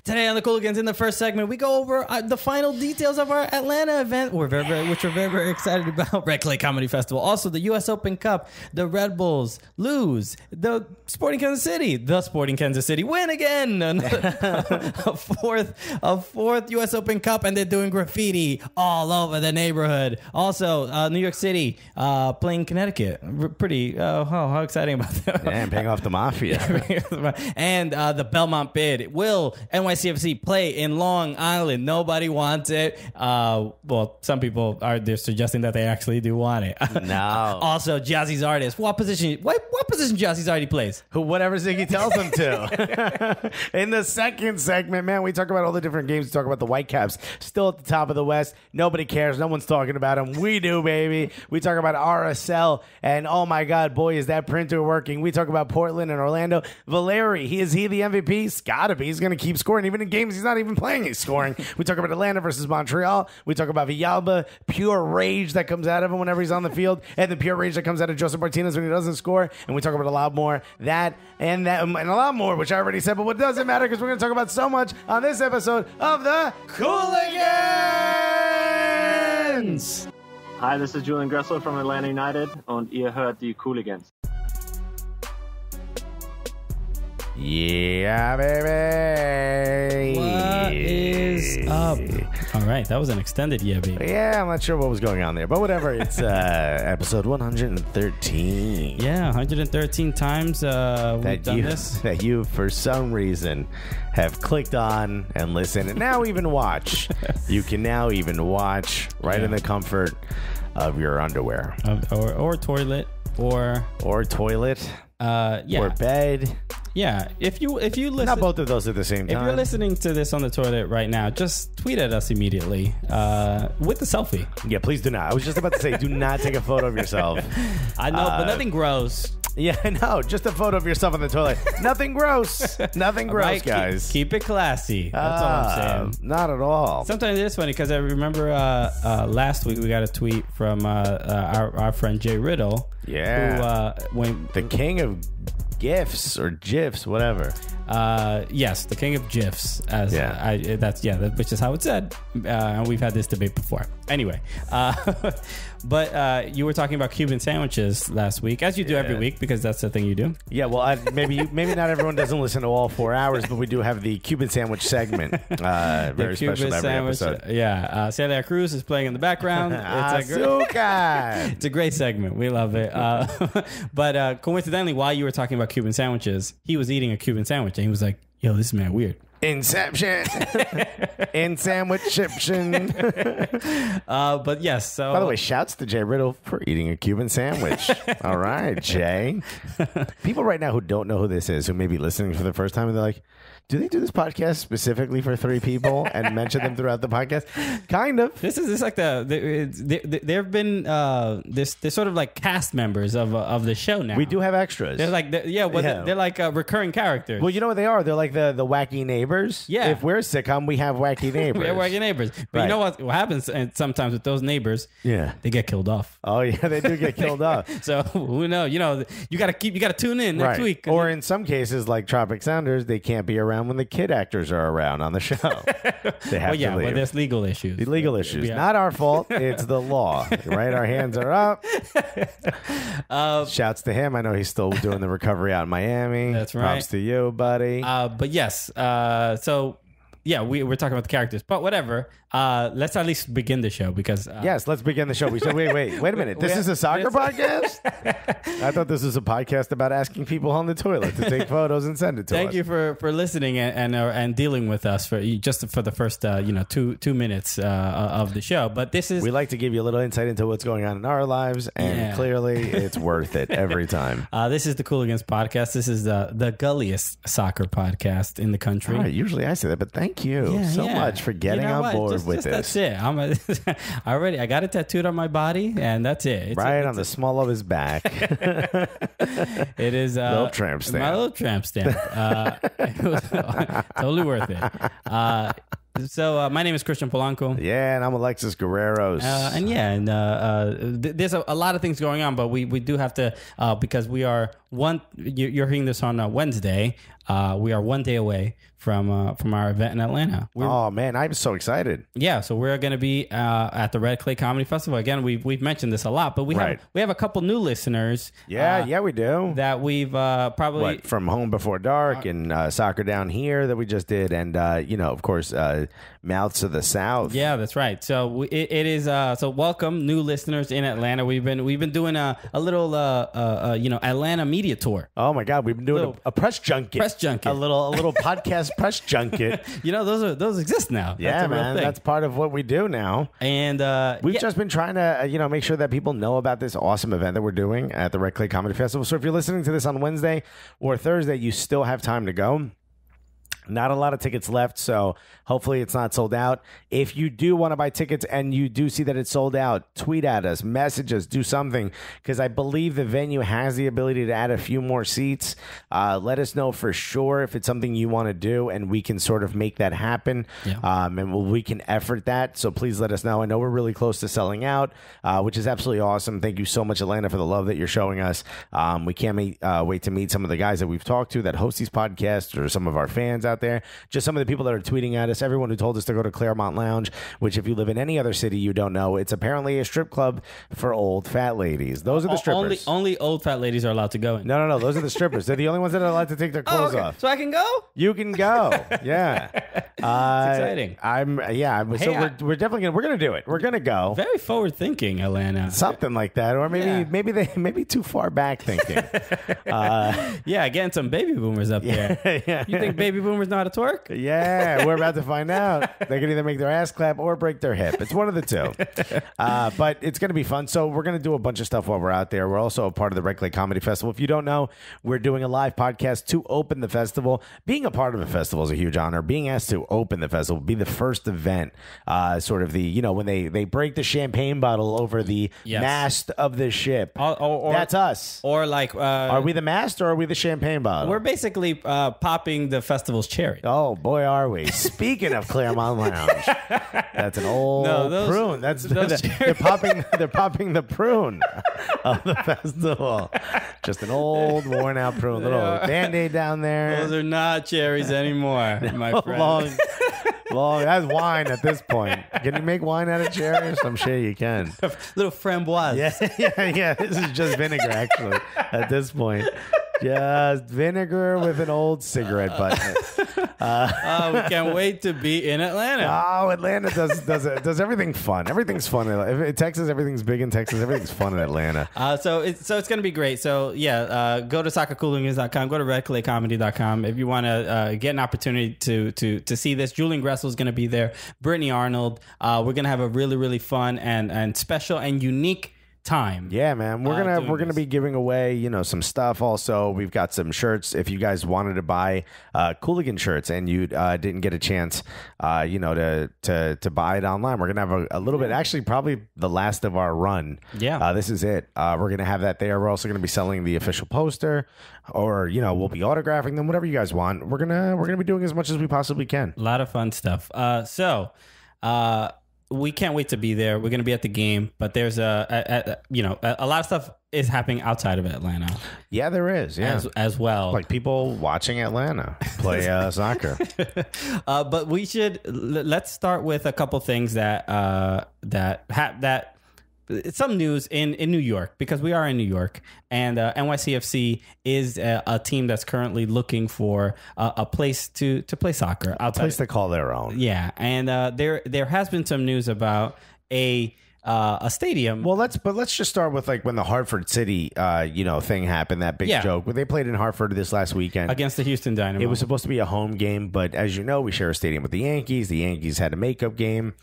Today on the Cooligans, in the first segment, we go over the final details of our Atlanta event, which we're very excited about. Red Clay Comedy Festival. Also, the U.S. Open Cup. The Red Bulls lose. The Sporting Kansas City win again. a fourth U.S. Open Cup, and they're doing graffiti all over the neighborhood. Also, New York City playing Connecticut. Pretty, how exciting about that. Yeah, and paying off the Mafia. And the Belmont bid. Will NYCFC play in Long Island? Nobody wants it. Well, some people they're suggesting that they actually do want it. No. Also, Jazzy's artist. What position Jazzy's already plays? Whatever Ziggy tells him to. In the second segment, man, we talk about all the different games. We talk about the Whitecaps still at the top of the West. Nobody cares. No one's talking about them. We do, baby. We talk about RSL, and oh my God, boy, is that printer working. We talk about Portland and Orlando. Valeri, is he the MVP? He's gotta be. He's gonna keep scoring. Even in games he's not even playing, he's scoring. We talk about Atlanta versus Montreal. We talk about Villalba, pure rage that comes out of him whenever he's on the field, and the pure rage that comes out of Joseph Martinez when he doesn't score. And we talk about a lot more, that and a lot more, which I already said, but what doesn't matter because we're going to talk about so much on this episode of the Cooligans! Hi, this is Julian Gressel from Atlanta United, und ihr hört die Cooligans. Yeah, baby. What is up? All right, that was an extended yeah, baby. Yeah, I'm not sure what was going on there, but whatever. It's episode 113. Yeah, 113 times we've done this. That you, for some reason, have clicked on and listened, and now even watch. You can now even watch right in the comfort of your underwear. Or toilet. Or toilet. Or bed. Yeah, if you listen, not both of those at the same time. If you're listening to this on the toilet right now, just tweet at us immediately with the selfie. Yeah, please do not. I was just about to say, do not take a photo of yourself. I know, but nothing gross. Yeah, I know. Just a photo of yourself on the toilet. Nothing gross. Nothing gross, right, guys. Keep it classy. That's all I'm saying. Not at all. Sometimes it is funny because I remember last week we got a tweet from our friend Jay Riddle. Yeah. Who the king of GIFs or GIFs, whatever. Yes, the king of GIFs. Which is how it's said. And we've had this debate before. Anyway, but you were talking about Cuban sandwiches last week, as you do every week, because that's the thing you do. Yeah, well, maybe not everyone doesn't listen to all 4 hours, but we do have the Cuban sandwich segment. Very special every episode. Yeah, Celia Cruz is playing in the background. It's a great segment. We love it. But coincidentally, while you were talking about Cuban sandwiches, he was eating a Cuban sandwich, and he was like, "Yo, this is man weird." Inception. In sandwichception. But yes, so... By the way, shouts to Jay Riddle for eating a Cuban sandwich. All right, Jay. People right now who don't know who this is, who may be listening for the first time, and they're like, do they do this podcast specifically for 3 people and mention them throughout the podcast? Kind of. This is like there have been they're sort of like cast members of the show now. We do have extras. They're like they're like recurring characters. Well, you know what they are? They're like the wacky neighbors. Yeah. If we're a sitcom, we have wacky neighbors. We have wacky neighbors. But right. You know what happens sometimes with those neighbors? Yeah. They get killed off. Oh yeah, they do get killed off. So who knows? You know, you got to tune in next week. Or in some cases, like Tropic Sounders, they can't be around when the kid actors are around on the show. They have to leave. But there's legal issues. The legal issues. Yeah. Not our fault. It's the law. Right? Our hands are up. Shouts to him. I know he's still doing the recovery out in Miami. That's right. Props to you, buddy. But yes. So yeah, we're talking about the characters, but whatever. Let's at least begin the show because... yes, let's begin the show. We said, wait a minute. This is a soccer podcast? I thought this was a podcast about asking people on the toilet to take photos and send it to us. Thank you for listening and dealing with us for the first 2 minutes of the show. But this is... We like to give you a little insight into what's going on in our lives, and clearly it's worth it every time. This is the Cooligans podcast. This is the gulliest soccer podcast in the country. All right, usually I say that, but thank you so much for getting on board with this. That's it. I got it tattooed on my body, and that's it. It's on the small of his back. It is little tramp stamp. My little tramp stamp. It was totally worth it. So my name is Christian Polanco. Yeah, and I'm Alexis Guerreros. There's a lot of things going on, but we do have to because we are you're hearing this on Wednesday. we are 1 day away from our event in Atlanta. Oh man, I'm so excited. Yeah, so we're going to be at the Red Clay Comedy Festival. Again, we've mentioned this a lot, but we have a couple new listeners. Yeah, we do. That we've probably from Home Before Dark and Soccer Down Here that we just did, and of course, Mouths of the South. Yeah, that's right. So it is. So welcome new listeners in Atlanta. We've been doing a little Atlanta media tour. Oh my God, we've been doing a press junket. A little podcast press junket. Those exist now. Yeah, man, that's part of what we do now. And we've just been trying to make sure that people know about this awesome event that we're doing at the Red Clay Comedy Festival. So if you're listening to this on Wednesday or Thursday, you still have time to go. Not a lot of tickets left, so hopefully it's not sold out. If you do want to buy tickets and you do see that it's sold out, tweet at us, message us, do something, because I believe the venue has the ability to add a few more seats. Let us know for sure if it's something you want to do, and we can sort of make that happen. Yeah. And we can effort that, so please let us know. I know we're really close to selling out, which is absolutely awesome. Thank you so much, Atlanta, for the love that you're showing us. We can't wait to meet some of the guys that we've talked to that host these podcasts, or some of our fans out there, just some of the people that are tweeting at us, everyone who told us to go to Claremont Lounge, which if you live in any other city you don't know, it's apparently a strip club for old fat ladies. Those are the strippers. Only old fat ladies are allowed to go in. No, those are the strippers. They're the only ones that are allowed to take their clothes off. So I can go? You can go. Yeah. It's exciting. We're definitely gonna do it. We're gonna go. Very forward thinking, Atlanta. Something like that, or maybe too far back thinking. Getting some baby boomers up there. Yeah. You think baby boomers know how to twerk? Yeah, we're about to find out. They can either make their ass clap or break their hip. It's one of the two. But it's going to be fun. So we're going to do a bunch of stuff while we're out there. We're also a part of the Red Clay Comedy Festival. If you don't know, we're doing a live podcast to open the festival. Being a part of a festival is a huge honor. Being asked to open the festival, be the first event, sort of the, when they break the champagne bottle over the mast of the ship. Or that's us. Or like... are we the mast or are we the champagne bottle? We're basically popping the festival's cherry. Oh, boy, are we. Speaking of Claremont Lounge, that's an old prune. They're popping the prune of the festival. Just an old, worn-out prune. Little Band-Aid down there. Those are not cherries anymore, my friend. Long. That's wine at this point. Can you make wine out of cherries? I'm sure you can. Little framboise. Yeah. This is just vinegar, actually, at this point. Just vinegar with an old cigarette butt. We can't wait to be in Atlanta. Oh, Atlanta does everything fun. Everything's fun. In Texas, everything's big in Texas. Everything's fun in Atlanta. So it's going to be great. So go to soccercooligans.com. Go to redclaycomedy.com if you want to get an opportunity to see this. Julian Gressel is going to be there. Brittany Arnold. We're going to have a really, really fun and special and unique time. Yeah, man. We're gonna be giving away, some stuff. Also, we've got some shirts. If you guys wanted to buy Cooligan shirts and you didn't get a chance, to buy it online, we're gonna have a little bit. Actually, probably the last of our run. Yeah. This is it. We're gonna have that there. We're also gonna be selling the official poster, or we'll be autographing them. Whatever you guys want. We're gonna be doing as much as we possibly can. A lot of fun stuff. We can't wait to be there. We're going to be at the game, but there's a lot of stuff is happening outside of Atlanta. Yeah, there is. Yeah, as well. Like people watching Atlanta play soccer. But let's start with a couple things some news in New York, because we are in New York, and NYCFC is a team that's currently looking for a place to play soccer, a place to call their own. Yeah, and there has been some news about a stadium. Well, let's just start with like when the Hartford City thing happened, that big joke when they played in Hartford this last weekend against the Houston Dynamo. It was supposed to be a home game, but as you know, we share a stadium with the Yankees. The Yankees had a makeup game,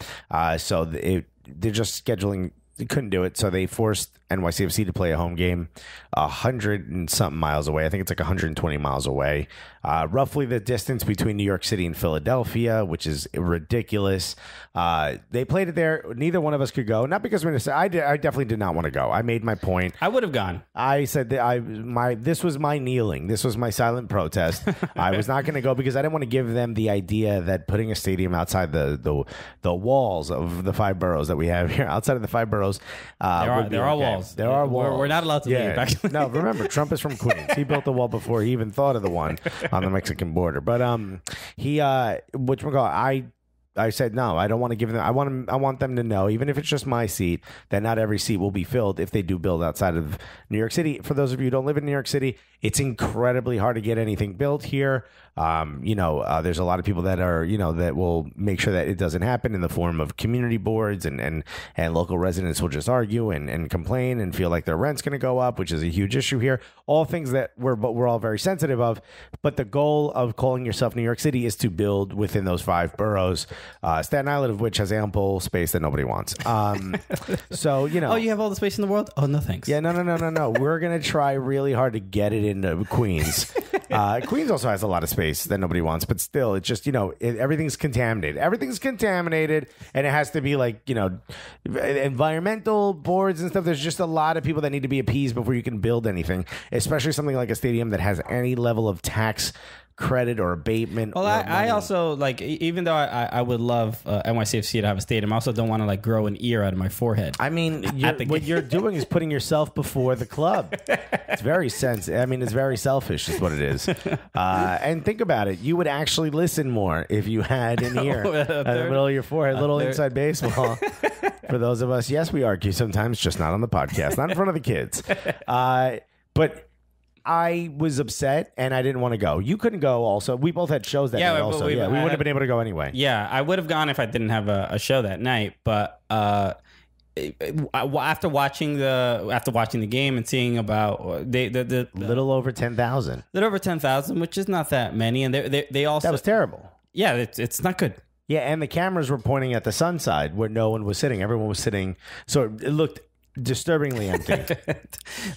so they're just scheduling. They couldn't do it, so they forced NYCFC to play a home game 100 and something miles away. I think it's like 120 miles away. Roughly the distance between New York City and Philadelphia, which is ridiculous. They played it there. Neither one of us could go. Not because we're going to say, I definitely did not want to go. I made my point. I would have gone. I said that this was my kneeling. This was my silent protest. I was not going to go because I didn't want to give them the idea that putting a stadium outside the walls of the 5 boroughs that we have here, outside of the 5 boroughs, there are walls. walls. There are walls. We're not allowed to leave. Actually. No, remember, Trump is from Queens. He built the wall before he even thought of the one on the Mexican border. But I said no. I don't want to give them. I want them to know, even if it's just my seat, that not every seat will be filled if they do build outside of New York City. For those of you who don't live in New York City, it's incredibly hard to get anything built here. There's a lot of people that are that will make sure that it doesn't happen in the form of community boards, and local residents will just argue and complain and feel like their rent's going to go up, which is a huge issue here. All things that we're all very sensitive of. But the goal of calling yourself New York City is to build within those 5 boroughs. Staten Island, of which has ample space that nobody wants. So Oh, you have all the space in the world? Oh, no thanks. Yeah, no. We're gonna try really hard to get it into Queens. Queens also has a lot of space that nobody wants, but still, it's just everything's contaminated. Everything's contaminated, and it has to be like environmental boards and stuff. There's just a lot of people that need to be appeased before you can build anything, especially something like a stadium that has any level of tax credit or abatement. Well, I also like, even though I would love NYCFC to have a stadium, I also don't want to like grow an ear out of my forehead. I mean, what you're doing is putting yourself before the club. It's very sensitive. I mean, it's very selfish is what it is. And think about it. You would actually listen more if you had an ear in the middle of your forehead, a little inside baseball. For those of us, yes, we argue sometimes, just not on the podcast, not in front of the kids. But I was upset and I didn't want to go. You couldn't go also. We both had shows that night also. We wouldn't have been able to go anyway. Yeah, I would have gone if I didn't have a show that night. But after watching the game and seeing about the little over 10,000. Little over 10,000, which is not that many. And they also... That was terrible. Yeah, it's not good. Yeah, and the cameras were pointing at the sun side where no one was sitting. Everyone was sitting. So it looked disturbingly empty.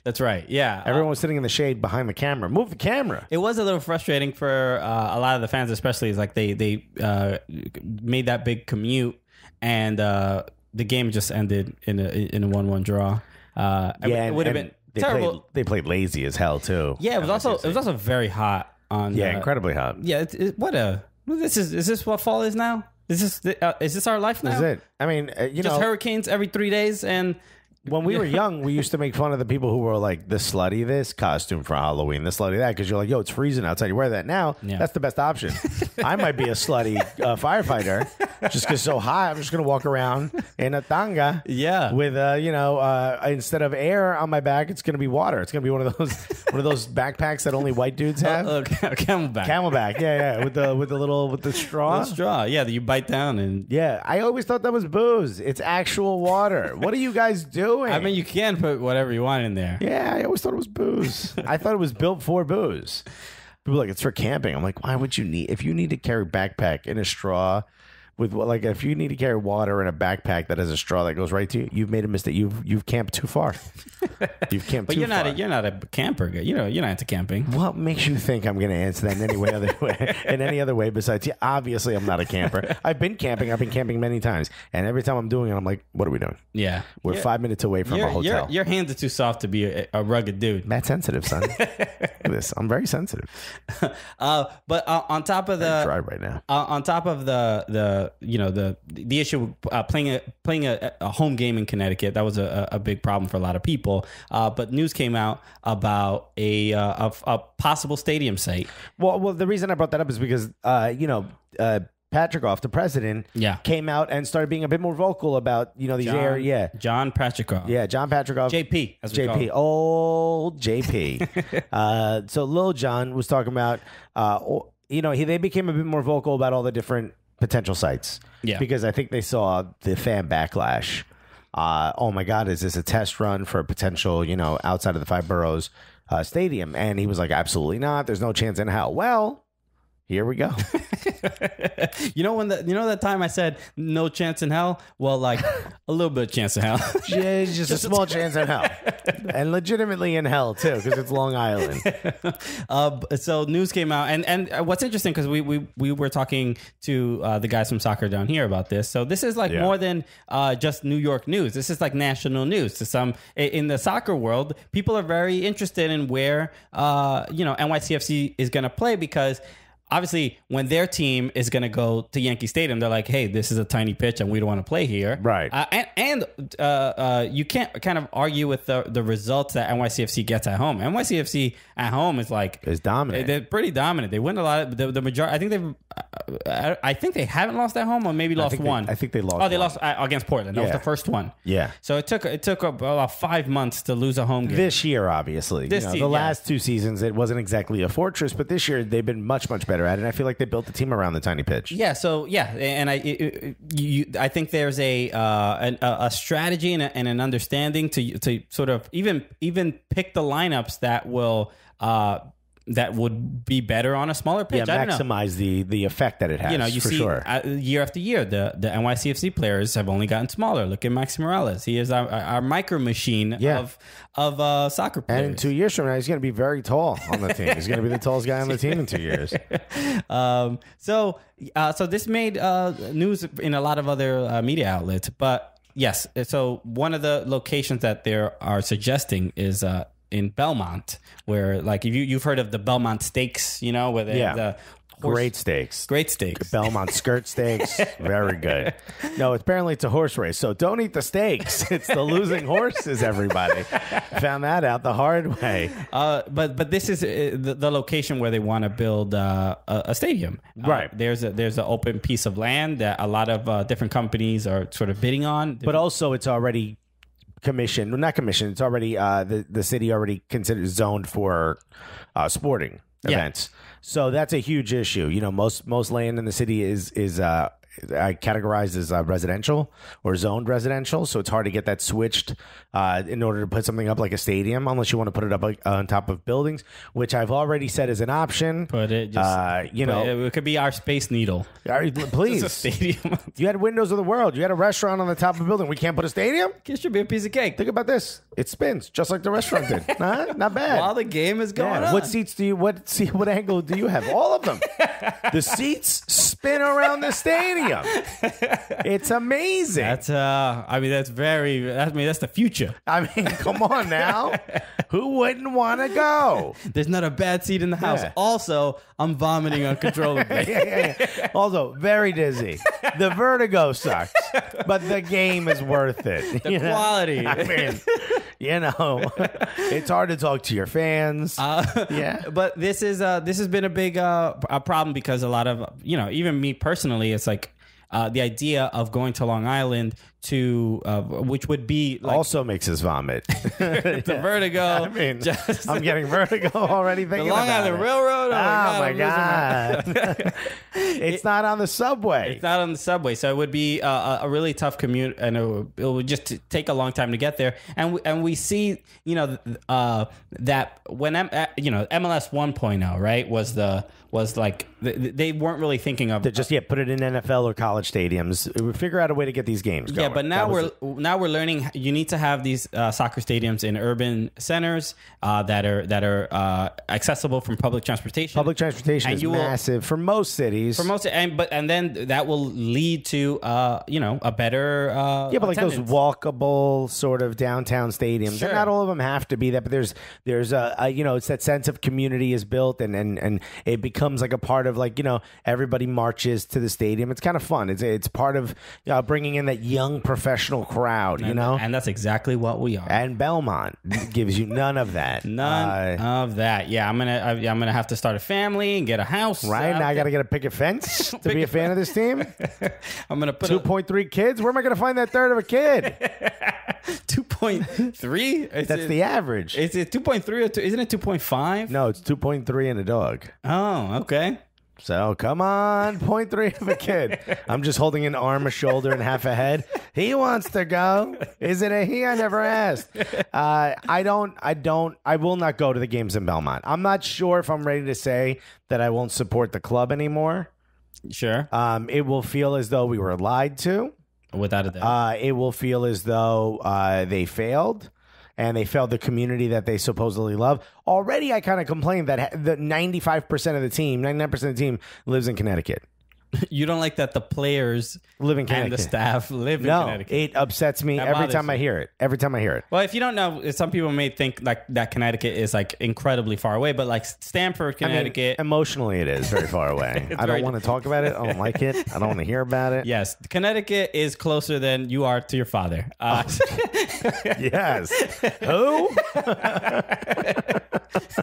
That's right. Yeah. Everyone was sitting in the shade behind the camera. Move the camera. It was a little frustrating for a lot of the fans, especially. It's like they made that big commute, and the game just ended in a 1-1 draw. It would have been terrible. They played lazy as hell too. Yeah, it was also very hot on. Yeah, incredibly hot. Yeah, is this what fall is now? Is this our life now? Is it? I mean, just hurricanes every 3 days. And when we were young, we used to make fun of the people who were like, the slutty this costume for Halloween, the slutty that, because you're like, yo, it's freezing outside. You wear that now. Yeah. That's the best option. I might be a slutty firefighter just because it's so hot. I'm just going to walk around in a tanga. Yeah. With, instead of air on my back, it's going to be water. It's going to be one of those backpacks that only white dudes have. Camelback. Camelback. Yeah. With the straw. The straw. Yeah. That you bite down and. Yeah. I always thought that was booze. It's actual water. What are you guys doing? I mean, you can put whatever you want in there. Yeah, I always thought it was booze. I thought it was built for booze. People are like, it's for camping. I'm like, why would you need... If you need to carry backpack in a straw... if you need to carry water in a backpack that has a straw that goes right to you, you've made a mistake. You've camped too far. You've camped but too far. But you're not a camper. You're not into camping. What makes you think I'm going to answer that in any other way besides, yeah, obviously I'm not a camper. I've been camping. I've been camping many times. And every time I'm doing it, I'm like, what are we doing? Yeah. We're 5 minutes away from a hotel. Your hands are too soft to be a rugged dude. That's sensitive, son. Look at this. I'm very sensitive. But on top of the... I'm dry right now. On top of the issue of playing a home game in Connecticut, that was a big problem for a lot of people. But news came out about a possible stadium site. Well, the reason I brought that up is because Patrikoff, the president, came out and started being a bit more vocal about these areas. Yeah, John Patrikoff. Yeah, John Patrikoff. JP. As we JP. Old JP. So Lil John was talking about. They became a bit more vocal about all the different potential sites. Yeah. Because I think they saw the fan backlash. Oh my God, is this a test run for a potential, outside of the 5 boroughs stadium? And he was like, absolutely not. There's no chance in hell. Well, here we go. That time I said no chance in hell? Well, like a little bit of chance in hell. just a small chance in hell. And legitimately in hell too, because it's Long Island. So news came out, and what's interesting, because we were talking to the guys from soccer down here about this. So this is like more than just New York news. This is like national news to some. In the soccer world, people are very interested in where NYCFC is going to play, because obviously, when their team is going to go to Yankee Stadium, they're like, "Hey, this is a tiny pitch, and we don't want to play here." Right. And you can't kind of argue with the results that NYCFC gets at home. NYCFC at home is dominant. They're pretty dominant. They win a lot. The majority. I think they haven't lost at home, or maybe lost one. I think they lost. Oh, they lost against Portland. That was the first one. Yeah. So it took about 5 months to lose a home game. This year, obviously. The last 2 seasons, it wasn't exactly a fortress, but this year they've been much, much better at it. And I feel like they built the team around the tiny pitch. Yeah. So and I think there's a strategy and an understanding to sort of even pick the lineups that will. That would be better on a smaller pitch. Yeah, maximize the effect that it has. You for see, sure. Year after year, the NYCFC players have only gotten smaller. Look at Maxi Morales; he is our micro machine of soccer players. And in 2 years from now, he's going to be very tall on the team. He's going to be the tallest guy on the team in 2 years. So this made news in a lot of other media outlets. But yes, so one of the locations that they are suggesting is. In Belmont, where like you've heard of the Belmont Steaks, where the great steaks. Belmont skirt steaks, very good. No, apparently it's a horse race, so don't eat the steaks. It's the losing horses. Everybody found that out the hard way. But this is the location where they want to build a stadium. Right. There's an open piece of land that a lot of different companies are sort of bidding on. But also, it's already. Not commissioned. It's already the city already considered zoned for sporting events. So that's a huge issue. Most land in the city is categorized as residential or zoned residential. So it's hard to get that switched in order to put something up like a stadium, unless you want to put it up on top of buildings, which I've already said is an option. But it just, it could be our Space Needle. Please. It's a stadium. You had Windows of the World. You had a restaurant on the top of a building. We can't put a stadium? It should be a piece of cake. Think about this. It spins just like the restaurant did. Not bad. While the game is going on. What seats what angle do you have? All of them. The seats spin around the stadium. It's amazing. That's that's the future. Come on now. Who wouldn't want to go? There's not a bad seat in the house. Yeah. Also, I'm vomiting uncontrollably. Yeah. Also, very dizzy. The vertigo sucks, but the game is worth it. The quality. It's hard to talk to your fans. But this has been a big a problem because a lot of even me personally, it's like the idea of going to Long Island to which would be like, also makes us vomit. the vertigo. I'm getting vertigo already thinking the Long about Island it. Railroad. Oh my god! It's not on the subway. It's not on the subway, so it would be a really tough commute, and it would just take a long time to get there. And we see that when MLS 1.0 right was like they weren't really thinking of just put it in NFL or college stadiums. We figure out a way to get these games going. Yeah, but now we're learning you need to have these soccer stadiums in urban centers that are accessible from public transportation. Public transportation is massive for most cities. And then that will lead to a better but like those walkable sort of downtown stadiums. Sure. And not all of them have to be that, but there's it's that sense of community is built and it becomes like a part of everybody marches to the stadium. It's kind of fun. It's part of bringing in that young professional crowd, and that's exactly what we are. And Belmont gives you none of that. None of that. Yeah, I'm gonna have to start a family and get a house. Right now, I got to get a picket fence to be a fan of this team. I'm gonna put 2.3 kids. Where am I going to find that third of a kid? 2.3. That's the average. Is it 2.3 or isn't it 2.5? No, it's 2.3 and a dog. Oh, okay. So come on, 0.3 of a kid. I'm just holding an arm, a shoulder, and half a head. He wants to go. Is it a he? I never asked. I will not go to the games in Belmont. I'm not sure if I'm ready to say that I won't support the club anymore. Sure. It will feel as though we were lied to. Without a doubt. It will feel as though they failed. And they failed the community that they supposedly love. Already, I kind of complained that the 95% of the team, 99% of the team lives in Connecticut. You don't like that the players live in and Connecticut. the staff live in No, Connecticut. it upsets me That every bothers time I you. hear it. Every time I hear it. Well, if you don't know, some people may think like that Connecticut is like incredibly far away, but like Stamford, Connecticut. I mean, emotionally, it is very far away. I very- don't want to talk about it. I don't like it. I don't want to hear about it. Yes, Connecticut is closer than you are to your father. Yes. Who?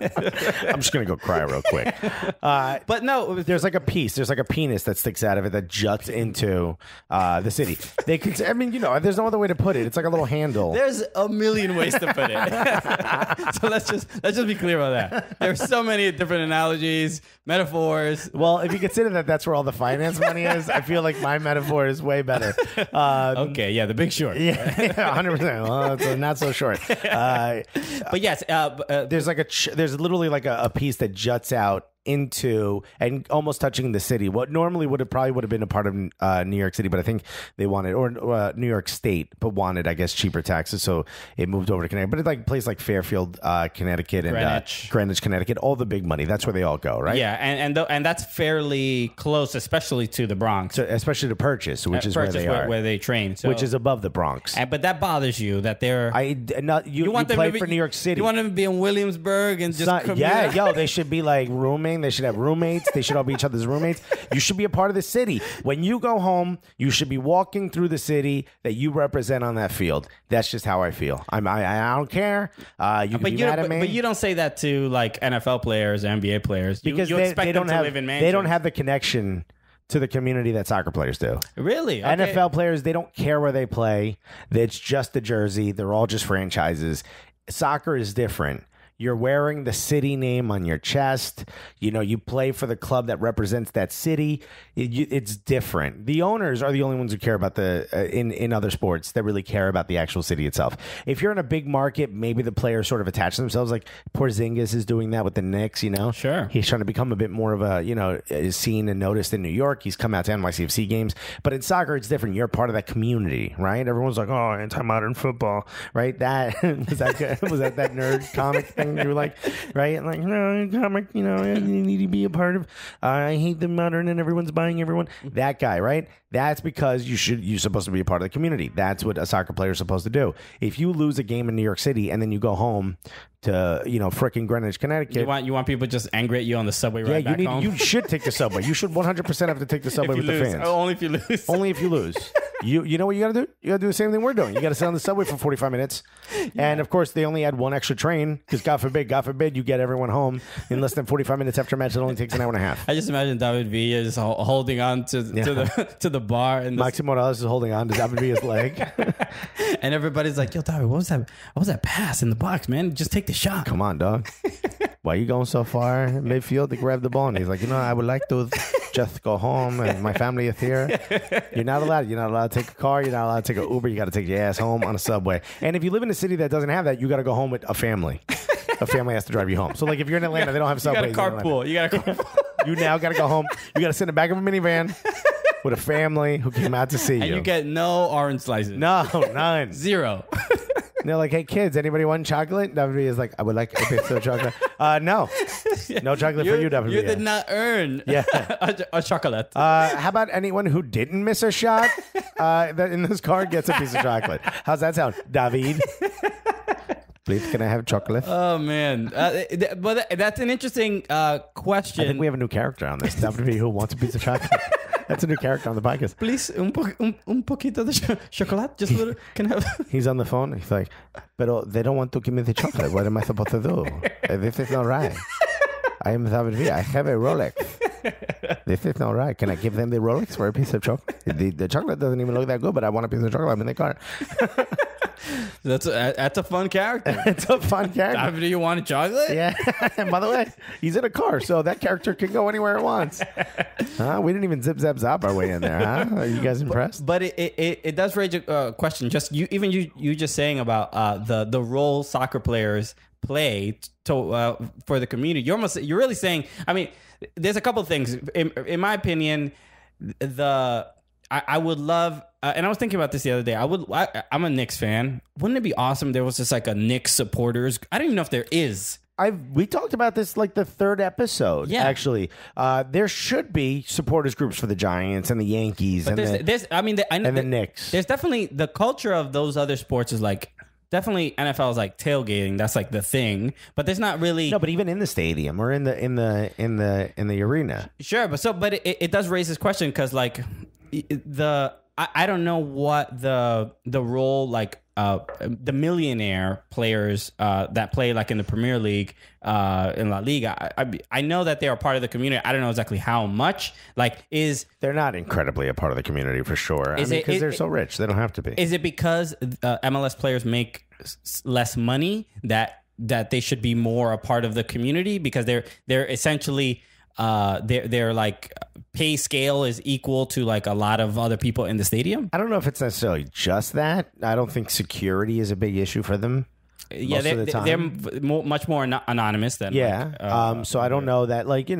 I'm just gonna go cry real quick. But no, There's like a piece. There's like a penis that sticks out of it that juts into the city. They could. I mean, there's no other way to put it. It's like a little handle. there's a million ways to put it. So let's just be clear about that. There's so many different analogies, metaphors. Well, if you consider that that's where all the finance money is, I feel like my metaphor is way better. Okay, yeah, The Big Short. Yeah, 100%. Well, it's not so short. But yes, There's literally like a piece that juts out into and almost touching the city. What normally would have been a part of New York City, but I think they wanted, or New York State, but wanted, I guess, cheaper taxes, so it moved over to Connecticut. But it's like a place like Fairfield, Connecticut, and Greenwich, Connecticut, all the big money. That's where they all go, right? yeah, and that's fairly close, especially to the Bronx, So, especially to Purchase, which is where they are, where they train, so, which is above the Bronx. but that bothers you that they're. You want them play to be, for New York City. You want them to be in Williamsburg and just commute? Yeah, yo, they should be like rooming. They should have roommates. They should all be each other's roommates. You should be a part of the city. When you go home, you should be walking through the city that you represent on that field. That's just how I feel. I don't care. You can be mad at me. But you don't say that to like NFL players, NBA players, because you expect they them don't to have live in mansions. they don't have the connection to the community that soccer players do. Really? Okay. NFL players, they don't care where they play. It's just the jersey. They're all just franchises. Soccer is different. You're wearing the city name on your chest. You play for the club that represents that city. It's different. The owners are the only ones who care about in other sports that really care about the actual city itself. If you're in a big market, maybe the players sort of attach themselves. Like Porzingis is doing that with the Knicks. Sure. He's trying to become a bit more of a seen and noticed in New York. He's come out to NYCFC games, but in soccer, it's different. You're part of that community, right? Everyone's like, "Oh, anti-modern football," right? That was that nerd comic thing. You were like, right? Like, no, comic, you need to be a part of. I hate the modern and everyone's buying everyone. That guy, right? That's because you're supposed to be a part of the community. That's what a soccer player is supposed to do. If you lose a game in New York City and then you go home to frickin' Greenwich, Connecticut, you want people just angry at you on the subway ride back home? You should take the subway. You should 100% have to take the subway with the fans. Oh, only if you lose. Only if you lose. You know what you got to do? You got to do the same thing we're doing. You got to sit on the subway for 45 minutes. Yeah. And, of course, they only had one extra train because, God forbid, you get everyone home in less than 45 minutes after a match. It only takes an hour and a half. I just imagine David Villa just holding on to the bar. And Maximo Morales is holding on to David Villa's leg. And everybody's like, yo, David, what was that pass in the box, man? Just take the shot. Come on, dog. Why are you going so far midfield to grab the ball? And he's like, I would like to just go home and my family is here. You're not allowed to take a car. You're not allowed to take an Uber. You got to take your ass home on a subway. And if you live in a city that doesn't have that, you got to go home with a family. A family has to drive you home. So like if you're in Atlanta, they don't have subways. You got a carpool. You now got to go home. You got to sit in the back of a minivan with a family who came out to see you. And you get no orange slices. No, none. Zero. And they're like, hey, kids, anybody want chocolate? David is like, I would like a piece of chocolate. No. No chocolate for you, David. You did not earn a chocolate. How about anyone who didn't miss a shot that in this card gets a piece of chocolate? How's that sound, David? Please, can I have chocolate? Oh, man. But that's an interesting question. I think we have a new character on this. David who wants a piece of chocolate. That's a new character on the podcast. Please, un poquito de chocolate. Just a little. Can I have? He's on the phone. He's like, but they don't want to give me the chocolate. What am I supposed to do? This is not right. I am David V. I have a Rolex. This is not right. Can I give them the Rolex for a piece of chocolate? The chocolate doesn't even look that good, but I want a piece of chocolate. I'm in the car. That's a fun character. It's a fun character. Do you want a chocolate? Yeah. And by the way, he's in a car, so that character can go anywhere it wants. We didn't even zip, zap, zap our way in there, huh? Are you guys impressed? But it does raise a question. Just you just saying about the role soccer players play for the community. You're really saying. I mean, there's a couple of things. In my opinion, I would love. And I was thinking about this the other day. I'm a Knicks fan. Wouldn't it be awesome if there was just like a Knicks supporters? I don't even know if there is we talked about this like the third episode. Yeah. Actually, there should be supporters groups for the Giants and the Yankees But and the Knicks. There's definitely the culture of those other sports is like definitely NFL is like tailgating. That's like the thing. But there's not really No, but even in the stadium or in the arena. Sure, but it does raise this question because like I don't know what the role like the millionaire players that play like in the Premier League in La Liga. I know that they are part of the community. I don't know exactly how much. They're not incredibly a part of the community for sure. Because they're so rich, they don't have to be. Is it because MLS players make less money that they should be more a part of the community because they're essentially their like pay scale is equal to like a lot of other people in the stadium? I don't know if it's necessarily just that. I don't think security is a big issue for them. Yeah, they're much more anonymous than so I don't know that like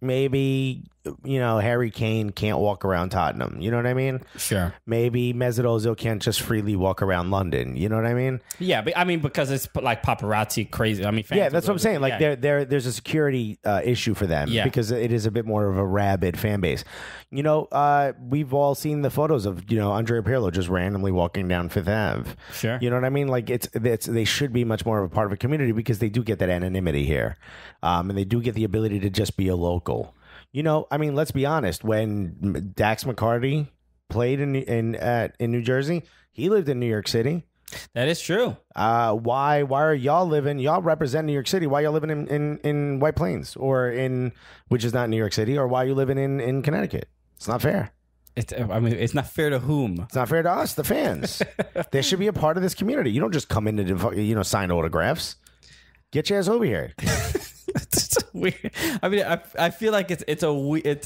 maybe Harry Kane can't walk around Tottenham. You know what I mean? Sure. Maybe Mesut Ozil can't just freely walk around London. You know what I mean? Yeah, but I mean because it's like paparazzi crazy. I mean, yeah, that's what I'm saying. Like there's a security issue for them because it is a bit more of a rabid fan base. We've all seen the photos of Andrea Pirlo just randomly walking down Fifth Ave. Sure. You know what I mean? Like they should be much more of a part of a community because they do get that anonymity here, and they do get the ability to just be a local. Let's be honest. When Dax McCarty played in New Jersey, he lived in New York City. That is true. Why are y'all represent New York City? Why y'all living in White Plains which is not New York City, or why are you living in Connecticut? It's not fair. It's not fair to whom? It's not fair to us, the fans. They should be a part of this community. You don't just come in to sign autographs. Get your ass over here. It's weird. I mean, I feel like it's a weird.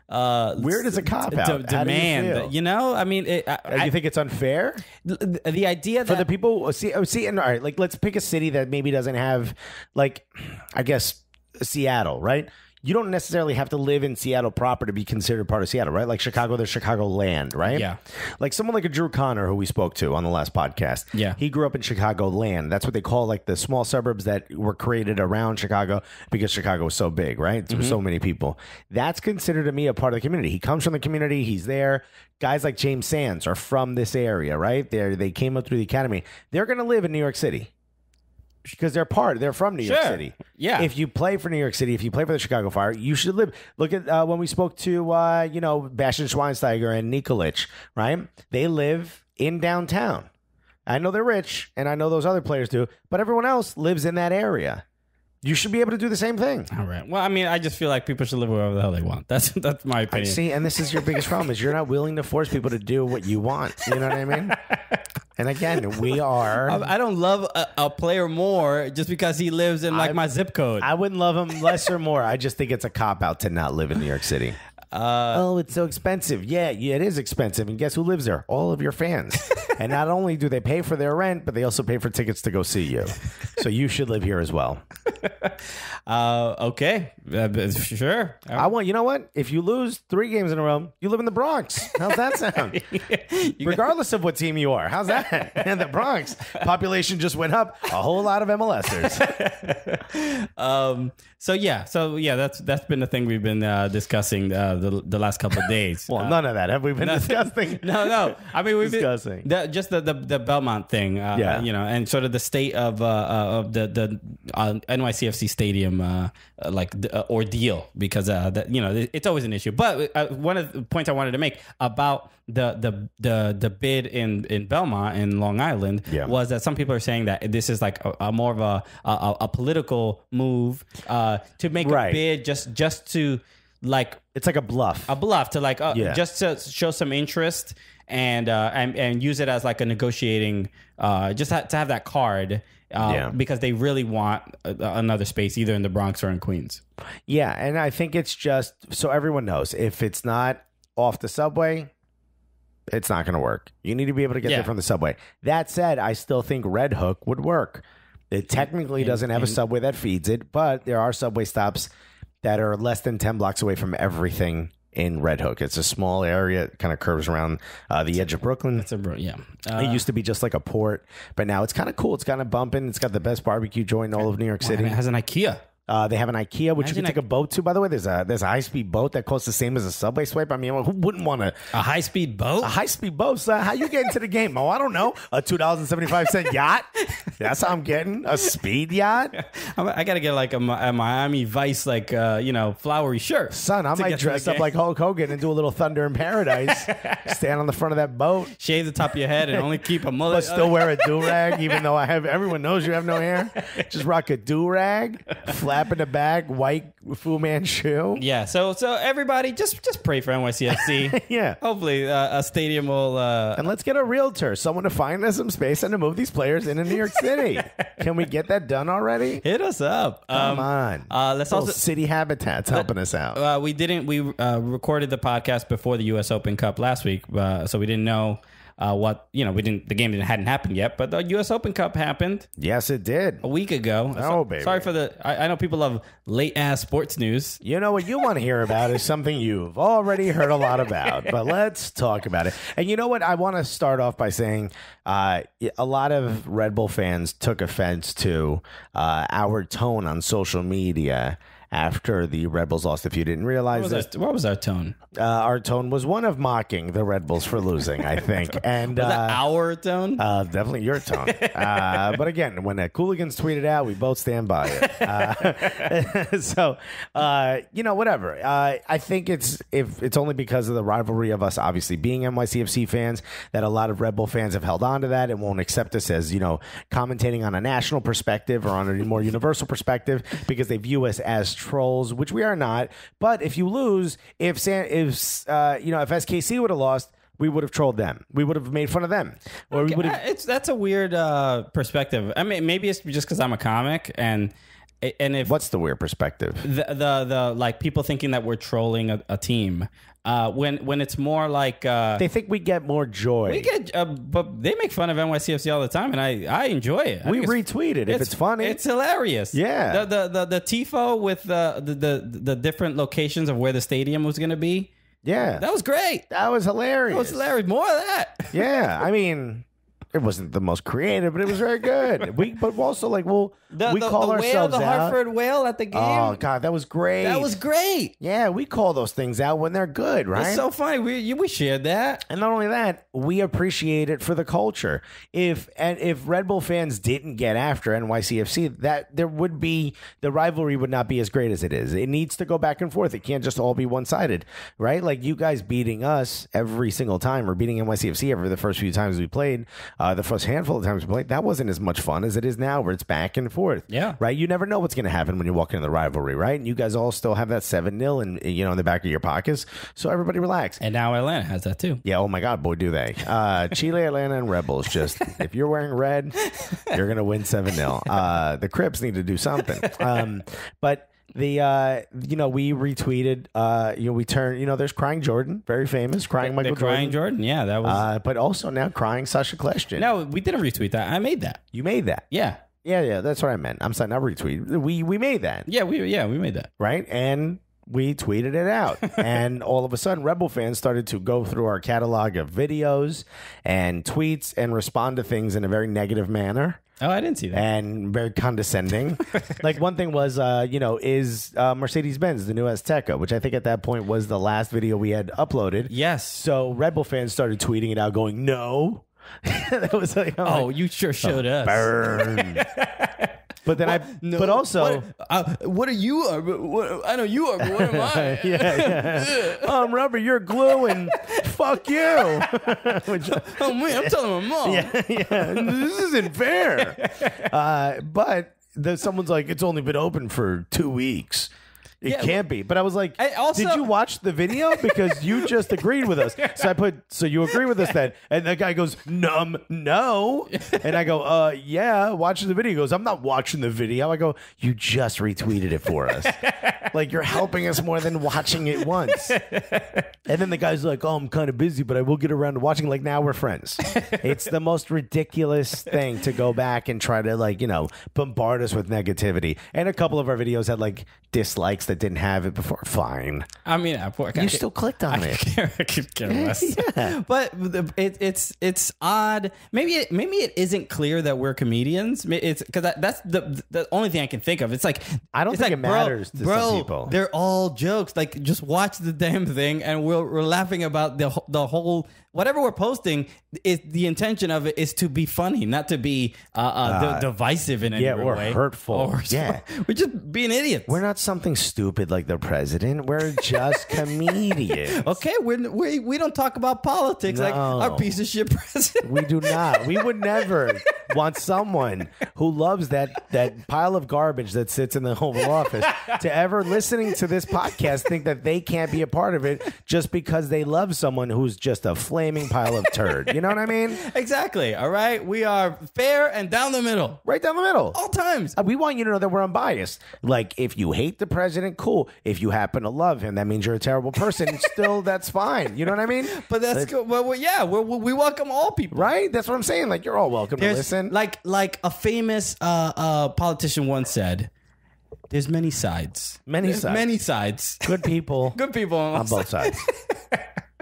Weird as a cop out demand. I mean, you think it's unfair? The idea that for the people and all right, like let's pick a city that maybe doesn't have, like, I guess Seattle, right? You don't necessarily have to live in Seattle proper to be considered part of Seattle, right? Like Chicago, there's Chicagoland, right? Yeah. Like someone like a Drew Connor, who we spoke to on the last podcast. Yeah. He grew up in Chicagoland. That's what they call like the small suburbs that were created around Chicago because Chicago was so big, right? There were so many people. That's considered to me a part of the community. He comes from the community. He's there. Guys like James Sands are from this area, right? They came up through the academy. They're going to live in New York City. Because they're from New York City. Yeah. If you play for New York City, if you play for the Chicago Fire, you should live. Look at when we spoke to, Bastian Schweinsteiger and Nikolic, right? They live in downtown. I know they're rich, and I know those other players do, but everyone else lives in that area. You should be able to do the same thing. All right. Well, I mean, I just feel like people should live wherever the hell they want. That's my opinion. See, and this is your biggest problem is you're not willing to force people to do what you want. You know what I mean? And again, we are. I don't love a player more just because he lives in my zip code. I wouldn't love him less or more. I just think it's a cop out to not live in New York City. It's so expensive. Yeah, it is expensive. And guess who lives there? All of your fans. And not only do they pay for their rent, but they also pay for tickets to go see you. So you should live here as well. Okay. Sure. You know what? If you lose 3 games in a row, you live in the Bronx. How's that sound? Regardless of what team you are. How's that? And the Bronx population just went up. A whole lot of MLSers. So that's been the thing we've been discussing the last couple of days. Well, none of that have we been discussing. No. I mean, we've discussing just the Belmont thing. And sort of the state of the NYCFC stadium ordeal because it's always an issue. But one of the points I wanted to make about the bid in Belmont in Long Island was that some people are saying that this is like a more of a political move to make a bid just to like it's like a bluff to just to show some interest and use it as like a negotiating just to have that card because they really want another space either in the Bronx or in Queens. Yeah, and I think it's just so everyone knows if it's not off the subway, it's not going to work. You need to be able to get there from the subway. That said, I still think Red Hook would work. It technically doesn't have a subway that feeds it, but there are subway stops that are less than 10 blocks away from everything in Red Hook. It's a small area. It kind of curves around the edge of Brooklyn. It used to be just like a port, but now it's kind of cool. It's kind of bumping. It's got the best barbecue joint in all of New York City. It has an IKEA. They have an IKEA, which you can take a boat to. By the way, there's a high-speed boat that costs the same as a subway swipe. I mean, who wouldn't want a high-speed boat? A high-speed boat. So how you get into the game? Oh, I don't know. A $2.75 yacht. That's how I'm getting a speed yacht. I got to get like a Miami Vice, flowery shirt. Son, I might dress up like Hulk Hogan and do a little Thunder in Paradise. Stand on the front of that boat, shave the top of your head, and only keep a mullet. But still wear a do rag, even though everyone knows you have no hair. Just rock a do rag. Flap in the back, white Fu Manchu. Yeah, so everybody just pray for NYCFC. Yeah. Hopefully a stadium will... and let's get a realtor, someone to find us some space and to move these players into New York City. Can we get that done already? Hit us up. Come on. Let's also... City Habitat's helping us out. We recorded the podcast before the U.S. Open Cup last week, so we didn't know... the game hadn't happened yet, but the U.S. Open Cup happened. Yes, it did. A week ago. Oh, baby. Sorry for I know people love late-ass sports news. You know what you want to hear about is something you've already heard a lot about, but let's talk about it. And you know what? I want to start off by saying a lot of Red Bull fans took offense to our tone on social media after the Red Bulls lost. If you didn't realize what was our tone? Our tone was one of mocking the Red Bulls for losing, I think. And was that our tone? Definitely your tone. But again, when the Cooligans tweeted out, we both stand by it. So, whatever. I think it's only because of the rivalry of us obviously being NYCFC fans that a lot of Red Bull fans have held on to that and won't accept us as, commentating on a national perspective or on a more universal perspective because they view us as trolls, which we are not. But if you lose, if SKC would have lost, we would have trolled them. We would have made fun of them. Or we would have. That's a weird perspective. I mean, maybe it's just because I'm a comic and if what's the weird perspective? The like people thinking that we're trolling a team. When it's more like they think we get more joy. But they make fun of NYCFC all the time, and I enjoy it. We retweet it if it's funny. It's hilarious. Yeah. The tifo with the different locations of where the stadium was going to be. Yeah, that was great. That was hilarious. That was hilarious. More of that. Yeah, I mean. It wasn't the most creative, but it was very good. But also we call ourselves the out. Hartford whale at the game. Oh God, that was great. That was great. Yeah, we call those things out when they're good, right? It's so funny. We shared that, and not only that, we appreciate it for the culture. If Red Bull fans didn't get after NYCFC, that there would be the rivalry would not be as great as it is. It needs to go back and forth. It can't just all be one sided, right? Like you guys beating us every single time, or beating NYCFC every the first few times we played. The first handful of times we played, that wasn't as much fun as it is now, where it's back and forth. Yeah, right. You never know what's going to happen when you walk into the rivalry, right? And you guys all still have that 7-0 in the back of your pockets. So everybody relax. And now Atlanta has that too. Yeah. Oh my God, boy, do they? Chile, Atlanta, and Rebels. Just if you're wearing red, you're going to win 7-0. The Crips need to do something. But. We retweeted, we turned, there's Crying Jordan, very famous, Crying Michael Jordan. Crying Jordan, yeah, that was. But also now Crying Sasha Kleshtin. No, we didn't retweet that. I made that. You made that? Yeah. Yeah, that's what I meant. I'm saying not retweet. We made that. Yeah, we made that. Right? And we tweeted it out. And all of a sudden, Rebel fans started to go through our catalog of videos and tweets and respond to things in a very negative manner. Oh, I didn't see that. And very condescending. Like one thing was, is Mercedes-Benz the new Azteca, which I think at that point was the last video we had uploaded. Yes. So Red Bull fans started tweeting it out going, no. That was like, you sure showed us. Burn. But then what are you? I know you are, but what am I? yeah. Rubber, you're glue, and fuck you. Oh man, I'm telling my mom. Yeah. This isn't fair. But someone's like, it's only been open for 2 weeks. It can't be. But I was like, did you watch the video? Because you just agreed with us. So I put, so you agree with us then? And the guy goes, no. And I go, yeah, watching the video. He goes, I'm not watching the video. I go, you just retweeted it for us. Like you're helping us more than watching it once. And then the guy's like, I'm kind of busy, but I will get around to watching. Like now we're friends. It's the most ridiculous thing to go back and try to bombard us with negativity. And a couple of our videos had dislikes that didn't have it before. Fine. I mean, You still clicked on it. I could care less. Yeah. But it's odd. Maybe it isn't clear that we're comedians. It's because that's the only thing I can think of. It's like I don't it's think like, it matters to some people. They're all jokes. Like just watch the damn thing, and we're laughing about the whole. Whatever we're posting, is the intention of it is to be funny, not to be divisive in any or way. hurtful. We're just being idiots. We're not something stupid like the president. We're just comedians. Okay, we don't talk about politics like our piece of shit president. We do not. We would never want someone who loves that pile of garbage that sits in the Oval Office to ever listening to this podcast think that they can't be a part of it just because they love someone who's just a flaming pile of turd. You know what I mean? Exactly. All right. We are fair and down the middle. Right down the middle. All times. We want you to know that we're unbiased. Like, if you hate the president, cool. If you happen to love him, that means you're a terrible person. Still, that's fine. You know what I mean? But that's good. Well, we welcome all people. Right? That's what I'm saying. Like, you're all welcome to listen. Like a famous politician once said, there's many sides. Many sides. Good people. Good people on both sides.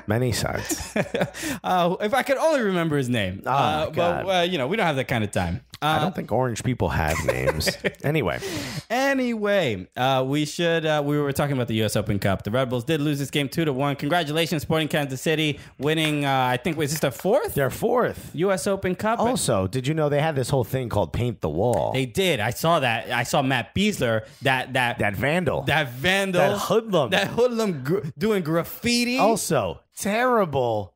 Many sides. If I could only remember his name. God. But, we don't have that kind of time. I don't think orange people have names. Anyway, we were talking about the U.S. Open Cup. The Red Bulls did lose this game 2-1. Congratulations, Sporting Kansas City, winning, I think, was this their fourth? Their fourth. U.S. Open Cup. Also, did you know they had this whole thing called Paint the Wall? They did. I saw that. I saw Matt Beasler, that vandal. That hoodlum. That hoodlum doing graffiti. Also, terrible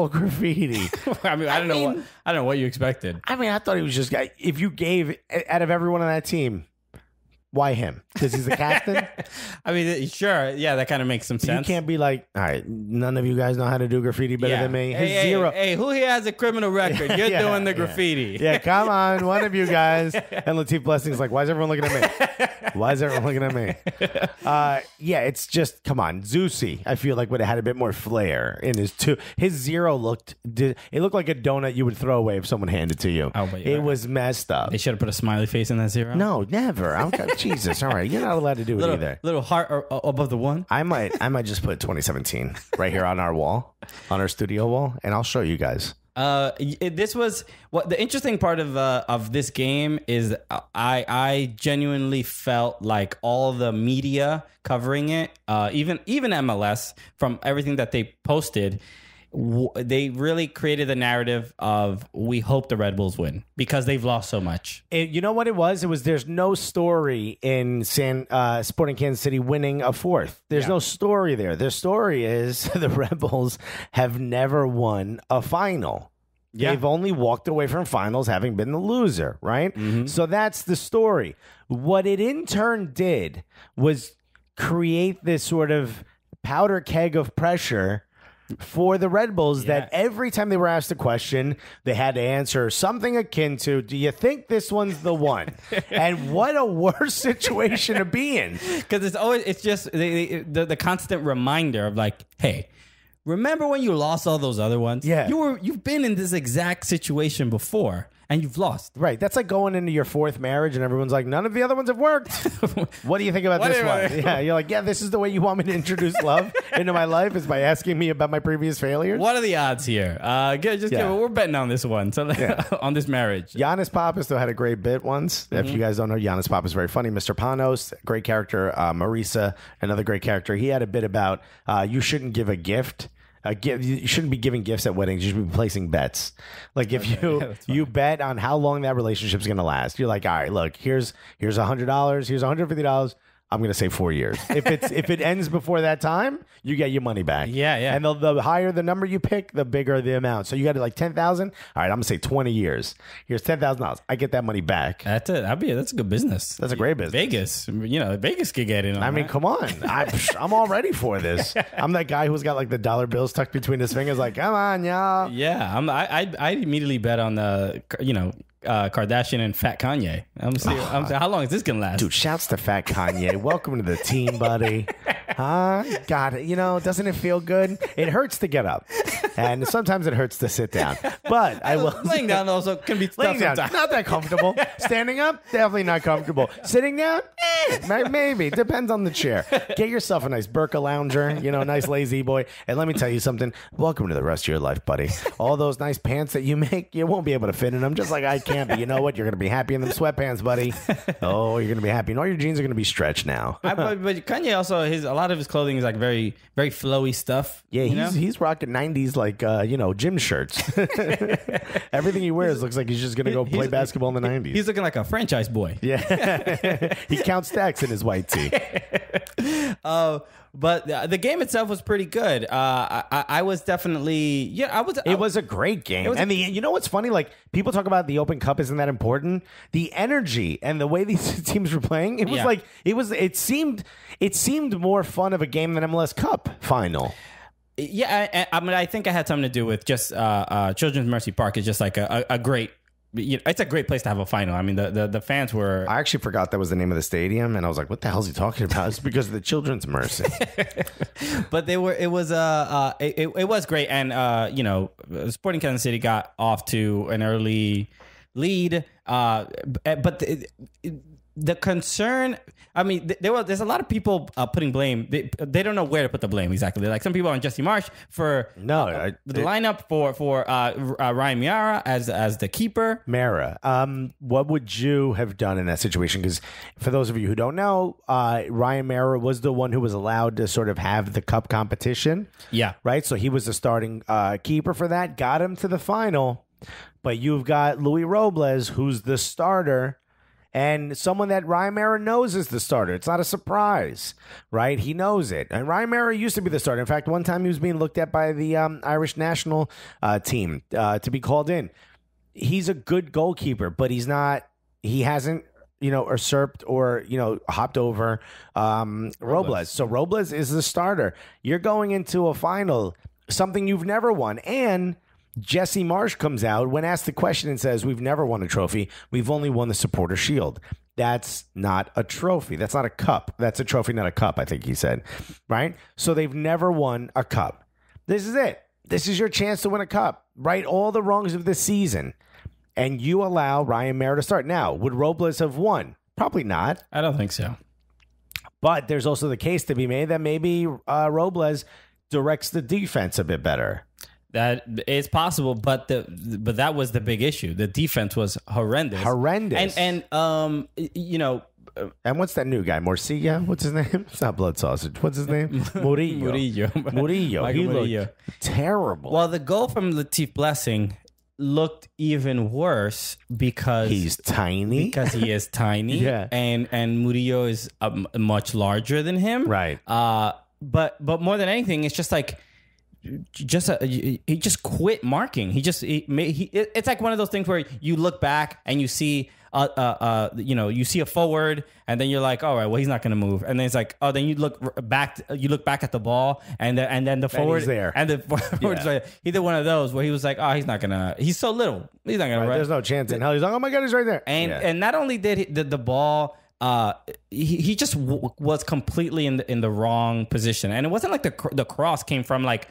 graffiti. I mean, I don't know what you expected. I mean, I thought he was just if you gave out of everyone on that team, why him? Because he's the captain? I mean, sure. Yeah, that kind of makes some sense. You can't be like, all right, none of you guys know how to do graffiti better than me. Hey, who here has a criminal record? You're doing the graffiti. Yeah, come on, one of you guys. And Latif Blessing's like, why is everyone looking at me? Why is everyone looking at me? It's just, come on. Zusi, I feel like, would have had a bit more flair in his two. His zero looked like a donut you would throw away if someone handed it to you. Oh, but it was messed up. They should have put a smiley face in that zero. No, never. Jesus, all right. You're not allowed to do it either. Little heart above the one. I might just put 2017 right here on our wall, on our studio wall, and I'll show you guys. This was what the interesting part of this game is. I genuinely felt like all the media covering it, even MLS, from everything that they posted, they really created the narrative of we hope the Red Bulls win because they've lost so much. You know what it was? It was there's no story in Sporting Kansas City winning a fourth. There's no story there. The story is the Red Bulls have never won a final. Yeah. They've only walked away from finals having been the loser, right? Mm-hmm. So that's the story. What it in turn did was create this sort of powder keg of pressure for the Red Bulls that every time they were asked a question, they had to answer something akin to, do you think this one's the one? And what a worse situation to be in. Because it's just the constant reminder of like, hey, remember when you lost all those other ones? Yeah. You've been in this exact situation before. And you've lost. Right. That's like going into your fourth marriage and everyone's like, none of the other ones have worked. What do you think about this one? Yeah. You're like, yeah, this is the way you want me to introduce love into my life is by asking me about my previous failures. What are the odds here? We're betting on this one. So on this marriage. Giannis Papas, though, had a great bit once. Mm-hmm. If you guys don't know, Giannis Papas is very funny. Mr. Panos, great character. Marisa, another great character. He had a bit about you shouldn't give a gift. You shouldn't be giving gifts at weddings. You should be placing bets. Like if you bet on how long that relationship's going to last. You're like, all right, look, here's $100, here's $150. I'm going to say 4 years. If it ends before that time, you get your money back. Yeah. And the higher the number you pick, the bigger the amount. So you got to like 10,000. All right, I'm going to say 20 years. Here's $10,000. I get that money back. That's a good business. That's a great business. Vegas, Vegas could get in on I mean, come on. I'm all ready for this. I'm that guy who's got like the dollar bills tucked between his fingers like, come on, y'all. Yeah, I immediately bet on Kardashian and Fat Kanye. I'm saying, how long is this gonna last? Dude, shouts to Fat Kanye. Welcome to the team, buddy. God, doesn't it feel good? It hurts to get up. and sometimes it hurts to sit down. But I will. Laying down also can be tough Laying down, sometimes. not that comfortable. Standing up, definitely not comfortable. Sitting down, maybe. Depends on the chair. Get yourself a nice Burka lounger, nice lazy boy. And let me tell you something. Welcome to the rest of your life, buddy. All those nice pants that you make, you won't be able to fit in them, just like I can't. But you know what? You're going to be happy in them sweatpants, buddy. Oh, you're going to be happy. And all your jeans are going to be stretched now. But Kanye also, a lot of his clothing is like very, very flowy stuff. Yeah, he's rocking 90s like gym shirts. Everything he wears looks like he's just gonna go play basketball in the 90s. He's looking like a franchise boy. Yeah, he counts stacks in his white tee. But the game itself was pretty good. I was definitely It was a great game, and you know what's funny? Like people talk about the Open Cup isn't that important. The energy and the way these teams were playing, it was it seemed more fun of a game than MLS Cup final. Yeah, I think it had something to do with just Children's Mercy Park is just like a great. It's a great place to have a final. I mean, the fans were. I actually forgot that was the name of the stadium, and I was like, "What the hell is he talking about?" It's because of the Children's Mercy. But it was great, and Sporting Kansas City got off to an early lead, but the concern. I mean, there's a lot of people putting blame. They don't know where to put the blame exactly. Like some people on Jesse Marsch for the lineup for Ryan Miara as the keeper. Mara, what would you have done in that situation? Because for those of you who don't know, Ryan Mara was the one who was allowed to sort of have the cup competition. Yeah. Right? So he was the starting keeper for that, got him to the final. But you've got Luis Robles, who's the starter. And someone that Ryan Mara knows is the starter. It's not a surprise, right? He knows it. And Ryan Mara used to be the starter. In fact, one time he was being looked at by the Irish national team to be called in. He's a good goalkeeper, but he hasn't, usurped or, hopped over Robles. So Robles is the starter. You're going into a final, something you've never won. And Jesse Marsch comes out when asked the question and says, "We've never won a trophy. We've only won the Supporter Shield." That's not a trophy. That's not a cup. That's a trophy, not a cup, I think he said. Right? So they've never won a cup. This is it. This is your chance to win a cup. Right? All the wrongs of this season. And you allow Ryan Mara to start. Now, would Robles have won? Probably not. I don't think so. But there's also the case to be made that maybe Robles directs the defense a bit better. That is possible, but that was the big issue. The defense was horrendous. And and what's that new guy? Morcilla? What's his name? It's not blood sausage. What's his name? Murillo. He looked terrible. Well, the goal from Latif Blessing looked even worse because he's tiny. Because he is tiny. Yeah. And Murillo is much larger than him. Right. But more than anything, it's just like. He just quit marking. It's like one of those things where you look back and you see you see a forward and then you're like, all right, well, he's not going to move. And then it's like, oh, then you look back at the ball and then the forward he's there. And the forward's right. He did one of those where he was like, oh, he's so little. He's not going to run. There's no chance in hell. He's like, oh my God, he's right there. And not only did the ball, he just was completely in the wrong position, and it wasn't like the cross came from like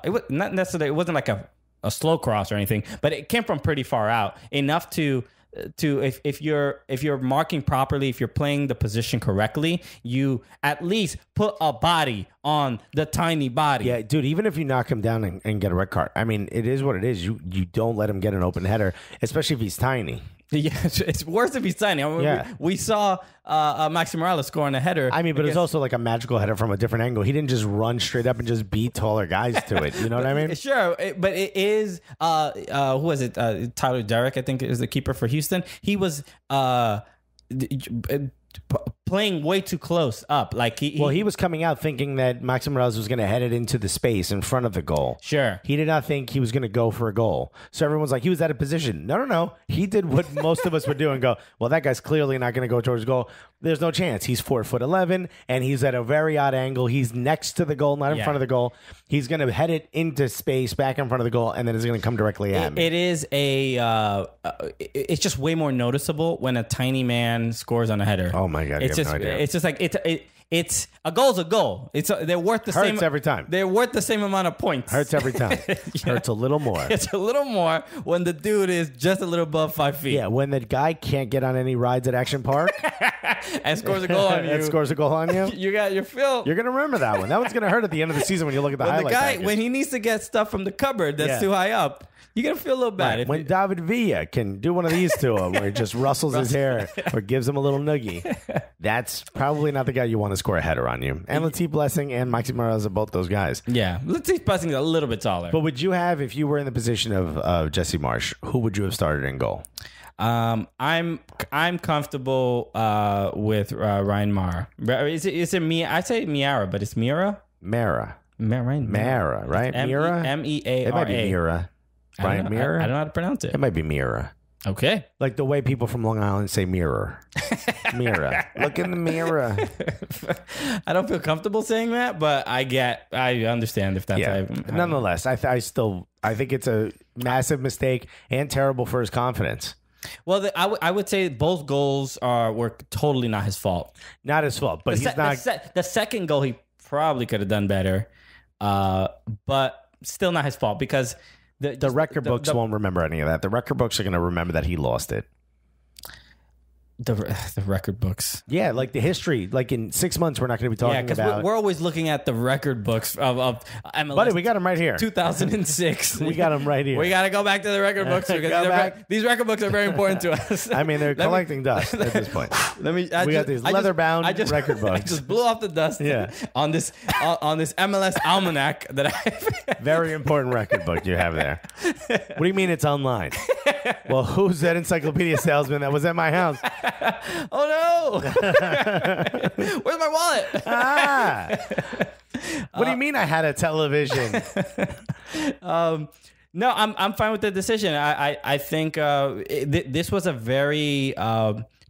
it was not necessarily, it wasn't like a slow cross or anything, but it came from pretty far out, enough to if you're marking properly, if you're playing the position correctly, you at least put a body on the tiny body. Yeah, dude, even if you knock him down and get a red card, I mean, it is what it is. You don't let him get an open header, especially if he's tiny. Yeah, it's worse if he's tiny. I mean, we saw Maxi Morales scoring a header. I mean, but it's also like a magical header from a different angle. He didn't just run straight up and just beat taller guys to it. You know what I mean? Sure, but it is who was it? Tyler Derrick, I think, is the keeper for Houston. He was playing way too close up. Like he was coming out thinking that Maxi Morales was going to head it into the space in front of the goal. Sure. He did not think he was going to go for a goal. So everyone's like, he was out of position. No. He did what most of us would do and go, well, that guy's clearly not going to go towards goal. There's no chance. He's 4'11", and he's at a very odd angle. He's next to the goal, not in front of the goal. He's going to head it into space back in front of the goal, and then it's going to come directly at me. It is it's just way more noticeable when a tiny man scores on a header. Oh my God. It's just no idea. it's just like it's a goal's a goal. They're worth the same Hurts every time. They're worth the same amount of points. Hurts every time. Hurts a little more. It's a little more when the dude is just a little above 5 feet. Yeah, when the guy can't get on any rides at Action Park and scores a goal on you. and scores a goal on you. You got your fill. You're gonna remember that one. That one's gonna hurt at the end of the season when you look at the highlight package. When he needs to get stuff from the cupboard that's too high up, you're gonna feel a little bad. Right. When David Villa can do one of these to him, where he just rustles his hair or gives him a little noogie, that's probably not the guy you want to score a header on you. And Latif Blessing and Maxi Morales are both those guys. Yeah, Latif Blessing is a little bit taller. But would you have, if you were in the position of Jesse Marsh, who would you have started in goal? I'm comfortable with Ryan Mara. Is it me? I say Miara, but it's Mira. Mara, right? Mira. Meara. It might be Mira. Ryan Mira? I don't know how to pronounce it. It might be Mira. Okay. Like the way people from Long Island say mirror. Mirror. Look in the mirror. I don't feel comfortable saying that, but I understand if that's Nonetheless, I think it's a massive mistake and terrible for his confidence. Well, I would say both goals were totally not his fault. Not his fault, but he's not. The second goal, he probably could have done better, but still not his fault because the record books won't remember any of that. The record books are going to remember that he lost it. The record books. Yeah, like the history. Like in 6 months, we're not going to be talking about... because we're always looking at the record books of MLS. Buddy, we got them right here. 2006. We got them right here. We got to go back to the record books because these record books are very important to us. I mean, they're collecting dust at this point. We got these leather-bound record books. I just blew off the dust on this MLS almanac that I... Very important record book you have there. What do you mean it's online? Well, who's that encyclopedia salesman that was at my house? Oh no! Where's my wallet? What do you mean I had a television? No, I'm fine with the decision. I think this was a very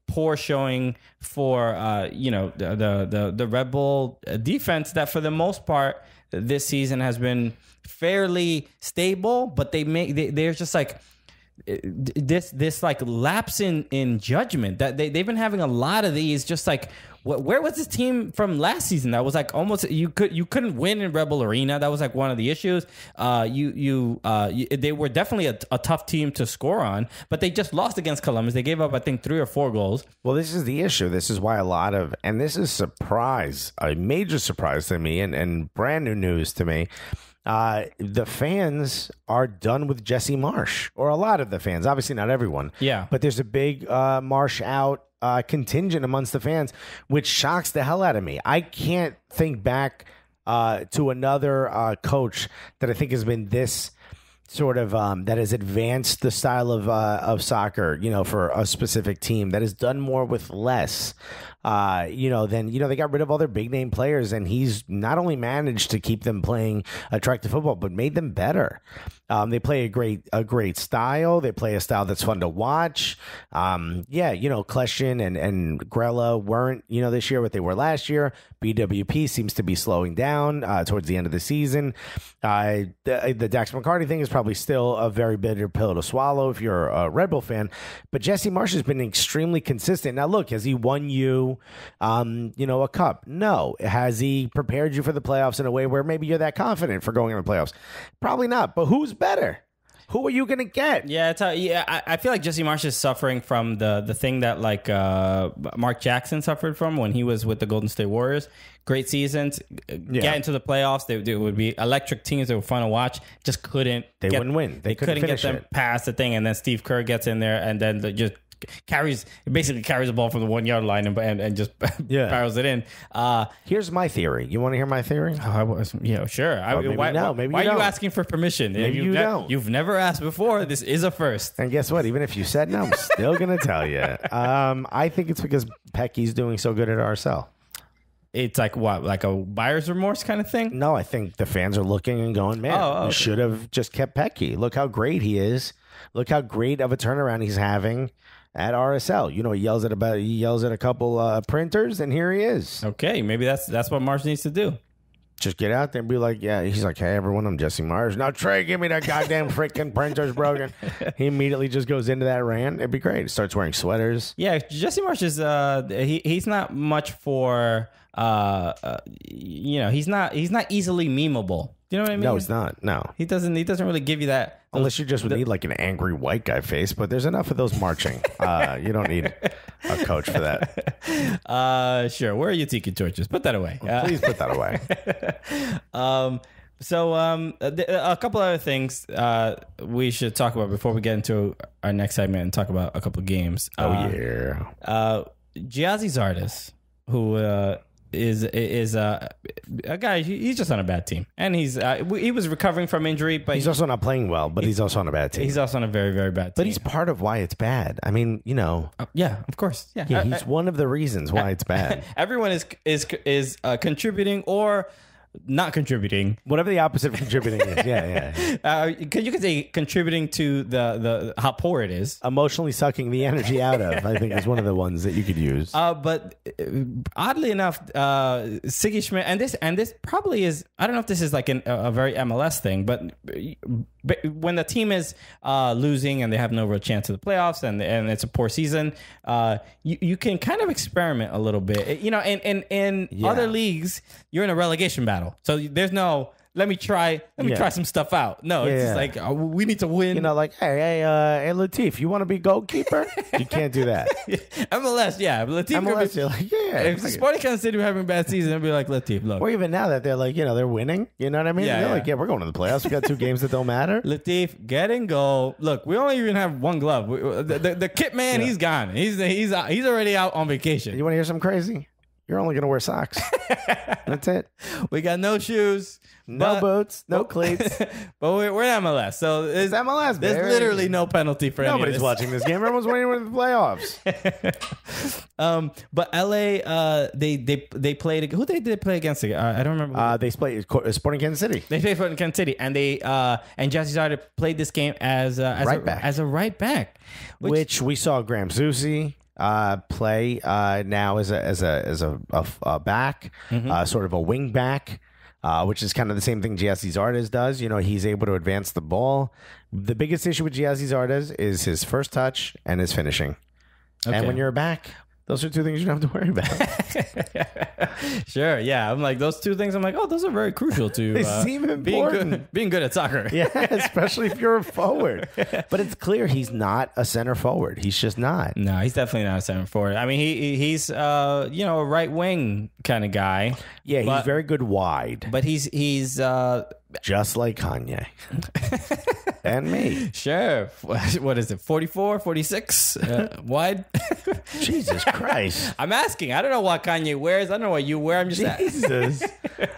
poor showing for the Red Bull defense that for the most part this season has been fairly stable, but they're just like this like lapse in judgment that they've been having a lot of these. Just like where was this team from last season that was like almost you couldn't win in Red Bull Arena? That was like one of the issues. They were definitely a tough team to score on, but they just lost against Columbus. They gave up I think 3 or 4 goals. Well, this is the issue. This is why and this is a major surprise to me and brand new news to me. The fans are done with Jesse Marsh, or a lot of the fans. Obviously, not everyone. Yeah. But there's a big Marsh out contingent amongst the fans, which shocks the hell out of me. I can't think back to another coach that I think has been this sort of that has advanced the style of soccer, for a specific team, that has done more with less. Then they got rid of all their big name players, and he's not only managed to keep them playing attractive football, but made them better. They play a great style. They play a style that's fun to watch. Kleshin and Grella weren't, this year what they were last year. BWP seems to be slowing down towards the end of the season. The Dax McCarty thing is probably still a very bitter pill to swallow if you're a Red Bull fan. But Jesse Marsh has been extremely consistent. Now, look, has he won you, a cup? No. Has he prepared you for the playoffs in a way where maybe you're that confident for going in the playoffs? Probably not. But who's better? Who are you going to get? Yeah, I feel like Jesse Marsh is suffering from the thing that like Mark Jackson suffered from when he was with the Golden State Warriors. Great seasons, get into the playoffs. They would be electric teams. They were fun to watch. Just couldn't. They wouldn't win. They couldn't get them past the thing. And then Steve Kerr gets in there and then just carries the ball from the 1 yard line and just barrels it in. Here's my theory. You want to hear my theory? Sure. Maybe why are you asking for permission? Maybe you don't. You've never asked before. This is a first. And guess what? Even if you said no, I'm still going to tell you. I think it's because Pecky's doing so good at RSL. It's like what? Like a buyer's remorse kind of thing? No, I think the fans are looking and going, man, we should have just kept Pecky. Look how great he is. Look how great of a turnaround he's having at RSL. He yells at a couple printers, and here he is. Okay, maybe that's what Marsh needs to do. Just get out there and be like, yeah. He's like, hey, everyone, I'm Jesse Myers. Now, Trey, give me that goddamn freaking printer's broken. He immediately just goes into that rant. It'd be great. He starts wearing sweaters. Yeah, Jesse Marsh is he's not much for he's not easily memeable. Do you know what I mean? No, he's not. No. He doesn't really give you that. Unless you just would need like an angry white guy face, but there's enough of those marching. You don't need a coach for that. Sure. Where are your tiki torches? Put that away. Please put that away. A couple other things we should talk about before we get into our next segment and talk about a couple of games. Yeah. Giazzi Zardes, who is a guy. He's just on a bad team, and he was recovering from injury, but he's also not playing well. But he's also on a bad team. He's also on a very, very bad team. But he's part of why it's bad. I mean, yeah, of course, yeah. He's one of the reasons why it's bad. Everyone is contributing or not contributing. Whatever the opposite of contributing is. Yeah. You could say contributing to the how poor it is. Emotionally sucking the energy out of, I think, is one of the ones that you could use. But oddly enough, Siggy Schmidt, and this probably is, I don't know if this is like a very MLS thing, but when the team is losing and they have no real chance of the playoffs and it's a poor season, you can kind of experiment a little bit. In other leagues, you're in a relegation battle. So there's no, let me try some stuff out. No, it's just like, we need to win. Hey, Latif, you want to be goalkeeper? You can't do that. MLS, yeah. Latif MLS, you're like, yeah. If Sporting Kansas City were having a bad season, it'd be like, Latif, look. Or even now that they're like, they're winning. You know what I mean? They're like, we're going to the playoffs. We got 2 games that don't matter. Latif, get in goal. Look, we only even have one glove. The kit man, he's gone. He's already out on vacation. You want to hear something crazy? You're only going to wear socks. That's it. We got no shoes. No boots, no cleats. But we're in MLS. So it's MLS, there's literally no penalty for Nobody's watching this game. Everyone's waiting for the playoffs. But LA, they played. Who did they play against? I don't remember. They played Sporting Kansas City. They played Sporting Kansas City, and Jesse Zardes played this game as a right back, which we saw Graham Zusi play now as a back, sort of a wing back. Which is kind of the same thing Giazzi Zardes does. He's able to advance the ball. The biggest issue with Giazzi Zardes is his first touch and his finishing. Okay. And when you're a back, those are 2 things you don't have to worry about. Sure, yeah. I'm like, those 2 things, I'm like, those are very crucial to they seem important. Being good at soccer. Yeah, especially if you're a forward. But it's clear he's not a center forward. He's just not. No, he's definitely not a center forward. I mean, he's a right wing kind of guy. Yeah, he's very good wide. But he's just like Kanye. And me. Sure. What is it? 44, 46 wide? Jesus Christ. I'm asking. I don't know what Kanye wears. I don't know what you wear. I'm just Jesus.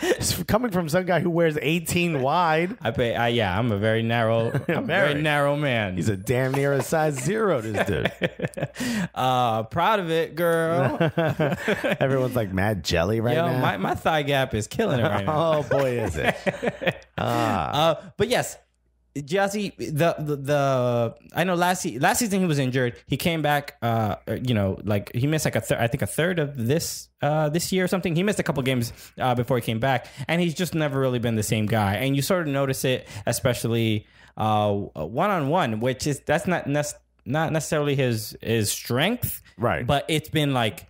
It's coming from some guy who wears 18 wide. I'm a very narrow very narrow man. He's a damn near a size 0, this dude. Proud of it, girl. Everyone's like mad jelly now. My thigh gap is killing it right now. Oh boy, is it. But yes, Giazzi, I know last season he was injured. He came back, he missed like a third of this year or something. He missed a couple games before he came back, and he's just never really been the same guy. And you sort of notice it, especially one-on-one, which is that's not necessarily his strength, right? But it's been like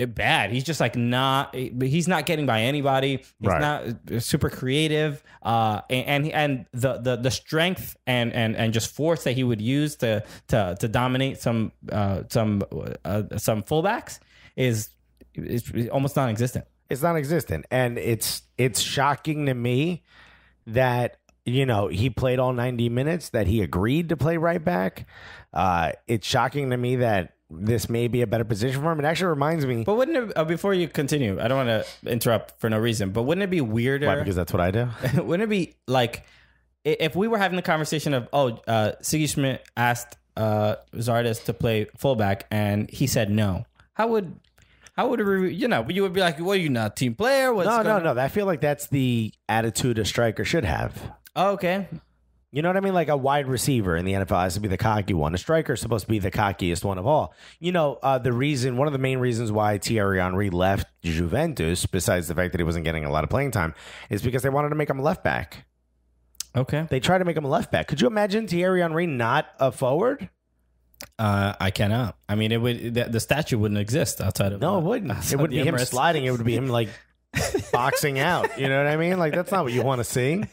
bad. He's just like he's not getting by anybody. He's not super creative. And the strength and just force that he would use to dominate some fullbacks is almost non-existent. It's non-existent. And it's shocking to me that he played all 90 minutes, that he agreed to play right back. It's shocking to me that this may be a better position for him. It actually reminds me. But wouldn't it, before you continue, I don't want to interrupt for no reason, but wouldn't it be weirder? Why? Because that's what I do. Wouldn't it be like if we were having the conversation of, Siggy Schmidt asked Zardes to play fullback and he said no. How would you would be like, what, are you not a team player? No. I feel like that's the attitude a striker should have. Oh, okay. You know what I mean? Like a wide receiver in the NFL has to be the cocky one. A striker is supposed to be the cockiest one of all. You know, one of the main reasons why Thierry Henry left Juventus, besides the fact that he wasn't getting a lot of playing time, is because they wanted to make him a left back. Okay. They tried to make him a left back. Could you imagine Thierry Henry not a forward? I cannot. I mean, it would the statue wouldn't exist outside of No, it wouldn't. It would be him sliding. It would be him like boxing out. You know what I mean? Like that's not what you want to see.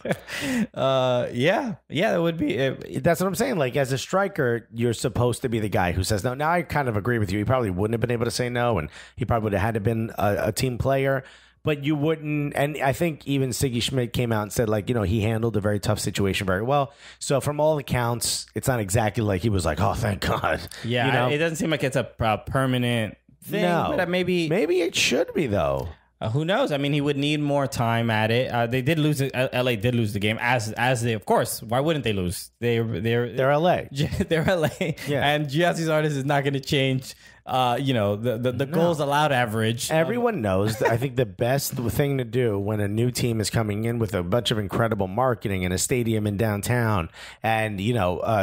Yeah, it would be. That's what I'm saying. Like as a striker, you're supposed to be the guy who says no. Now I kind of agree with you. He probably wouldn't have been able to say no, and he probably would have had to been a team player. But you wouldn't, and I think even Siggy Schmidt came out and said, like, you know, he handled a very tough situation very well. So from all accounts, it's not exactly like he was like, oh, thank God. Yeah, you know? It doesn't seem like it's a permanent thing. No. But maybe it should be, though. Who knows? I mean, he would need more time at it. They did lose. LA did lose the game, as they, of course. Why wouldn't they lose? They're LA. They're LA. Yeah. And Giassi's artist is not going to change. The goals allowed average. Everyone knows that I think the best thing to do when a new team is coming in with a bunch of incredible marketing and a stadium in downtown and,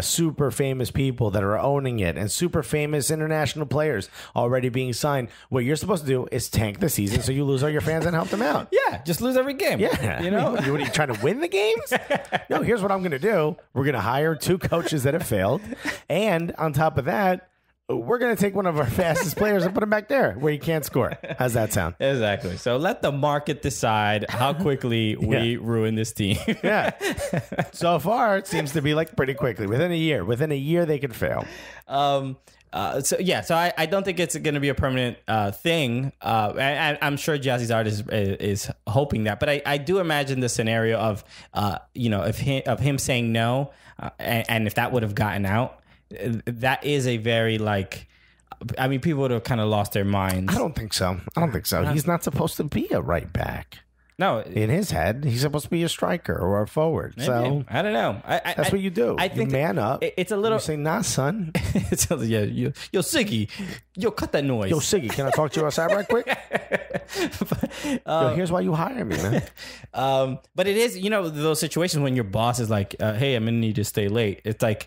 super famous people that are owning it and super famous international players already being signed, what you're supposed to do is tank the season so you lose all your fans and help them out. Yeah, just lose every game. Yeah. What are you trying to win the games? No, here's what I'm going to do. We're going to hire 2 coaches that have failed. And on top of that, we're going to take one of our fastest players and put him back there where he can't score. How's that sound? Exactly. So let the market decide how quickly we ruin this team. Yeah. So far, it seems to be like pretty quickly. Within a year, they could fail. So I don't think it's going to be a permanent thing. And I'm sure Jazzy's artist is hoping that. But I do imagine the scenario of, of him saying no, and if that would have gotten out. That is a very people would have kind of lost their minds. I don't think so. He's not supposed to be a right back. No, in his head, he's supposed to be a striker or a forward. Maybe. So I don't know. That's what you do. I think you man up. It's a little. You say, "Nah, son." Yo, Siggy, cut that noise. Yo, Siggy, can I talk to you outside right quick? Here's why you hire me, man. But it is, those situations when your boss is like, "Hey, I'm gonna need you to stay late." It's like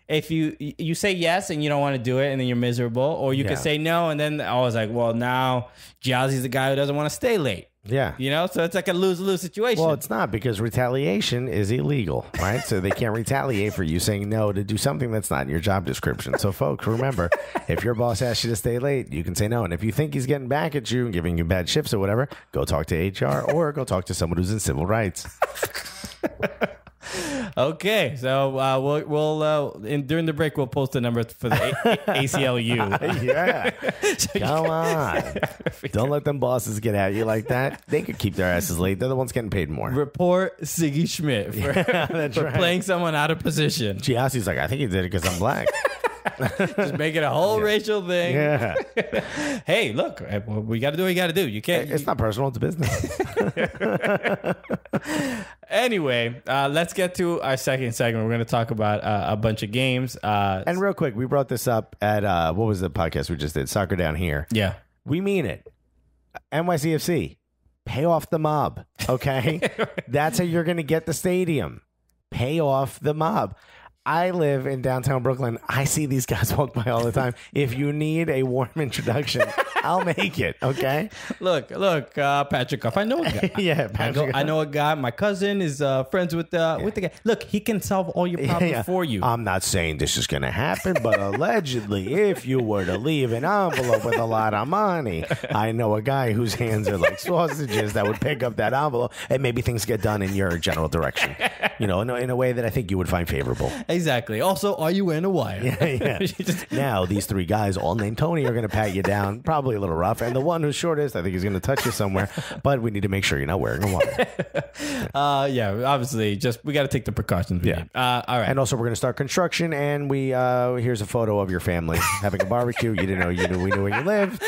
if you say yes and you don't want to do it and then you're miserable, or you could say no and then I was like, well, now Jazzy's the guy who doesn't want to stay late. Yeah. So it's like a lose-lose situation. Well, it's not, because retaliation is illegal, right? So they can't retaliate for you saying no to do something that's not in your job description. So folks, remember, if your boss asks you to stay late, you can say no. And if you think he's getting back at you and giving you bad shifts or whatever, go talk to HR or go talk to someone who's in civil rights. Okay, so we'll during the break we'll post the number for the ACLU. Yeah, come on! Don't let them bosses get at you like that. They could keep their asses late. They're the ones getting paid more. Report Siggy Schmidt for playing someone out of position. Giassi's like, I think he did it because I'm black. Just make it a whole racial thing. Yeah. Hey, look, we got to do what you got to do. You can't. It's not personal. It's business. Anyway, let's get to our second segment. We're going to talk about a bunch of games. And real quick, we brought this up at what was the podcast we just did? Soccer Down Here. Yeah, we mean it. NYCFC, pay off the mob. Okay, that's how you're going to get the stadium. Pay off the mob. I live in downtown Brooklyn. I see these guys walk by all the time. If you need a warm introduction, I'll make it, okay? Look, Patrick Cuff. I know a guy. Yeah, Patrick. I know a guy. My cousin is friends with the guy. Look, he can solve all your problems for you. I'm not saying this is going to happen, but allegedly, if you were to leave an envelope with a lot of money, I know a guy whose hands are like sausages that would pick up that envelope, and maybe things get done in your general direction, in a way that I think you would find favorable. Exactly. Also, are you wearing a wire? Yeah. Now, these 3 guys, all named Tony, are going to pat you down, probably a little rough. And the one who's shortest, I think he's going to touch you somewhere. But we need to make sure you're not wearing a wire. Obviously, we got to take the precautions. All right. And also, we're going to start construction. And here's a photo of your family having a barbecue. We knew where you lived.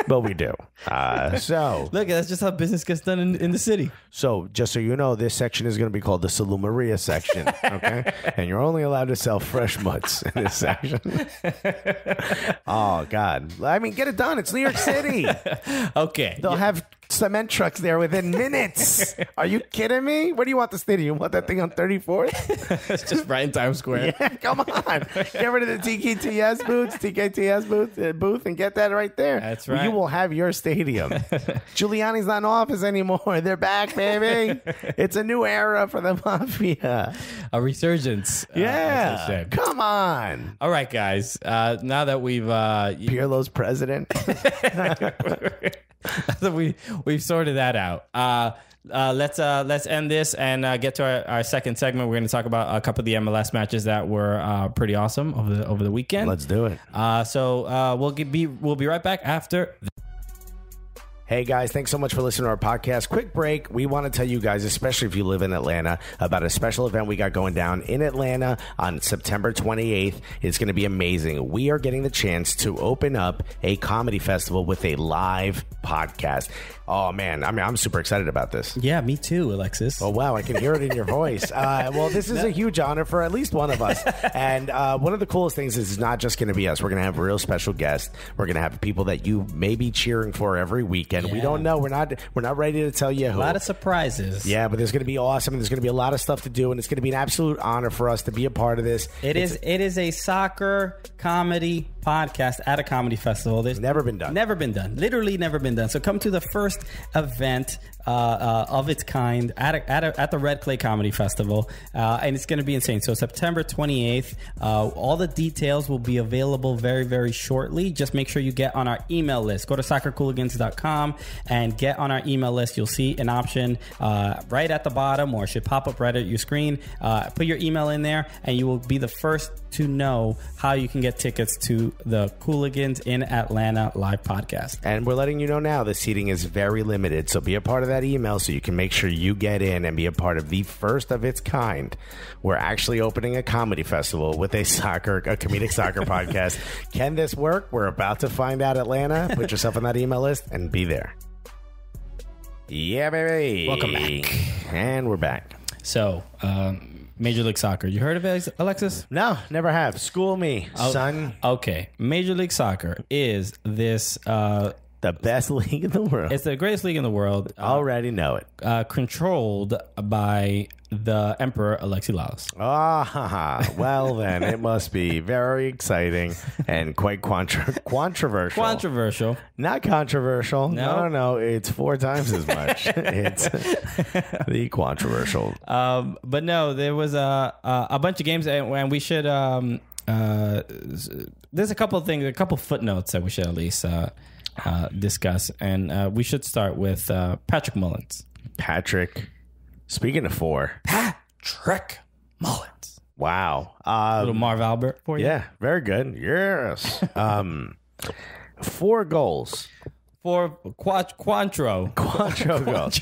But we do. Look, that's just how business gets done in the city. So just so you know, this section is going to be called the Salumeria section. Okay. And you're only allowed to sell fresh mutts in this section. Oh, God. I mean, get it done. It's New York City. Okay. They'll have cement trucks there within minutes. Are you kidding me? Where do you want the stadium? You want that thing on 34th? It's just right in Times Square. Yeah, come on. Get rid of the TKTS booth, and get that right there. That's right. You will have your stadium. Giuliani's not in office anymore. They're back, baby. It's a new era for the Mafia. A resurgence. Yeah. as they say. Come on. All right, guys. Now that we've Pirlo's president. we've sorted that out. Let's end this and get to our second segment. We're going to talk about a couple of the MLS matches that were pretty awesome over the weekend. Let's do it. So we'll be right back after. Hey guys, thanks so much for listening to our podcast. Quick break. We want to tell you guys, especially if you live in Atlanta, about a special event we got going down in Atlanta on September 28th. It's going to be amazing. We are getting the chance to open up a comedy festival with a live podcast. Oh man, I mean, I'm super excited about this. Yeah, me too, Alexis. Oh wow, I can hear it in your voice. Well, this is a huge honor for at least one of us. And one of the coolest things is it's not just going to be us. We're going to have real special guests. We're going to have people that you may be cheering for every weekend. We don't know. We're not ready to tell you who. A lot of surprises. Yeah, but there's going to be awesome. There's going to be a lot of stuff to do, and it's going to be an absolute honor for us to be a part of this. It is a soccer comedy podcast at a comedy festival. There's never been done. Never been done. Literally never been done. So come to the first event of its kind at the Red Clay Comedy Festival, and it's going to be insane. So September 28th, all the details will be available very, very shortly. Just make sure you get on our email list. Go to soccercooligans.com and get on our email list. You'll see an option right at the bottom, or it should pop up right at your screen. Put your email in there, and you will be the first to know how you can get tickets to the Cooligans in Atlanta live podcast. And we're letting you know now the seating is very limited, so be a part of that email so you can make sure you get in and be a part of the first of its kind. We're actually opening a comedy festival with a comedic soccer podcast. Can this work? We're about to find out, Atlanta. Put yourself on that email list and be there. Yeah, baby. Welcome back. And we're back. So, Major League Soccer. You heard of it, Alexis? No, never have. School me, son. Okay. Major League Soccer is this... the best league in the world. It's the greatest league in the world. Already know it. Controlled by the Emperor Alexi Lalas. Well then, it must be very exciting and quite controversial. Controversial. Not controversial. No? No. It's 4 times as much. It's the controversial. But no, there was a bunch of games, and we should... there's a couple of things, a couple footnotes that we should at least... discuss, and we should start with Patrick Mullins. Speaking of 4, Patrick Mullins. Wow. Little Marv Albert for you. Yeah, very good. Yes. 4 goals. 4 Quantro goals.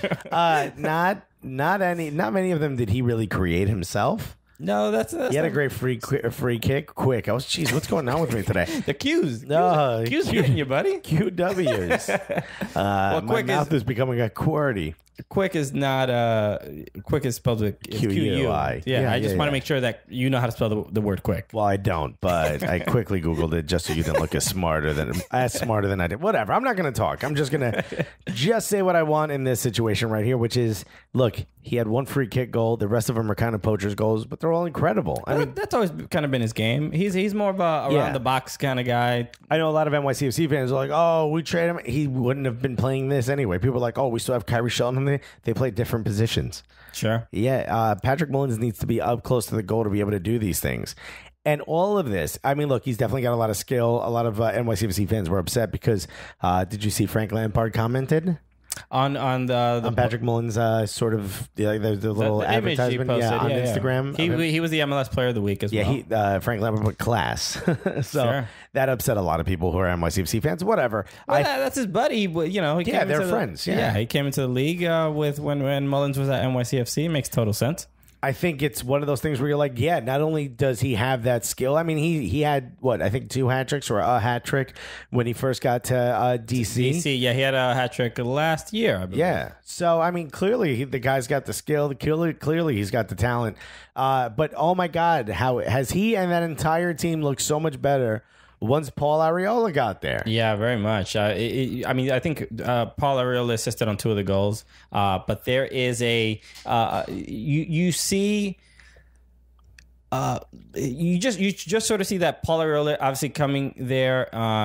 Not many of them did he really create himself. No, that's he had a great free kick. Quick. Jeez, what's going on with me today? The Q's. No, Q's getting you, buddy. QWs. My mouth is becoming a QWERTY. Quick is not quick is spelled with QUI. Yeah, I just want to make sure that you know how to spell the word quick. Well, I don't, but I quickly Googled it just so you didn't look as smarter than I did. Whatever. I'm not going to talk. I'm just going to say what I want in this situation right here, which is, look, he had 1 free kick goal. The rest of them are kind of poachers goals, but they're all incredible. I mean, that's always kind of been his game. He's more of a around the box kind of guy. I know a lot of NYCFC fans are like, oh, we trade him. He wouldn't have been playing this anyway. People are like, oh, we still have Kyrie Shelton. They play different positions. Sure. Yeah. Patrick Mullins needs to be up close to the goal to be able to do these things. And all of this, I mean, look, he's definitely got a lot of skill. A lot of NYCFC fans were upset because did you see Frank Lampard commented? On Patrick Mullins sort of the little advertisement on Instagram. He was the MLS Player of the Week as well. Yeah, Frank Lampard put class. So that upset a lot of people who are NYCFC fans. Whatever. Well, that's his buddy. You know, they're friends. Yeah, he came into the league with when Mullins was at NYCFC. It makes total sense. I think it's one of those things where you're like, yeah, not only does he have that skill, I mean, he had, I think 2 hat tricks or a hat trick when he first got to DC. Yeah, he had a hat trick last year, I believe. Yeah. So, I mean, clearly the guy's got the skill. Clearly he's got the talent. But, oh, my God, how has he and that entire team looked so much better once Paul Arriola got there. Yeah, very much. I mean, I think Paul Arriola assisted on 2 of the goals, but there is you see. You just sort of see that Paul Arriola obviously coming there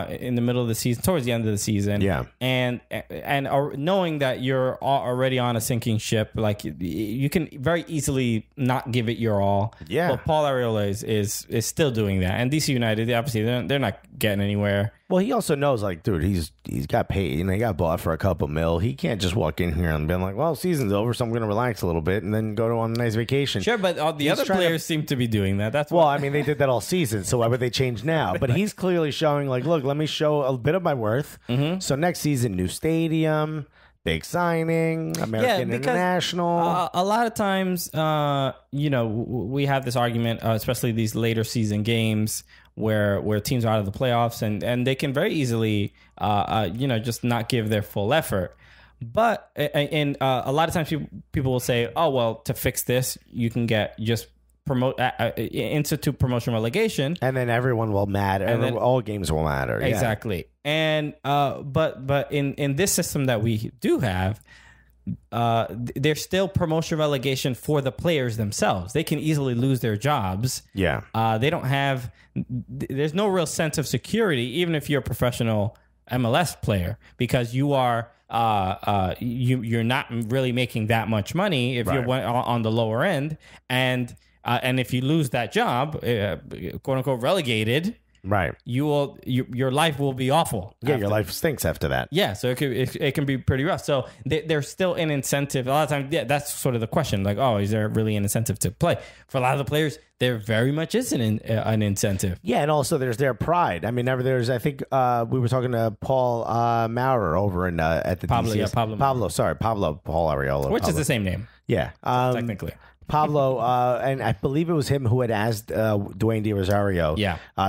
in the middle of the season, towards the end of the season, and knowing that you're already on a sinking ship, like you can very easily not give it your all. Yeah, but Paul Arriola is still doing that, and DC United obviously they're not getting anywhere. Well, he also knows, like, dude, he's got paid. You know, he got bought for a couple mil. He can't just walk in here and be like, well, season's over, so I'm going to relax a little bit and then go on a nice vacation. Sure, but the other players seem to be doing that. That's I mean, they did that all season, so why would they change now? But he's clearly showing, like, look, let me show a bit of my worth. Mm-hmm. So next season, new stadium, big signing, American International. A lot of times, we have this argument, especially these later season games where teams are out of the playoffs and they can very easily, just not give their full effort. But a lot of times people will say, oh, well, to fix this, you can institute promotion relegation, and then everyone will matter, and then all games will matter. Exactly. Yeah. And but in this system that we do have, there's still promotion relegation for the players themselves. They can easily lose their jobs. Yeah. They don't have. There's no real sense of security, even if you're a professional MLS player, because you are. You're not really making that much money if you're on the lower end, and if you lose that job, quote unquote relegated, right? Your life will be awful. Yeah, your life stinks after that. Yeah, so it can be pretty rough. So there's still an incentive. A lot of times, that's sort of the question. Like, oh, is there really an incentive to play? For a lot of the players, there very much isn't an incentive. Yeah, and also there's their pride. I mean, I think we were talking to Paul Maurer over at the Pablo. DCS. Yeah, Paul Arriola. Which is the same name. Yeah. Technically. Pablo, and I believe it was him who had asked Dwayne De Rosario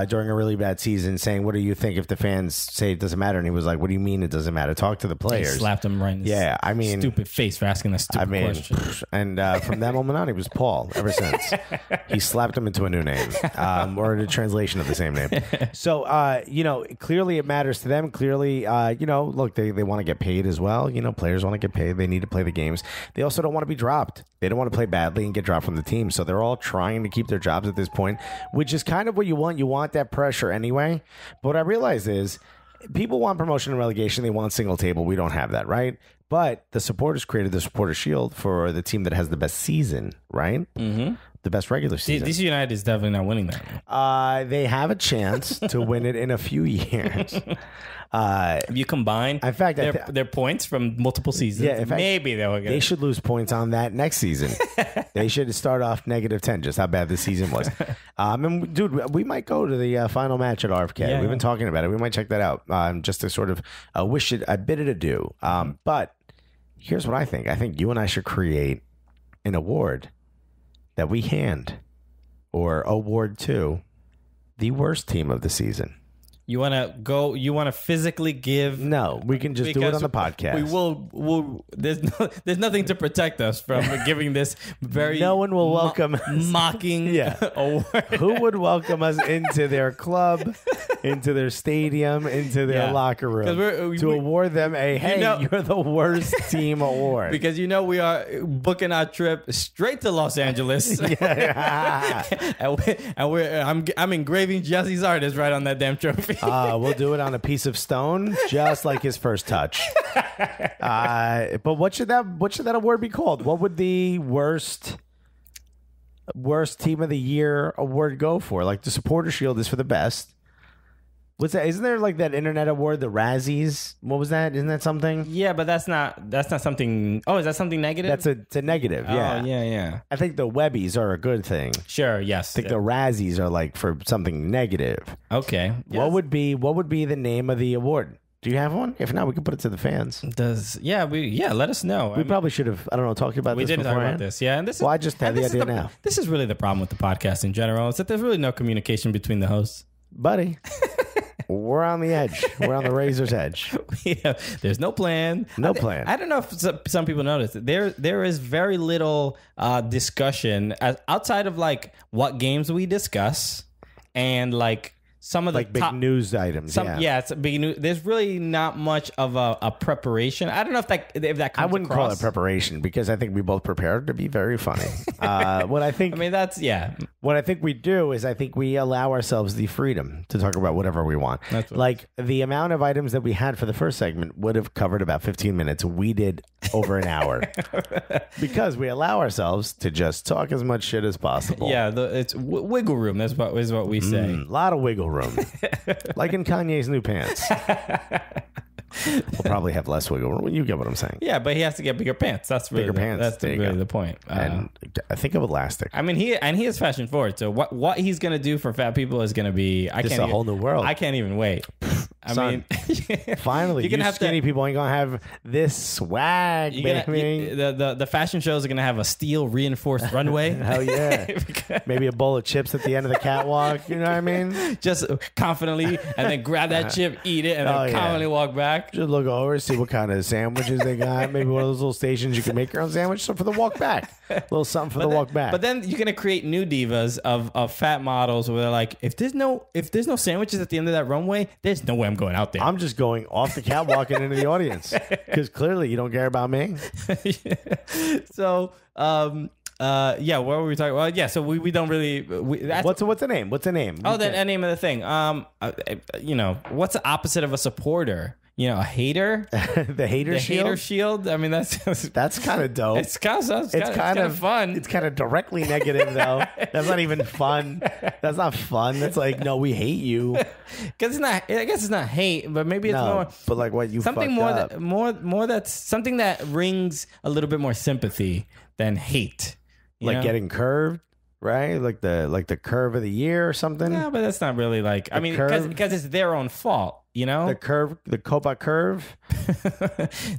during a really bad season, saying, what do you think if the fans say it doesn't matter? And he was like, what do you mean it doesn't matter? Talk to the players. He slapped him right in his stupid face for asking a stupid question. And from that moment on, he was Paul ever since. He slapped him into a new name or a translation of the same name. So, clearly it matters to them. Clearly, look, they want to get paid as well. Players want to get paid. They need to play the games. They also don't want to be dropped. They don't want to play badly and get dropped from the team. So they're all trying to keep their jobs at this point, which is kind of what you want. You want that pressure anyway. But what I realize is people want promotion and relegation. They want single table. We don't have that, right? But the supporters created the supporter shield for the team that has the best season, right? Mm-hmm. The best regular season. DC United is definitely not winning that. They have a chance to win it in a few years. If you combine their points from multiple seasons, maybe they'll get They should lose points on that next season. They should start off -10, just how bad this season was. And dude, we might go to the final match at RFK. We've been talking about it. We might check that out just to sort of wish it a bit of adieu. But here's what I think. I think you and I should create an award that we hand or award to the worst team of the season. You want to physically give? No, we can just do it on the podcast. We will. There's nothing to protect us from giving this very. No one will welcome us. Mocking award. Who would welcome us into their club, into their stadium, into their locker room to award them a you're the worst team award? Because we are booking our trip straight to Los Angeles. I'm engraving Jesse's artist right on that damn trophy. We'll do it on a piece of stone, just like his first touch. But what should that award be called? What would the worst team of the year award go for? Like the supporter shield is for the best. What's that? Isn't there like that internet award, the Razzies? What was that? Isn't that something? Yeah, but that's not something. Oh, is that something negative? It's a negative. Yeah. Oh, yeah. I think the Webbies are a good thing. Sure. Yes. I think the Razzies are like for something negative. Okay. Yes. What would be the name of the award? Do you have one? If not, we can put it to the fans. Let us know. We probably should have, talked about this. We didn't talk beforehand. about this. Yeah. And I just had the idea now. This is really the problem with the podcast in general, is that there's really no communication between the hosts. Buddy. We're on the edge. We're on the razor's edge. There's no plan. No plan. I don't know if some people notice. There is very little discussion outside of like what games we discuss and like some of the like big top news items. it's a big news. There's really not much of a preparation. I don't know if that comes I wouldn't call it across. preparation because I think we both prepared to be very funny. What I think, what I think we do is I think we allow ourselves the freedom to talk about whatever we want. That's what like the amount of items that we had for the first segment would have covered about 15 minutes. We did over an hour because we allow ourselves to just talk as much shit as possible. Yeah, it's wiggle room. That's what we say. A lot of wiggle room, like in Kanye's new pants. We'll probably have less wiggle room. You get what I'm saying? Yeah, but he has to get bigger pants. That's really Bigger pants. That's There you really go. the point. And I think of elastic. I mean, he is fashion forward. So what he's gonna do for fat people is gonna be Just a whole new world. I can't even wait. I Son, mean, finally, you're gonna have skinny people ain't gonna have this swag, baby. The fashion shows are gonna have a steel reinforced runway. Hell yeah. Maybe a bowl of chips at the end of the catwalk. You know what I mean? Just confidently, and then grab that chip, eat it, and then confidently walk back. Just look over, see what kind of sandwiches they got. Maybe one of those little stations you can make your own sandwich. So for the walk back, a little something for the walk back. But then you're gonna create new divas of fat models where they're like, if there's no sandwiches at the end of that runway, there's no way I'm going out there. I'm just going off the catwalk and into the audience because clearly you don't care about me. So, what were we talking about? Yeah, so we don't really. What's the name? What's the name? Oh, the name of the thing. What's the opposite of a supporter? A hater. The hater shield. Hater shield. I mean, that's kind of dope. It's kind of fun. It's kind of directly negative though. That's not even fun. That's not fun. That's like, no, we hate you. Because it's not. I guess it's not hate, but maybe it's more. But like what you something fucked more up. more that's something that rings a little bit more sympathy than hate. You know? Getting curved. Right, like the curve of the year or something. Yeah, but that's not really like. I mean, because it's their own fault. The curve, the Copa curve.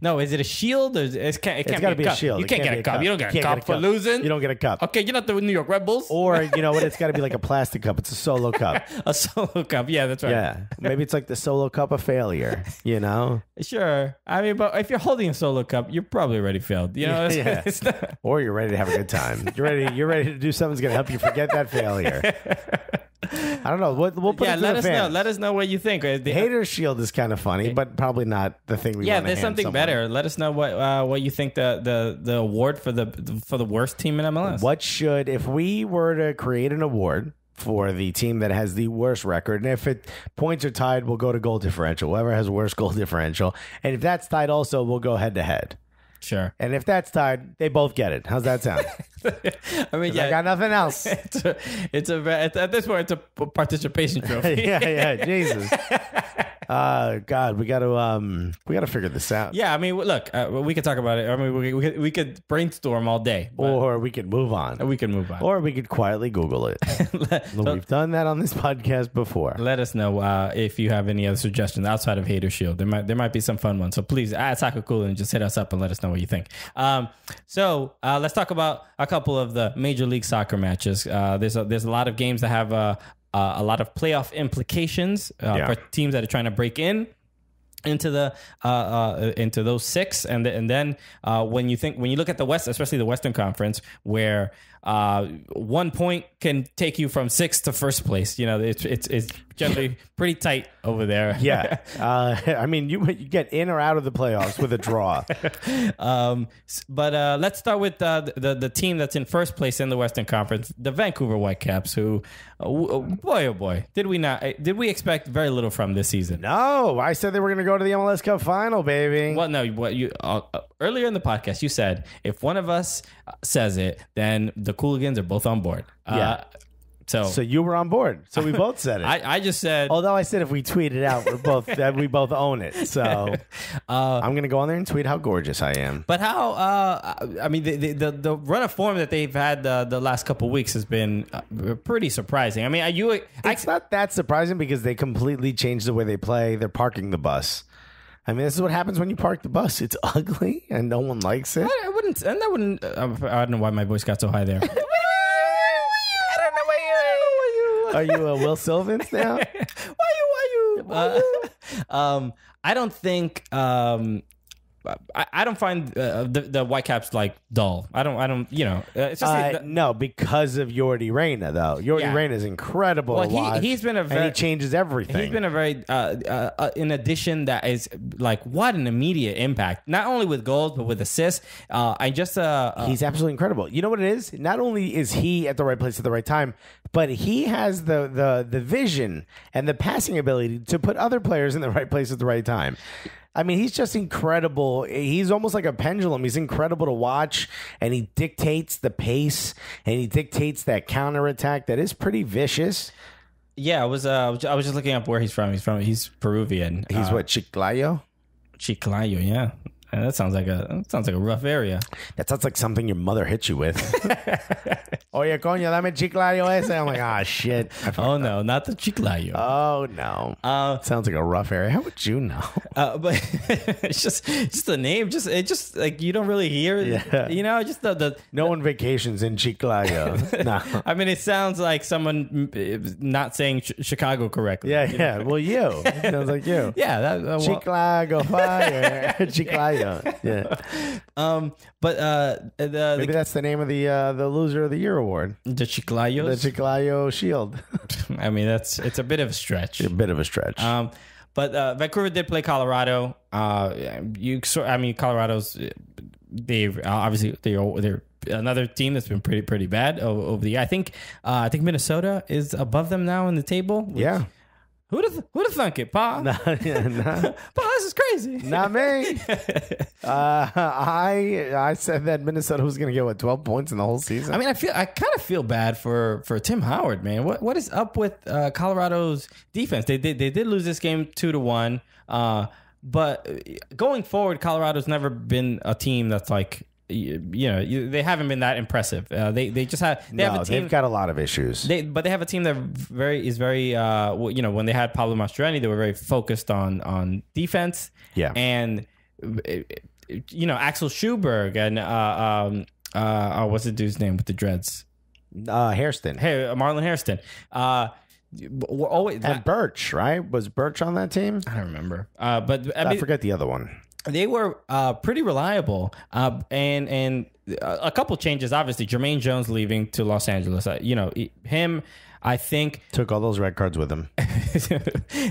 No, is it a shield? Or it can't got to be a a shield. You can't get a cup. You don't get a cup for losing. You don't get a cup. Okay, you're not the New York Red Bulls. Or you know what? It's got to be like a plastic cup. It's a solo cup. A solo cup. Yeah, that's right. Yeah, maybe it's like the solo cup of failure. You know. Sure. I mean, but if you're holding a solo cup, you're probably already failed. You know. It's not... Or you're ready to have a good time. You're ready to do something that's going to help you forget that failure. I don't know. We'll put it to let the us fans. know. Let us know what you think. The hater shield is kind of funny, but probably not the thing we want to hand there's something someone. better. Let us know what you think the award for the worst team in MLS. What should, if we were to create an award for the team that has the worst record, and if points are tied, we'll go to goal differential. Whoever has worst goal differential, and if that's tied, also we'll go head to head. Sure. And if that's tied, they both get it. How's that sound? I mean, I got nothing else. It's at this point, it's a participation trophy. yeah, Jesus. God, we got to figure this out. Yeah, I mean, look, we could talk about it. I mean, we could brainstorm all day, or we could move on. Or we could quietly Google it. We've done that on this podcast before. Let us know if you have any other suggestions outside of Hater Shield. There might be some fun ones. So please, at Taco Cool, and just hit us up and let us know what you think. So let's talk about a couple of the Major League Soccer matches. There's a lot of games that have a lot of playoff implications for teams that are trying to break into those six, and then when you look at the West, especially the Western Conference, where 1 point can take you from sixth to first place. It's generally pretty tight over there. Yeah, I mean, you get in or out of the playoffs with a draw. But let's start with the team that's in first place in the Western Conference, the Vancouver Whitecaps. Who, boy, oh boy, did we expect very little from this season? No, I said they were going to go to the MLS Cup final, baby. Well, no, earlier in the podcast you said if one of us says it, then the Cooligans are both on board. Yeah. So you were on board. So we both said it. I just said. Although I said if we tweet it out, we both own it. So I'm gonna go on there and tweet how gorgeous I am. But how? I mean, the run of form that they've had the last couple of weeks has been pretty surprising. I mean, it's not that surprising because they completely changed the way they play. They're parking the bus. I mean, this is what happens when you park the bus. It's ugly and no one likes it. I wouldn't. I don't know why my voice got so high there. Are you a Will Sylvans now? Why you? I don't think. I don't find the Whitecaps like dull. I don't. It's just no, because of Yordi Reyna though. Yordi Reyna is incredible. Well, to watch, he's been and he changes everything. He's been a very an addition that is like what an immediate impact, not only with goals but with assists. He's absolutely incredible. You know what it is? Not only is he at the right place at the right time, but he has the vision and the passing ability to put other players in the right place at the right time. I mean, he's just incredible. He's almost like a pendulum. He's incredible to watch, and he dictates the pace, and he dictates that counterattack that is pretty vicious. Yeah, I was just looking up where he's from. He's Peruvian. He's what, Chiclayo? Chiclayo, yeah. That sounds like a rough area. That sounds like something your mother hit you with. Oye, coño, dame Chiclayo ese. I'm like, ah, shit. Oh, no, not the Chiclayo. Oh, no. Sounds like a rough area. How would you know? But it's just the name. It just like you don't really hear it. Yeah. Just the no one vacations in Chiclayo. No. I mean, it sounds like someone not saying Chicago correctly. Yeah. Well, you. It sounds like you. Yeah. Chicago fire. Chiclayo. Yeah. But maybe that's the name of the loser of the year award. The Chiclayos. The Chiclayo Shield. I mean, it's a bit of a stretch. But Vancouver did play Colorado. Colorado's they're another team that's been pretty bad over the year. I think Minnesota is above them now in the table. Yeah. Who'd have thunk it, Pa? Nah. Pa, this is crazy. Not me. I said that Minnesota was going to get 12 points in the whole season. I mean, I kind of feel bad for Tim Howard, man. What is up with Colorado's defense? They did lose this game 2-1, but going forward, Colorado's never been a team that's like. They haven't been that impressive. They just have a team. They've got a lot of issues. But they have a team that is very when they had Pablo Mastroeni, they were very focused on defense. Yeah, and Axel Schuberg and what's the dude's name with the dreads? Hairston. Hey, Marlon Hairston. And Birch, right? Was Birch on that team? I don't remember. But I forget the other one. They were pretty reliable, and a couple changes. Obviously, Jermaine Jones leaving to Los Angeles. Him. I think took all those red cards with him.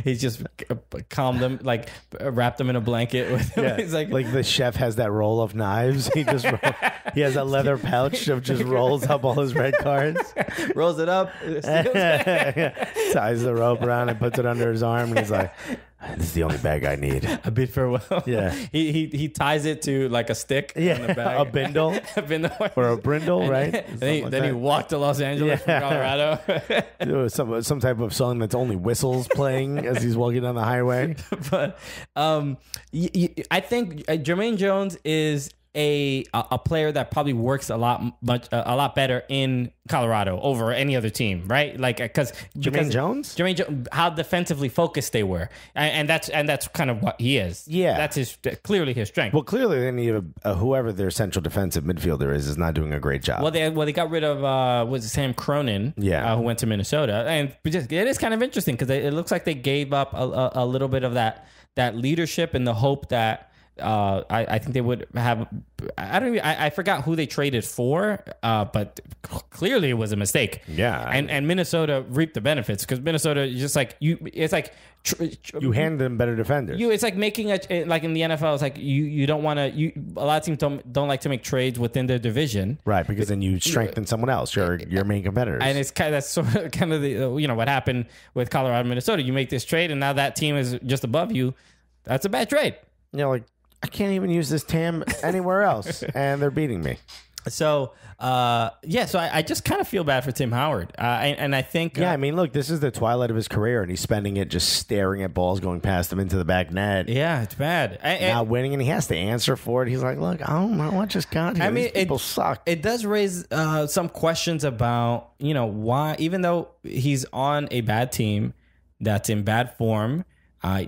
He's just calmed them, like wrapped them in a blanket. With him. Yeah. He's like the chef has that roll of knives. He has that leather pouch of just rolls up all his red cards, rolls it up, ties the rope around and puts it under his arm, and he's like, "This is the only bag I need." A bid farewell. Yeah. He ties it to like a stick. Yeah. On the bag. A bindle. A bindle. Or a brindle, right? Then he walked to Los Angeles from Colorado. some type of song that's only whistles playing as he's walking down the highway. But I think Jermaine Jones is a player that probably works a lot better in Colorado over any other team, right? Like because Jermaine Jones, how defensively focused they were, and that's kind of what he is. Yeah, that's clearly his strength. Well, clearly they need whoever their central defensive midfielder is not doing a great job. Well, they got rid of Sam Cronin, who went to Minnesota, and it is kind of interesting because it looks like they gave up a little bit of that leadership and the hope that. I think they would have. I forgot who they traded for, but clearly it was a mistake. Yeah, and Minnesota reaped the benefits because Minnesota just like you. It's like you hand them better defenders. It's like making like in the NFL. It's like you don't want to. A lot of teams don't like to make trades within their division, right? Because then you strengthen someone else, your main competitors. And it's that's sort of kind of the what happened with Colorado and Minnesota. You make this trade, and now that team is just above you. That's a bad trade. Like. I can't even use this TAM anywhere else, and they're beating me. So, so I just kind of feel bad for Tim Howard. And I think... Yeah, I mean, look, this is the twilight of his career, and he's spending it just staring at balls going past him into the back net. Yeah, it's bad. Not winning, and he has to answer for it. He's like, look, I don't know what just got here. I mean, these people suck. It does raise some questions about, why, even though he's on a bad team that's in bad form...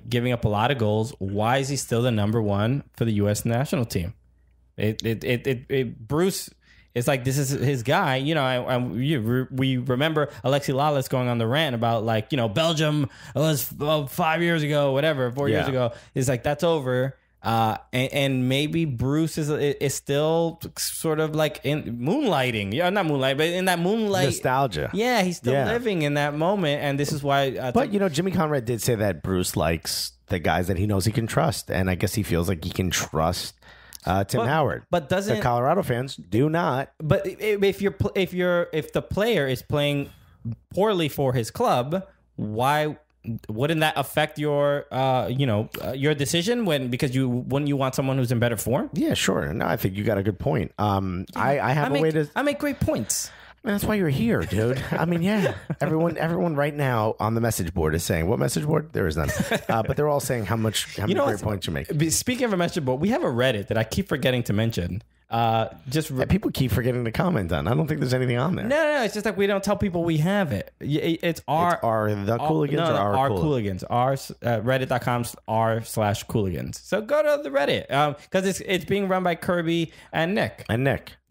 giving up a lot of goals. Why is he still the number one for the U.S. national team? Bruce, it's like this is his guy. We remember Alexi Lalas going on the rant about Belgium was 5 years ago, whatever, 4 years ago. It's like that's over. And maybe Bruce is still sort of like in moonlighting. Yeah, not moonlight, but in that moonlight nostalgia. Yeah, he's still living in that moment, and this is why. But Jimmy Conrad did say that Bruce likes the guys that he knows he can trust, and I guess he feels like he can trust Tim Howard. But doesn't the Colorado fans do not? But if the player is playing poorly for his club, why wouldn't that affect your your decision when you want someone who's in better form? Yeah, sure. No, I think you got a good point. I make great points. Man, that's why you're here, dude. I mean, yeah. Everyone right now on the message board is saying, what message board? There is none. But they're all saying how many great points you make. Speaking of a message board, we have a Reddit that I keep forgetting to mention. People keep forgetting to comment on. I don't think there's anything on there. No. It's just like we don't tell people we have it. It's our Cooligans or our Cooligans. Reddit.com/r/Cooligans. So go to the Reddit because it's being run by Kirby and Nick.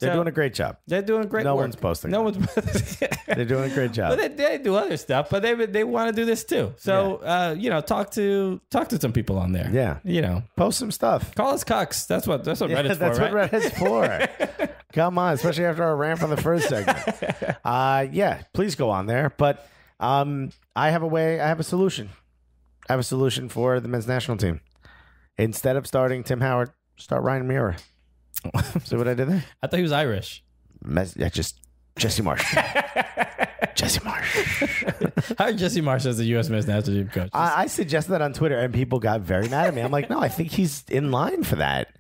They're doing a great job. They're doing great work. No one's posting. They're doing a great job. But they do other stuff, but they want to do this too. So talk to some people on there. Yeah. Post some stuff. Call us cucks. That's what Reddit's for, right? That's what Reddit's for. Come on, especially after our rant from the first segment. Please go on there. But I have a solution. I have a solution for the men's national team. Instead of starting Tim Howard, start Ryan Meara. See what I did there? I thought he was Irish. Just Jesse Marsh. Jesse Marsh. Hire Jesse Marsh as the U.S. men's national team coach. I suggested that on Twitter, and people got very mad at me. I'm like, no, I think he's in line for that.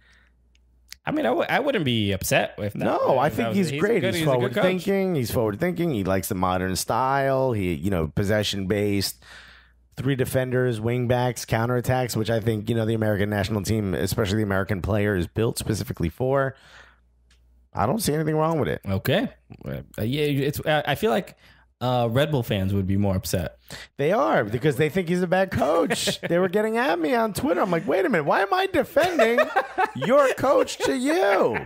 I mean, I wouldn't be upset with that. No, I think he's great. He's forward thinking. He's forward thinking. He likes the modern style. He, possession based. 3 defenders, wing backs, counterattacks, which I think, the American national team, especially the American player, is built specifically for. I don't see anything wrong with it. Okay. I feel like Red Bull fans would be more upset. They are, because they think he's a bad coach. They were getting at me on Twitter. I'm like, wait a minute. Why am I defending your coach to you?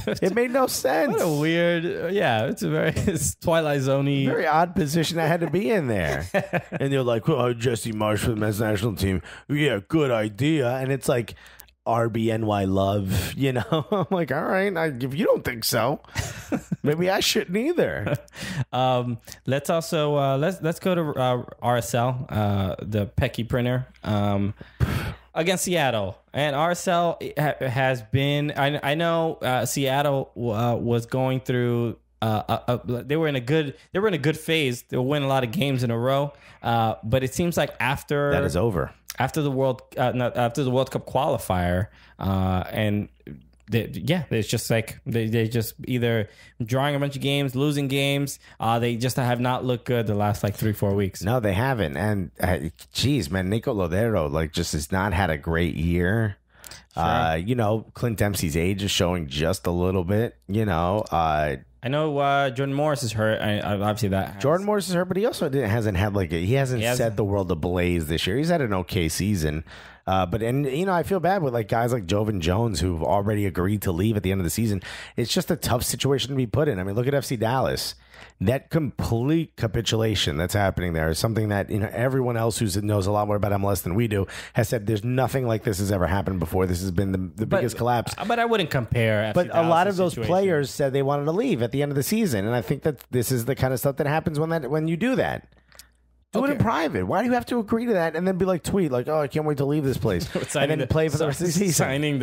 It made no sense. What a weird, it's Twilight Zone-y. Very odd position I had to be in there. And they're like, Jesse Marsh for the men's national team. Yeah, good idea. And it's like RBNY love, I'm like, all right, if you don't think so, maybe I shouldn't either. Let's also, let's go to RSL, the Pecky printer. Against Seattle, and RSL has been. I know Seattle was going through. They were in a good phase. They were winning a lot of games in a row. But it seems like after that is over, after the World Cup qualifier, and it's just like they just either drawing a bunch of games, losing games. They just have not looked good the last 3-4 weeks. No, they haven't. And geez, man, Nico Lodero just has not had a great year. Sure. Clint Dempsey's age is showing just a little bit. I know Jordan Morris is hurt. Obviously Jordan Morris is hurt, but he also hasn't had he hasn't set the world ablaze this year. He's had an okay season. I feel bad with guys like Jovan Jones who've already agreed to leave at the end of the season. It's just a tough situation to be put in. I mean, look at FC Dallas. That complete capitulation that's happening there is something that everyone else who knows a lot more about MLS than we do has said there's nothing like this has ever happened before. This has been the biggest collapse. But I wouldn't compare. But a lot of those players said they wanted to leave at the end of the season, and I think that this is the kind of stuff that happens when you do that. Do it in private. Why do you have to agree to that and then be tweet oh, I can't wait to leave this place and then play for the rest of the season? Signing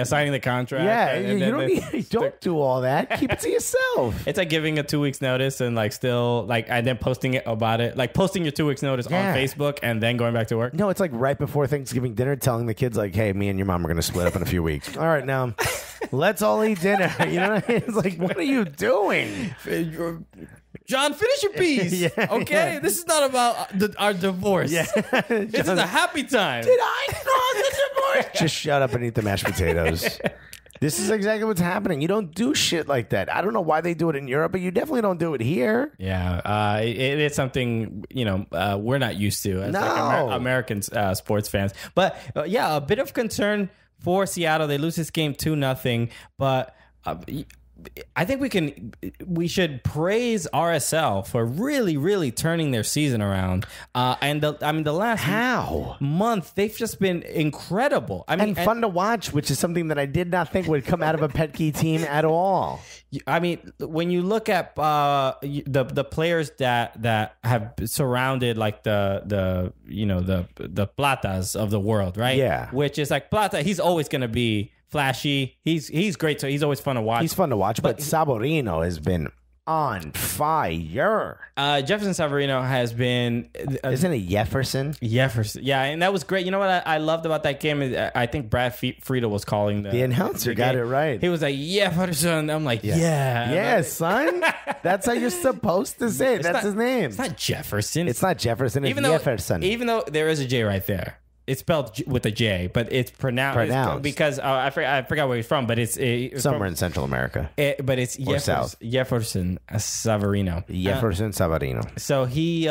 signing the contract. Yeah, don't do all that. Keep it to yourself. It's like giving a 2 weeks notice and and then posting it about it, posting your 2 weeks notice on Facebook and then going back to work. No, it's right before Thanksgiving dinner, telling the kids hey, me and your mom are going to split up in a few weeks. All right, now let's all eat dinner. You know what I mean? It's what are you doing? John, finish your piece. Okay? This is not about our divorce. Yeah. This is a happy time. Did I cause the divorce? Just shut up and eat the mashed potatoes. This is exactly what's happening. You don't do shit like that. I don't know why they do it in Europe, but you definitely don't do it here. Yeah. It is something, we're not used to as American sports fans. But, a bit of concern for Seattle. They lose this game 2-0, but I think we should praise RSL for really, really turning their season around. The last month they've just been incredible. And fun to watch, which is something that I did not think would come out of a Petke team at all. I mean, when you look at the players that have surrounded like the Platas of the world, right? Yeah, which is like Plata. He's always going to be flashy. He's great. So he's always fun to watch. He's fun to watch, but Savarino has been on fire. Jefferson Savarino has been... Isn't it Jefferson? Jefferson. Yeah, and that was great. You know what I loved about that game? Is I think Brad Friedel was calling the announcer. Got it right. He was like, Jefferson. I'm like, yeah. Yeah, son. That's how you're supposed to say it. That's his name. It's not Jefferson. It's not Jefferson. It's Jefferson. Even though there is a J right there. It's spelled with a J, but it's pronounced. Because I forgot where he's from, but it's somewhere in Central America. But it's Jefferson Savarino. Jefferson Savarino. So he's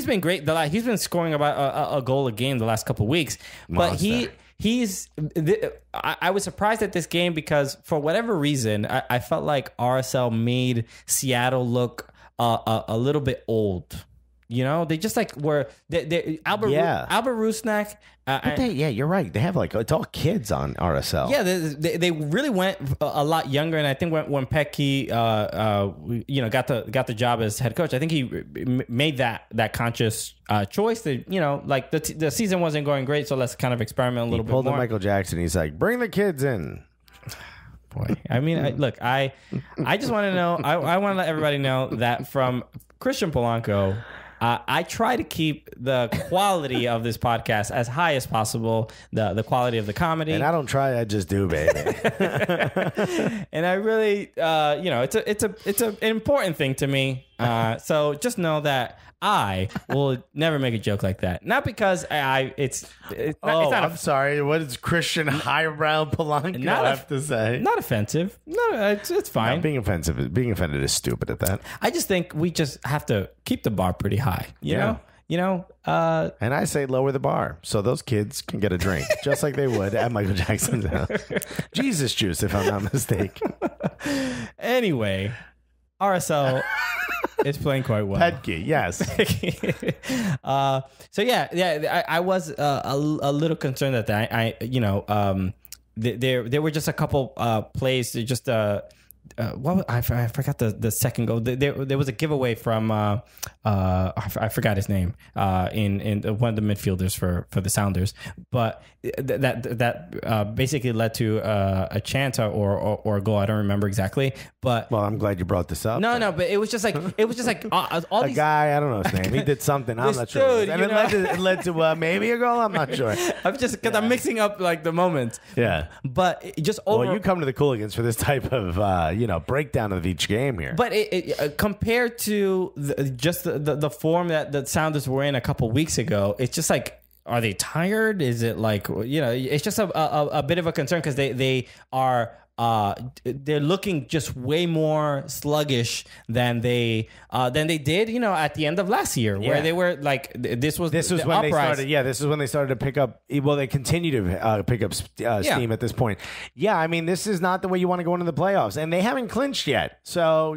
been great. He's been scoring about a goal a game the last couple of weeks. Monster. But I was surprised at this game because for whatever reason, I felt like RSL made Seattle look a little bit old. You know, they just like were Albert Rusnak. You're right. They have it's all kids on RSL. Yeah, they really went a lot younger, and I think when Petke, got the job as head coach, I think he made that conscious choice that the season wasn't going great, so let's kind of experiment a little bit more. He pulled a Michael Jackson. He's like, bring the kids in. Boy, I mean, I just want to know. I want to let everybody know that from Christian Polanco. I try to keep the quality of this podcast as high as possible, the quality of the comedy. And I don't try, I just do, baby. And I really, it's an important thing to me. So just know that I will never make a joke like that. Not because it's not I'm sorry. What does Christian highbrow Polanco have to say? Not offensive. No, it's fine. No, being offended is stupid at that. I just think we just have to keep the bar pretty high. You know. And I say lower the bar so those kids can get a drink, just like they would at Michael Jackson's house. Jesus juice, if I'm not mistaken. Anyway, RSL. It's playing quite well. Petke, yes. I was a little concerned at that. There were just a couple plays. Just I forgot the second goal. There was a giveaway from I forgot his name in one of the midfielders for the Sounders, but that basically led to a chance or a goal. I don't remember exactly, but I'm glad you brought this up. No, but it was just like all a these guy. I don't know his name. He did something. I'm not sure. Dude, and it led to maybe a goal. I'm not sure. I'm just because I'm mixing up like the moments. Yeah, but just over. Well, you come to the Cooligans for this type of breakdown of each game here. But compared to the form that the Sounders were in a couple weeks ago, it's just like, are they tired? Is it like, it's just a bit of a concern because they are they're looking just way more sluggish than they did, at the end of last year, where they were like, this was when they started. Yeah, this is when they started to pick up. Well, they continue to pick up steam at this point. Yeah, I mean, this is not the way you want to go into the playoffs, and they haven't clinched yet. So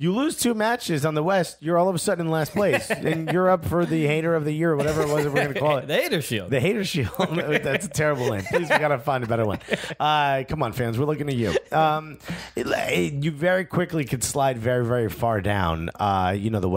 you lose 2 matches on the West, you're all of a sudden in last place, and you're up for the Hater of the Year, or whatever it was that we're going to call it. The Hater Shield. The Hater Shield. That's a terrible name. Please, we got to find a better one. Come on, fans. We're looking at you. You very quickly could slide very, very far down, the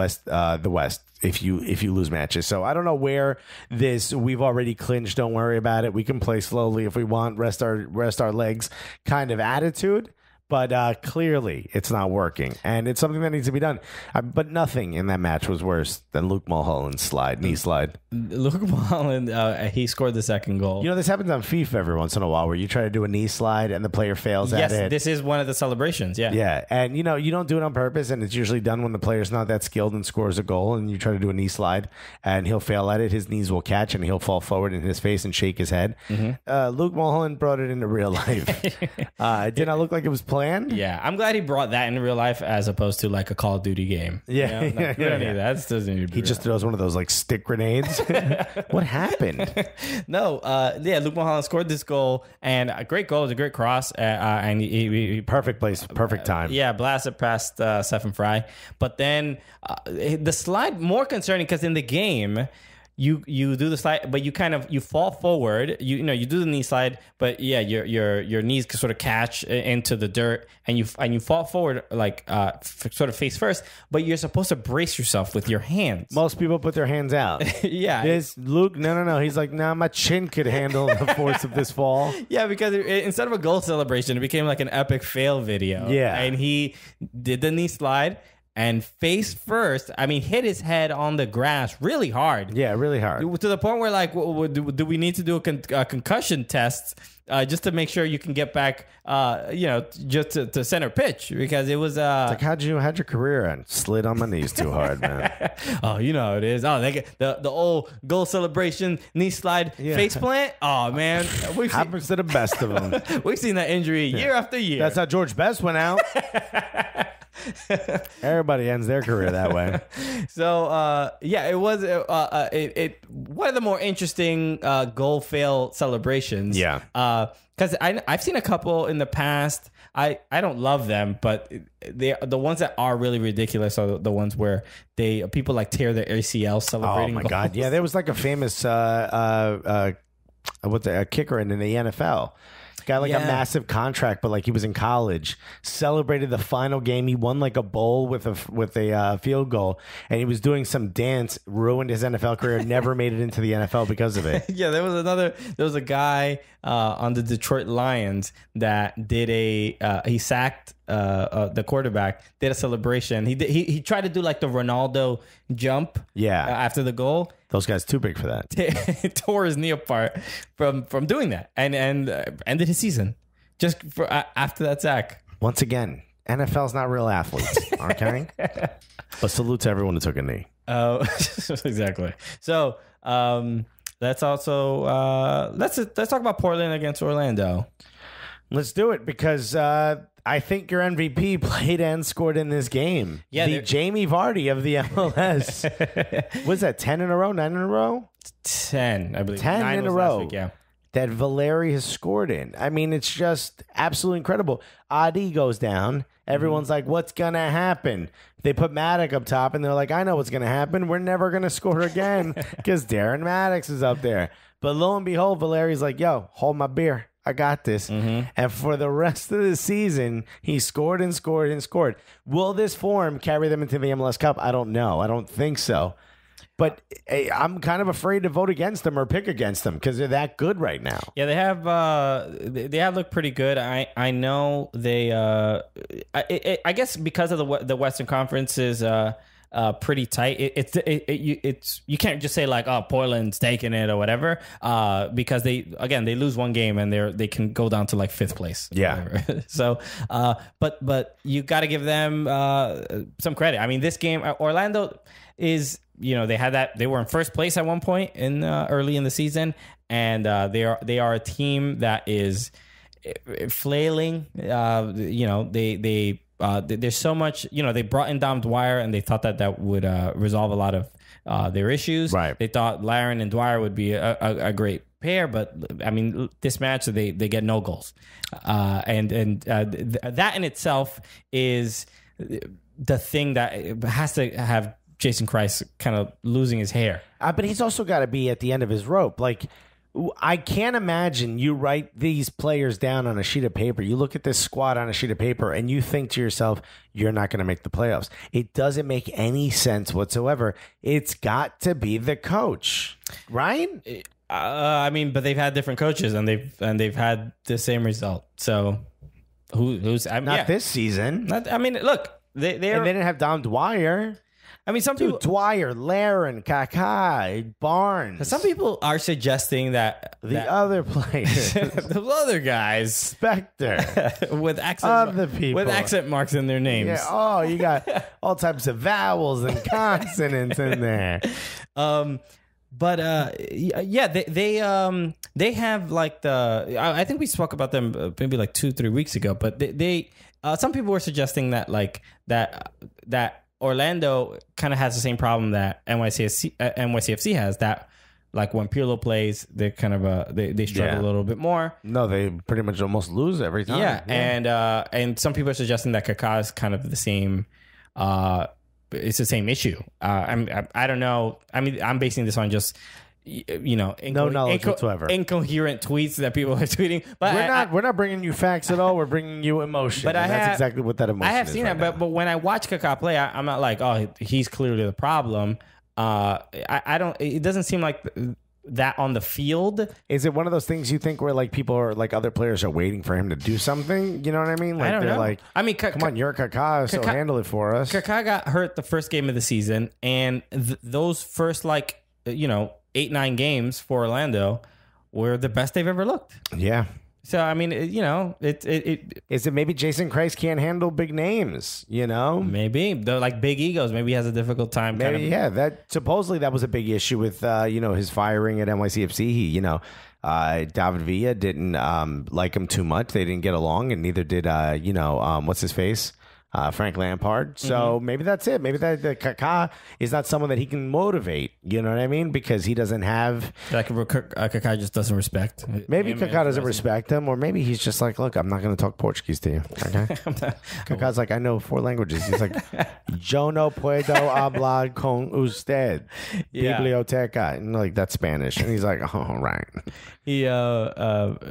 West. If you lose matches. So I don't know where we've already clinched, don't worry about it. We can play slowly if we want, rest our legs kind of attitude. But clearly, it's not working, and it's something that needs to be done. But nothing in that match was worse than Luke Mulholland's knee slide. Luke Mulholland, he scored the second goal. This happens on FIFA every once in a while, where you try to do a knee slide and the player fails at it. Yes, this is one of the celebrations. Yeah, yeah, and you don't do it on purpose, and it's usually done when the player's not that skilled and scores a goal, and you try to do a knee slide, and he'll fail at it. His knees will catch, and he'll fall forward in his face and shake his head. Mm-hmm. Luke Mulholland brought it into real life. It did not look like it was planned. plan? Yeah, I'm glad he brought that in real life as opposed to like a Call of Duty game. Yeah, you know? Like, we don't need that. That doesn't need to be He just throws one of those like stick grenades. What happened? No, Luke Mulholland scored this goal, and a great goal. It was a great cross, and he Perfect place, perfect time. yeah, blasted past Stephen Fry. But then the slide more concerning because in the game. You do the slide, but you fall forward. You do the knee slide, but yeah, your knees sort of catch into the dirt, and you fall forward like sort of face first. But you're supposed to brace yourself with your hands. Most people put their hands out. Yeah, This Luke, no. He's like, nah, my chin could handle the force of this fall. yeah, because instead of a goal celebration, it became like an epic fail video. Yeah. and he did the knee slide. And face first, hit his head on the grass really hard. Yeah, really hard. To the point where, like, do we need to do a concussion test just to make sure you can get back, just to center pitch? Because it was... Like, how'd your career end? Slid on my knees too hard, man. Oh, you know how it is. Oh, they get the old goal celebration, knee slide, face plant. Oh, man. Happens to the best of them. We've seen that injury year after year. That's how George Best went out. Everybody ends their career that way. So it was one of the more interesting goal fail celebrations. Yeah. Because I've seen a couple in the past. I don't love them, but the ones that are really ridiculous are the ones where people like tear their ACL celebrating. Oh my goals. God! Yeah, there was like a famous kicker in the NFL. Got like a massive contract, but like he was in college. Celebrated the final game. He won like a bowl with a field goal, and he was doing some dance. Ruined his NFL career. Never made it into the NFL because of it. Yeah, there was a guy on the Detroit Lions that did he sacked the quarterback, did a celebration. He tried to do like the Ronaldo jump. Yeah. After the goal. Those guys too big for that. Tore his knee apart from doing that, and ended his season just after that sack. Once again, NFL's not real athletes, okay? But salute to everyone who took a knee. Oh, exactly. So let's also let's talk about Portland against Orlando. Let's do it because I think your MVP played and scored in this game. Yeah, the Jamie Vardy of the MLS. Was that 10 in a row, 9 in a row? 10, I believe. 10 9 in a was last row. week, yeah. That Valeri has scored in. I mean, it's just absolutely incredible. Adi goes down. Everyone's like, what's going to happen? They put Maddox up top, and they're like, I know what's going to happen. We're never going to score again because Darren Maddox is up there. But lo and behold, Valeri's like, yo, hold my beer. I got this. Mm-hmm. And for the rest of the season, he scored and scored and scored. Will this form carry them into the MLS Cup? I don't know. I don't think so. But I'm kind of afraid to vote against them or pick against them because they're that good right now. Yeah, they have looked pretty good. I know they. I guess because of the Western Conference is pretty tight. It's you can't just say like, oh, Portland's taking it or whatever, because they lose one game and they can go down to like 5th place. Yeah. So, but you got to give them some credit. I mean, this game, Orlando is. They were in first place at one point in early in the season, and they are a team that is flailing. There's so much. They brought in Dom Dwyer, and they thought that would resolve a lot of their issues. Right. They thought Laren and Dwyer would be a great pair, but I mean, this match they get no goals, and that in itself is the thing that has to have Jason Kreis kind of losing his hair. But he's also got to be at the end of his rope. Like, I can't imagine you write these players down on a sheet of paper. You look at this squad on a sheet of paper and you think to yourself, you're not going to make the playoffs. It doesn't make any sense whatsoever. It's got to be the coach, right? But they've had different coaches and they've had the same result. So who's not this season? Look, they didn't have Dom Dwyer. I mean, some people... Dwyer, Laren, Kaká, Barnes. Some people are suggesting that... other players. Those other guys. Spectre. with other people. With accent marks in their names. Yeah. Oh, you got all types of vowels and consonants in there. They have like I think we spoke about them maybe like 2-3 weeks ago, but they some people were suggesting that that Orlando kind of has the same problem that NYCFC has, that like when Pirlo plays, they kind of they struggle a little bit more. No, they pretty much almost lose every time. Yeah. And some people are suggesting that Kaká is kind of the same. It's the same issue. I don't know. I mean, I'm basing this on just no knowledge whatsoever, incoherent tweets that people are tweeting. But we're not bringing you facts at all. We're bringing you emotion. But that's exactly what that emotion is. I have seen that, but when I watch Kaká play, I'm not like, oh, he's clearly the problem. I don't. It doesn't seem like that on the field. Is it one of those things you think where like people are like other players are waiting for him to do something? You know what I mean? Like I don't know. Like, I mean, come on, you're Kaká, so handle it for us. Kaká got hurt the first game of the season, and those first 8-9 games for Orlando were the best they've ever looked. Yeah. So I mean, it is it maybe Jason Christ can't handle big names? Maybe they're like big egos. Maybe he has a difficult time. Maybe that supposedly that was a big issue with his firing at NYCFC. David Villa didn't like him too much. They didn't get along, and neither did what's his face. Frank Lampard. So maybe that's it. Maybe that Kaká is not someone that he can motivate. You know what I mean? Because he doesn't have... Like Kaká just doesn't respect. Maybe Kaká doesn't respect him, or maybe he's just like, look, I'm not going to talk Portuguese to you. Okay? Kaká's like, I know 4 languages. He's like, yo no puedo hablar con usted. Biblioteca. And like, that's Spanish. And he's like, oh, right.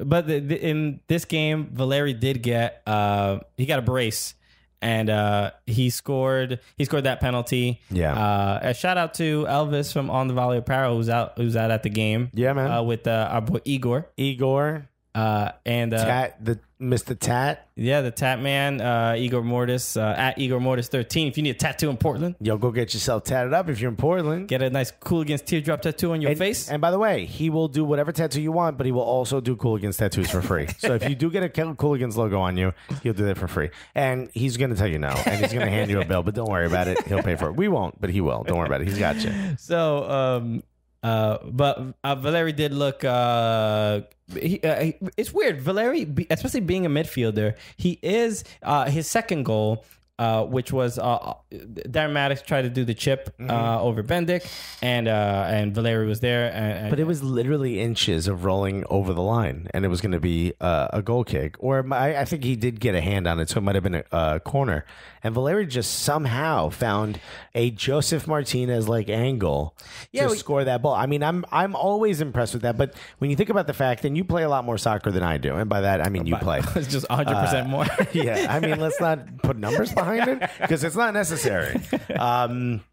But in this game, Valeri did get... he got a brace. And he scored that penalty. Yeah. A shout out to Elvis from On the Valley of Power, who's out at the game. Yeah, man. With our boy Igor. And Mr. Tat. Yeah, the Tat Man, Igor Mortis, at Igor Mortis 13. If you need a tattoo in Portland, yo, go get yourself tatted up if you're in Portland. Get a nice Cooligans teardrop tattoo on your face. And by the way, he will do whatever tattoo you want, but he will also do Cooligans tattoos for free. So if you do get a Cooligans logo on you, he'll do that for free. And he's going to tell you no, and he's going to hand you a bill, but don't worry about it. He'll pay for it. We won't, but he will. Don't worry about it. He's got you. So, but Valeri did look. It's weird. Valeri, especially being a midfielder, he is his second goal. Which was Darren Maddox tried to do the chip over Bendik, and Valeri was there. But it was literally inches of rolling over the line, and it was going to be a goal kick. Or I think he did get a hand on it, so it might have been a corner. And Valeri just somehow found a Joseph Martinez-like angle to score that ball. I mean, I'm always impressed with that. But when you think about the fact, and you play a lot more soccer than I do, and by that I mean you play. It's just 100% more. Yeah, I mean, let's not put numbers behind it because it's not necessary. By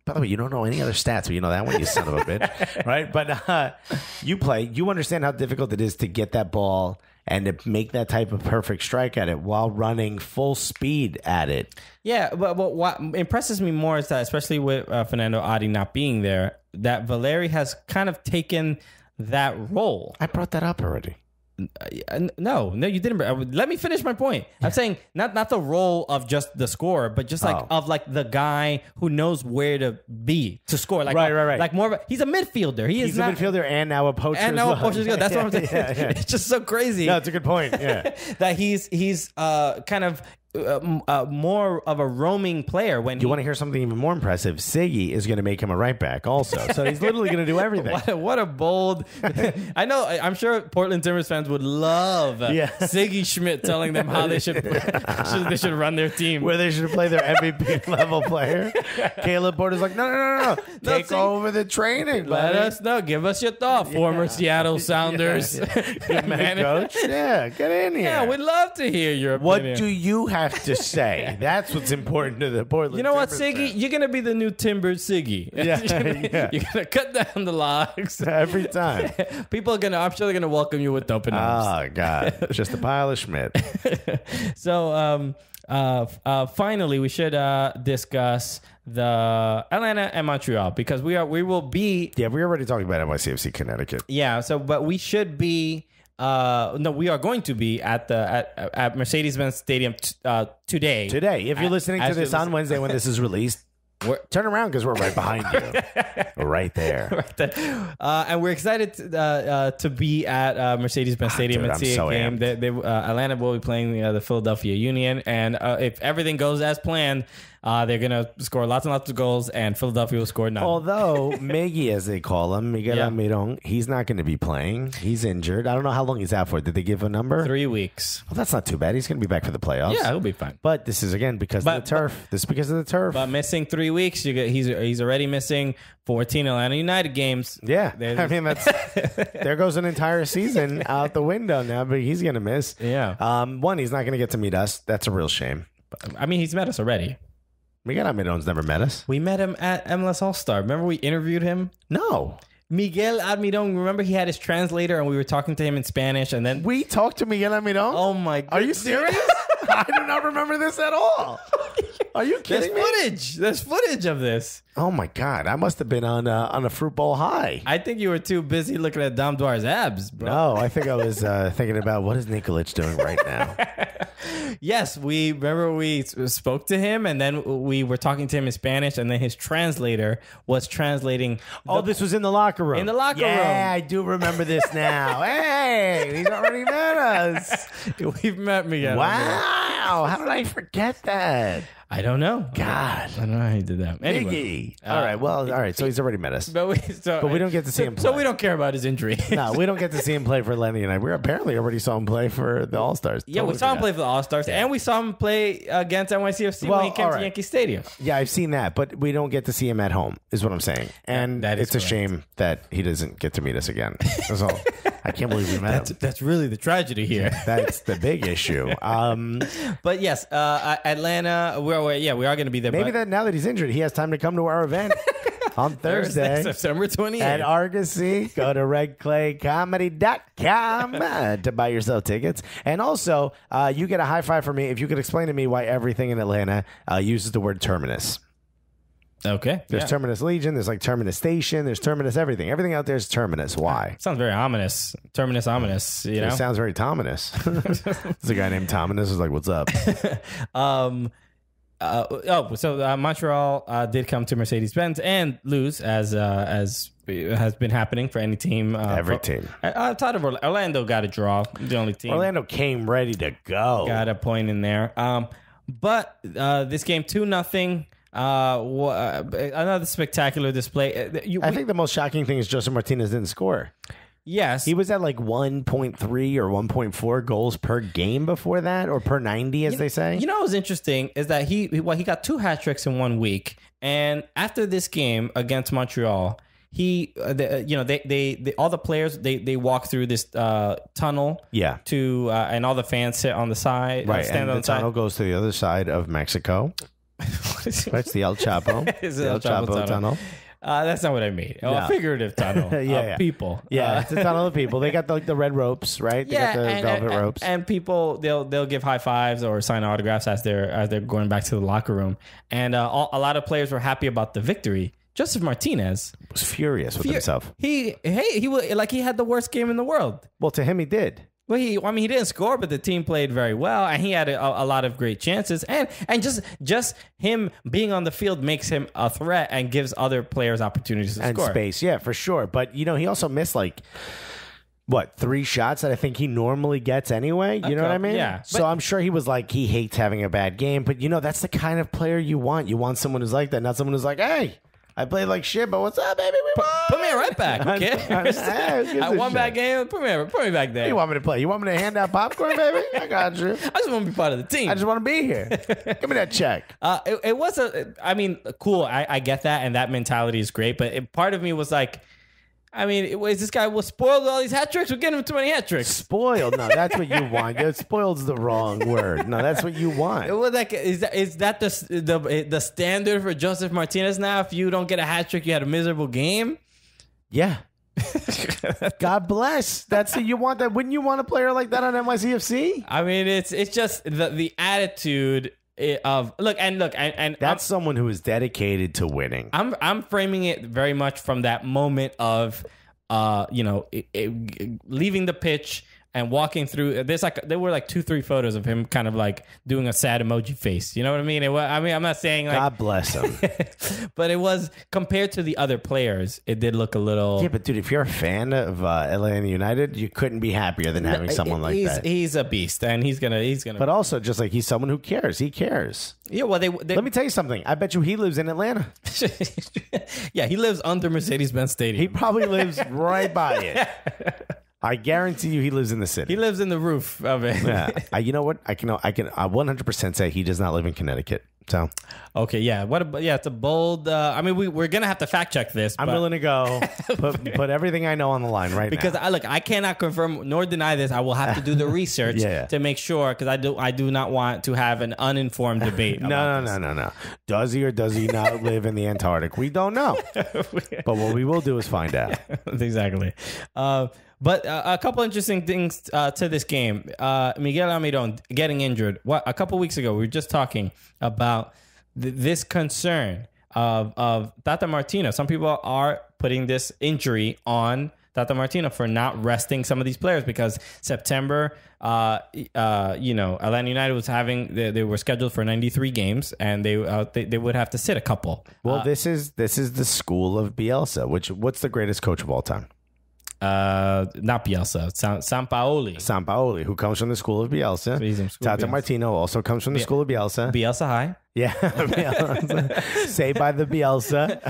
the way, you don't know any other stats, but you know that one, you son of a bitch, right? But you play, you understand how difficult it is to get that ball and to make that type of perfect strike at it while running full speed at it. Yeah, but what impresses me more is that, especially with Fernando Adi not being there, that Valeri has kind of taken that role. I brought that up already. No, you didn't. Let me finish my point. I'm saying not the role of just the scorer, but just of the guy who knows where to be to score. Like, right. Like more of he's a midfielder. He's a midfider and now a poacher. And now a poacher. That's what I'm saying. Yeah. It's just so crazy. No, it's a good point. Yeah, that he's kind of more of a roaming player. When you want to hear something even more impressive, Siggy is going to make him a right back also. So he's literally going to do everything. What a bold! I'm sure Portland Timbers fans would love Siggy Schmidt telling them how they should run their team, where they should play their MVP level player. Caleb Porter's like, no. Take over the training. Let us know. Give us your thought, former Seattle Sounders. Good man, coach. Yeah, get in here. Yeah, we'd love to hear your opinion. What do you have to say? That's what's important to the Portland. You know what, Timbers Siggy? You're gonna be the new Timbers Siggy. Yeah. You're gonna cut down the logs every time. People are I'm sure they're gonna welcome you with open arms. Oh God, just a pile of Schmidt. So, finally, we should discuss the Atlanta and Montreal because we will be. Yeah, we already talked about NYCFC Connecticut. Yeah. So, but we should be. No, we are going to be at Mercedes-Benz Stadium today. Today, if you're listening to this on Wednesday when this is released, Turn around because we're right behind you. We're right there. And we're excited to be at Mercedes-Benz Stadium dude, and see I'm so a game. Atlanta will be playing the Philadelphia Union, and if everything goes as planned, they're gonna score lots and lots of goals, and Philadelphia will score none. Although Miggy, as they call him, Miguel Almirón, he's not going to be playing. He's injured. I don't know how long he's out for. Did they give a number? 3 weeks. Well, that's not too bad. He's going to be back for the playoffs. Yeah, he'll be fine. But this is again because of the turf. This is because of the turf. But missing 3 weeks, he's already missing 14 Atlanta United games. Yeah, I mean there goes an entire season out the window now. But he's going to miss. Yeah. One, he's not going to get to meet us. That's a real shame. I mean, he's met us already. Miguel Almirón's never met us. We met him at MLS All-Star. Remember we interviewed him? No. Miguel Almirón, remember he had his translator and we were talking to him in Spanish and then... We talked to Miguel Almirón? Oh my God. Are you serious? I do not remember this at all. Are you kidding me? There's footage of this. Oh my God. I must have been on a fruit bowl high. I think you were too busy looking at Dom Dwar's abs, bro. No, I think I was thinking about what is Nikolic doing right now. Yes, we spoke to him and then we were talking to him in Spanish and then his translator was translating. This was in the locker room. In the locker room. Yeah, I do remember this now. Hey, he's already met us. We've met Miguel. Wow. How did I forget that? I don't know. God. I don't know how he did that. Anyway. All right. So he's already met us. But we don't get to see him play. So we don't care about his injury. No, we don't get to see him play for Lenny and I. We apparently already saw him play for the All-Stars. Yeah, we saw him play for the All-Stars. Yeah. And we saw him play against NYCFC when he came to Yankee Stadium. Yeah, I've seen that. But we don't get to see him at home, is what I'm saying. And it's a shame that he doesn't get to meet us again. That's all. I can't believe we met him. That's really the tragedy here. That's the big issue. But yes, Atlanta, we are going to be there. Maybe that now that he's injured, he has time to come to our event on Thursday, September 28th. At Argosy. Go to redclaycomedy.com to buy yourself tickets. And also, you get a high five from me if you could explain to me why everything in Atlanta uses the word terminus. Okay. There's Terminus Legion. There's like Terminus Station. There's Terminus everything. Everything out there is Terminus. Why? Sounds very ominous. Terminus ominous, you know? It sounds very Tominous. There's a guy named Tominous who's like, what's up? Montreal did come to Mercedes-Benz and lose as has been happening for any team. Every team. Outside of Orlando got a draw. The only team. Orlando came ready to go. Got a point in there. But this game 2-0. Another spectacular display. I think the most shocking thing is Joseph Martinez didn't score. Yes. He was at like 1.3 or 1.4 goals per game before that, or per 90, as they say. You know what was interesting is that he got 2 hat tricks in 1 week, and after this game against Montreal, all the players they walk through this tunnel. Yeah. To and all the fans sit on the side. Right. Stand and on the tunnel goes to the other side of Mexico. It's the El Chapo. It's the El Chapo tunnel. That's not what I mean. A figurative tunnel of people. Yeah, it's a tunnel of people. They got the red ropes, right? They got the velvet ropes. And people, they'll give high fives or sign autographs as they're going back to the locker room. And a lot of players were happy about the victory. Joseph Martinez was furious with himself. He had the worst game in the world. Well, to him, he did. Well, he didn't score, but the team played very well, and he had a lot of great chances. And just him being on the field makes him a threat and gives other players opportunities to score. And space, yeah, for sure. But, he also missed, 3 shots that I think he normally gets anyway? You know what I mean? Yeah. So I'm sure he was he hates having a bad game. But, that's the kind of player you want. You want someone who's like that, not someone who's like, hey, I played like shit, but what's up, baby? Put me right back. Okay. I won bad game. Put me back there. You want me to play? You want me to hand out popcorn, baby? I got you. I just want to be part of the team. I just want to be here. Give me that check. It was cool. I get that, and that mentality is great. But part of me was like, this guy was spoiled with all these hat tricks? We're getting him too many hat tricks. Spoiled? No, that's what you want. Spoiled's the wrong word. No, that's what you want. Well, is that the standard for Joseph Martinez now? If you don't get a hat trick, you had a miserable game? Yeah. God bless. That's what you want. That wouldn't you want a player like that on NYCFC? It's just the attitude of look and that's someone who is dedicated to winning. I'm framing it very much from that moment of leaving the pitch and walking through. There were like 2-3 photos of him kind of like doing a sad emoji face. You know what I mean? I'm not saying like God bless him. but it was compared to the other players, it did look a little. Yeah, but dude, if you're a fan of Atlanta United, you couldn't be happier than having someone like that. He's a beast, and he's gonna. But also, just like he's someone who cares. He cares. Yeah, well, they Let me tell you something. I bet you he lives in Atlanta. yeah, he lives under Mercedes-Benz Stadium. He probably lives right by it. I guarantee you he lives in the city. He lives in the roof of it. Yeah. You know what? I can 100% say he does not live in Connecticut. So okay, yeah. It's a bold. I mean, we're gonna have to fact check this. I'm willing to go put everything I know on the line right because now. I cannot confirm nor deny this. I will have to do the research to make sure because I do not want to have an uninformed debate. No. Does he or does he not live in the Antarctic? We don't know. But what we will do is find out. Exactly. But a couple interesting things to this game. Miguel Almiron getting injured. A couple weeks ago, we were just talking about this concern of Tata Martino. Some people are putting this injury on Tata Martino for not resting some of these players because September, Atlanta United was having they were scheduled for 93 games and they would have to sit a couple. Well, this is the school of Bielsa. What's the greatest coach of all time? Not Bielsa, Sampaoli, who comes from the school of Bielsa. Tata Martino also comes from the school of Bielsa. Bielsa high. Yeah. Bielsa. Saved by the Bielsa.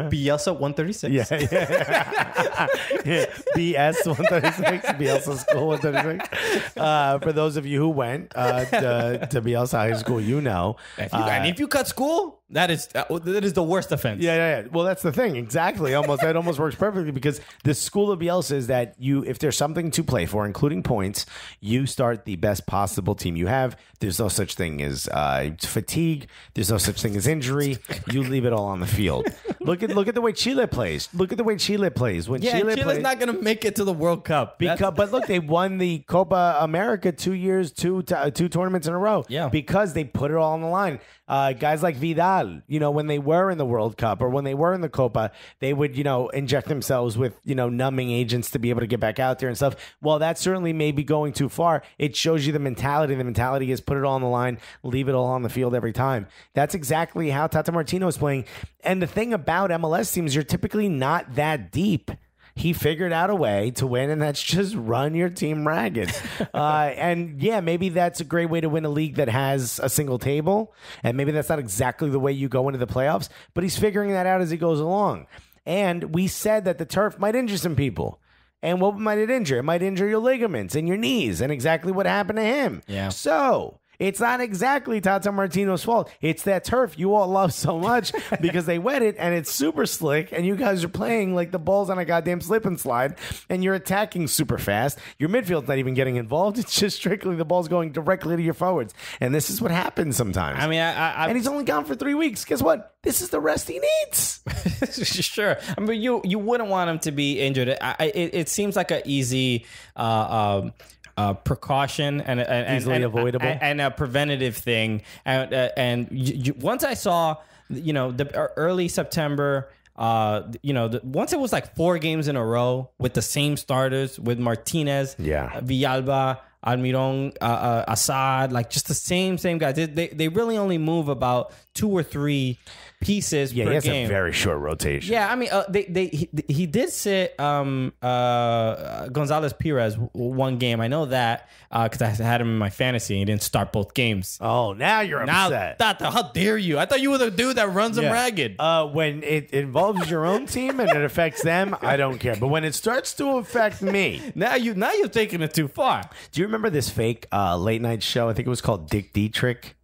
Bielsa 136. Yeah. BS 136. Bielsa School 136. For those of you who went to Bielsa High School, you know. And if you cut school, that is the worst offense. Yeah. Well, that's the thing. Exactly. That almost works perfectly because the school of Bielsa is that if there's something to play for, including points, you start the best possible team you have. There's no such thing as fatigue. There's no such thing as injury. You leave it all on the field. Look at the way Chile plays. When Chile's not going to make it to the World Cup. But look, they won the Copa America 2 years, two tournaments in a row. Yeah. Because they put it all on the line. Guys like Vidal, when they were in the World Cup or when they were in the Copa, they would, inject themselves with, numbing agents to be able to get back out there and stuff. While that certainly may be going too far, it shows you the mentality. The mentality is put it all on the line, leave it all on the field every time. That's exactly how Tata Martino is playing. And the thing about MLS teams, you're typically not that deep. He figured out a way to win, and that's just run your team ragged. And yeah, maybe that's a great way to win a league that has a single table, and maybe that's not exactly the way you go into the playoffs, but he's figuring that out as he goes along. And we said that the turf might injure some people. And what might it injure? It might injure your ligaments and your knees, and exactly what happened to him. Yeah. So it's not exactly Tata Martino's fault. It's that turf you all love so much because they wet it and it's super slick and you guys are playing like the ball's on a goddamn slip and slide and you're attacking super fast. Your midfield's not even getting involved. It's just strictly the ball's going directly to your forwards. And this is what happens sometimes. I mean, and he's only gone for 3 weeks. Guess what? This is the rest he needs. Sure. I mean, you wouldn't want him to be injured. It seems like an easy precaution and easily avoidable and a preventative thing. And once I saw, the early September, once it was like 4 games in a row with the same starters with Martinez, Villalba, Almiron, Assad, like just the same guys. They really only move about 2 or 3 pieces per game. Yeah, he has a very short rotation. Yeah, I mean, he did sit Gonzalez Perez one game. I know that because I had him in my fantasy. He didn't start both games. Oh, now you're upset. Tata, how dare you? I thought you were the dude that runs them ragged. When it involves your own team and it affects them, I don't care. But when it starts to affect me, now you're taking it too far. Do you remember this fake late night show? I think it was called Dick Dietrich.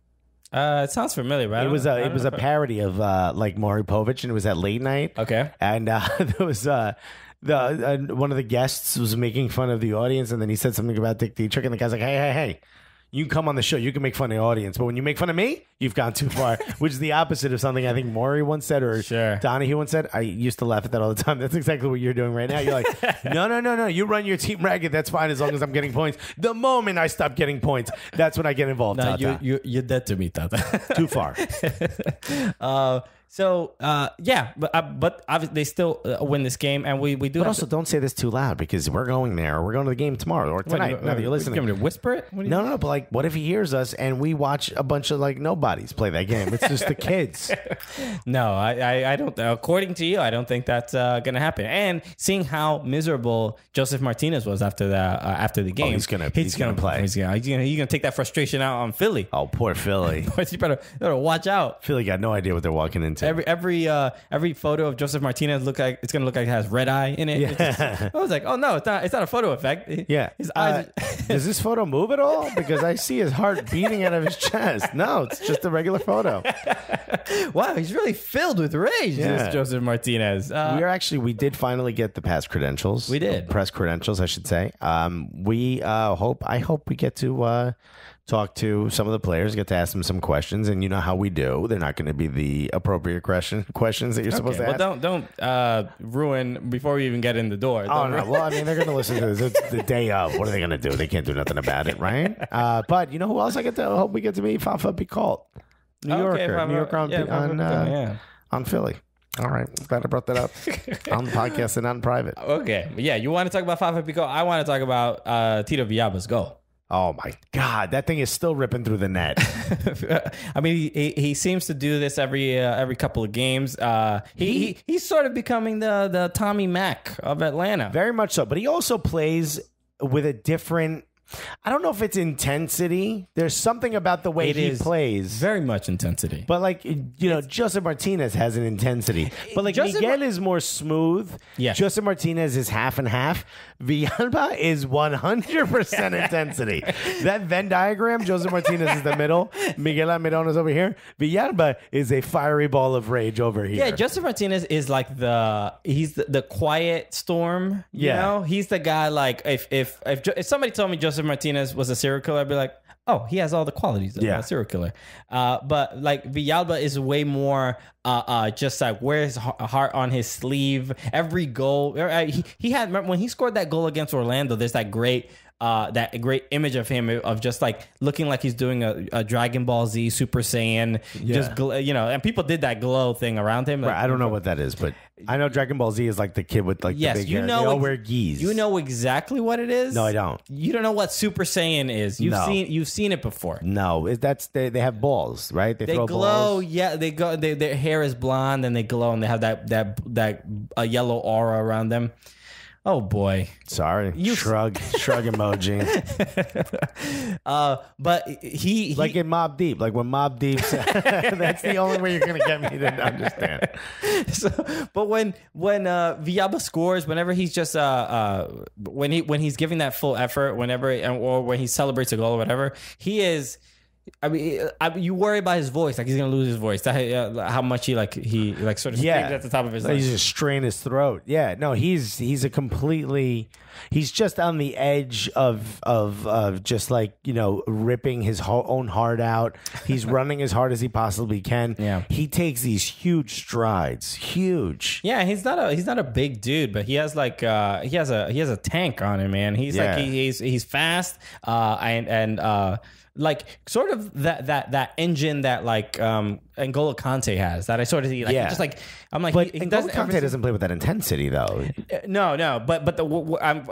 It sounds familiar, right? It was a parody of like Maury Povich, and it was at late night. Okay, and there was one of the guests was making fun of the audience, and then he said something about Dick Dietrich, and the guy's like, hey. You can come on the show. You can make fun of the audience. But when you make fun of me, you've gone too far, which is the opposite of something I think Maury once said or Donahue once said. I used to laugh at that all the time. That's exactly what you're doing right now. You're like, no. You run your team ragged. That's fine as long as I'm getting points. The moment I stop getting points, that's when I get involved, Tata. You're dead to me, Tata. Too far. So but obviously they still win this game, and we do. But also, don't say this too loud because we're going there. We're going to the game tomorrow or tonight. Now that you're listening, to whisper it. No. But like, what if he hears us and we watch a bunch of like nobodies play that game? It's just the kids. No, I don't. According to you, I don't think that's gonna happen. And seeing how miserable Joseph Martinez was after the game, he's gonna play. He's gonna take that frustration out on Philly. Oh, poor Philly. You better watch out. Philly got no idea what they're walking into. Every photo of Joseph Martinez it's gonna look like it has red eye in it. Yeah. I was like, oh no, it's not a photo effect. Yeah, his eyes. Does this photo move at all? Because I see his heart beating out of his chest. No, it's just a regular photo. Wow, he's really filled with rage. Yeah. This Joseph Martinez. We did finally get the pass credentials. We did. Press credentials, I should say. I hope we get to talk to some of the players, get to ask them some questions, and you know how we do. They're not going to be the appropriate questions that you're supposed to ask. Well, don't ruin before we even get in the door. Oh, no. Well, I mean, they're going to listen to this. It's the day of. What are they going to do? They can't do nothing about it, right? But you know who else I hope we get to meet? Fafa Picoult. New Yorker on Philly. All right. Glad I brought that up on the podcast and not in private. Okay. Yeah, you want to talk about Fafa Picoult? I want to talk about Tito Villalba's goal. Oh my God, that thing is still ripping through the net. I mean, he seems to do this every couple of games. He's sort of becoming the Tommy Mack of Atlanta. Very much so, but he also plays with a different. I don't know if it's intensity. There's something about the way he plays. Very much intensity. But like, Joseph Martinez has an intensity. But like Miguel is more smooth. Yeah. Joseph Martinez is half and half. Villalba is 100% intensity. That Venn diagram, Joseph Martinez is the middle. Miguel Almiron is over here. Villalba is a fiery ball of rage over here. Yeah, Joseph Martinez is like he's the quiet storm. You know? He's the guy like if somebody told me Joseph Martinez was a serial killer, I'd be like, oh, he has all the qualities of a serial killer. But like Villalba is way more just like wears his heart on his sleeve. Every goal he had, remember when he scored that goal against Orlando, there's that great image of him of just like looking like he's doing a Dragon Ball Z Super Saiyan, just and people did that glow thing around him. Like, I don't know what that is, but I know Dragon Ball Z is like the kid with like the big hair. They all wear gis. You know exactly what it is? No, I don't. You don't know what Super Saiyan is. You've seen it before. No, they have balls, right? They throw glow. Balls. Yeah, they go. Their hair is blonde and they glow and they have that yellow aura around them. Oh boy! Sorry, shrug emoji. But he like in Mobb Deep, like when Mobb Deep. That's the only way you're gonna get me to understand. But when Villalba scores, whenever he's just when he's giving that full effort, or when he celebrates a goal or whatever, he is. I mean, you worry about his voice, like he's gonna lose his voice. How much he sort of screams at the top of his lungs. He's just strain his throat. Yeah, no, he's just on the edge of just like ripping his own heart out. He's running as hard as he possibly can. Yeah, he takes these huge strides, huge. Yeah, he's not a big dude, but he has like he has a tank on him, man. He's like he's fast and like sort of that engine that like N'Golo Kante has that I sort of see like just like I'm like but N'Golo Kante doesn't play with that intensity though. No, but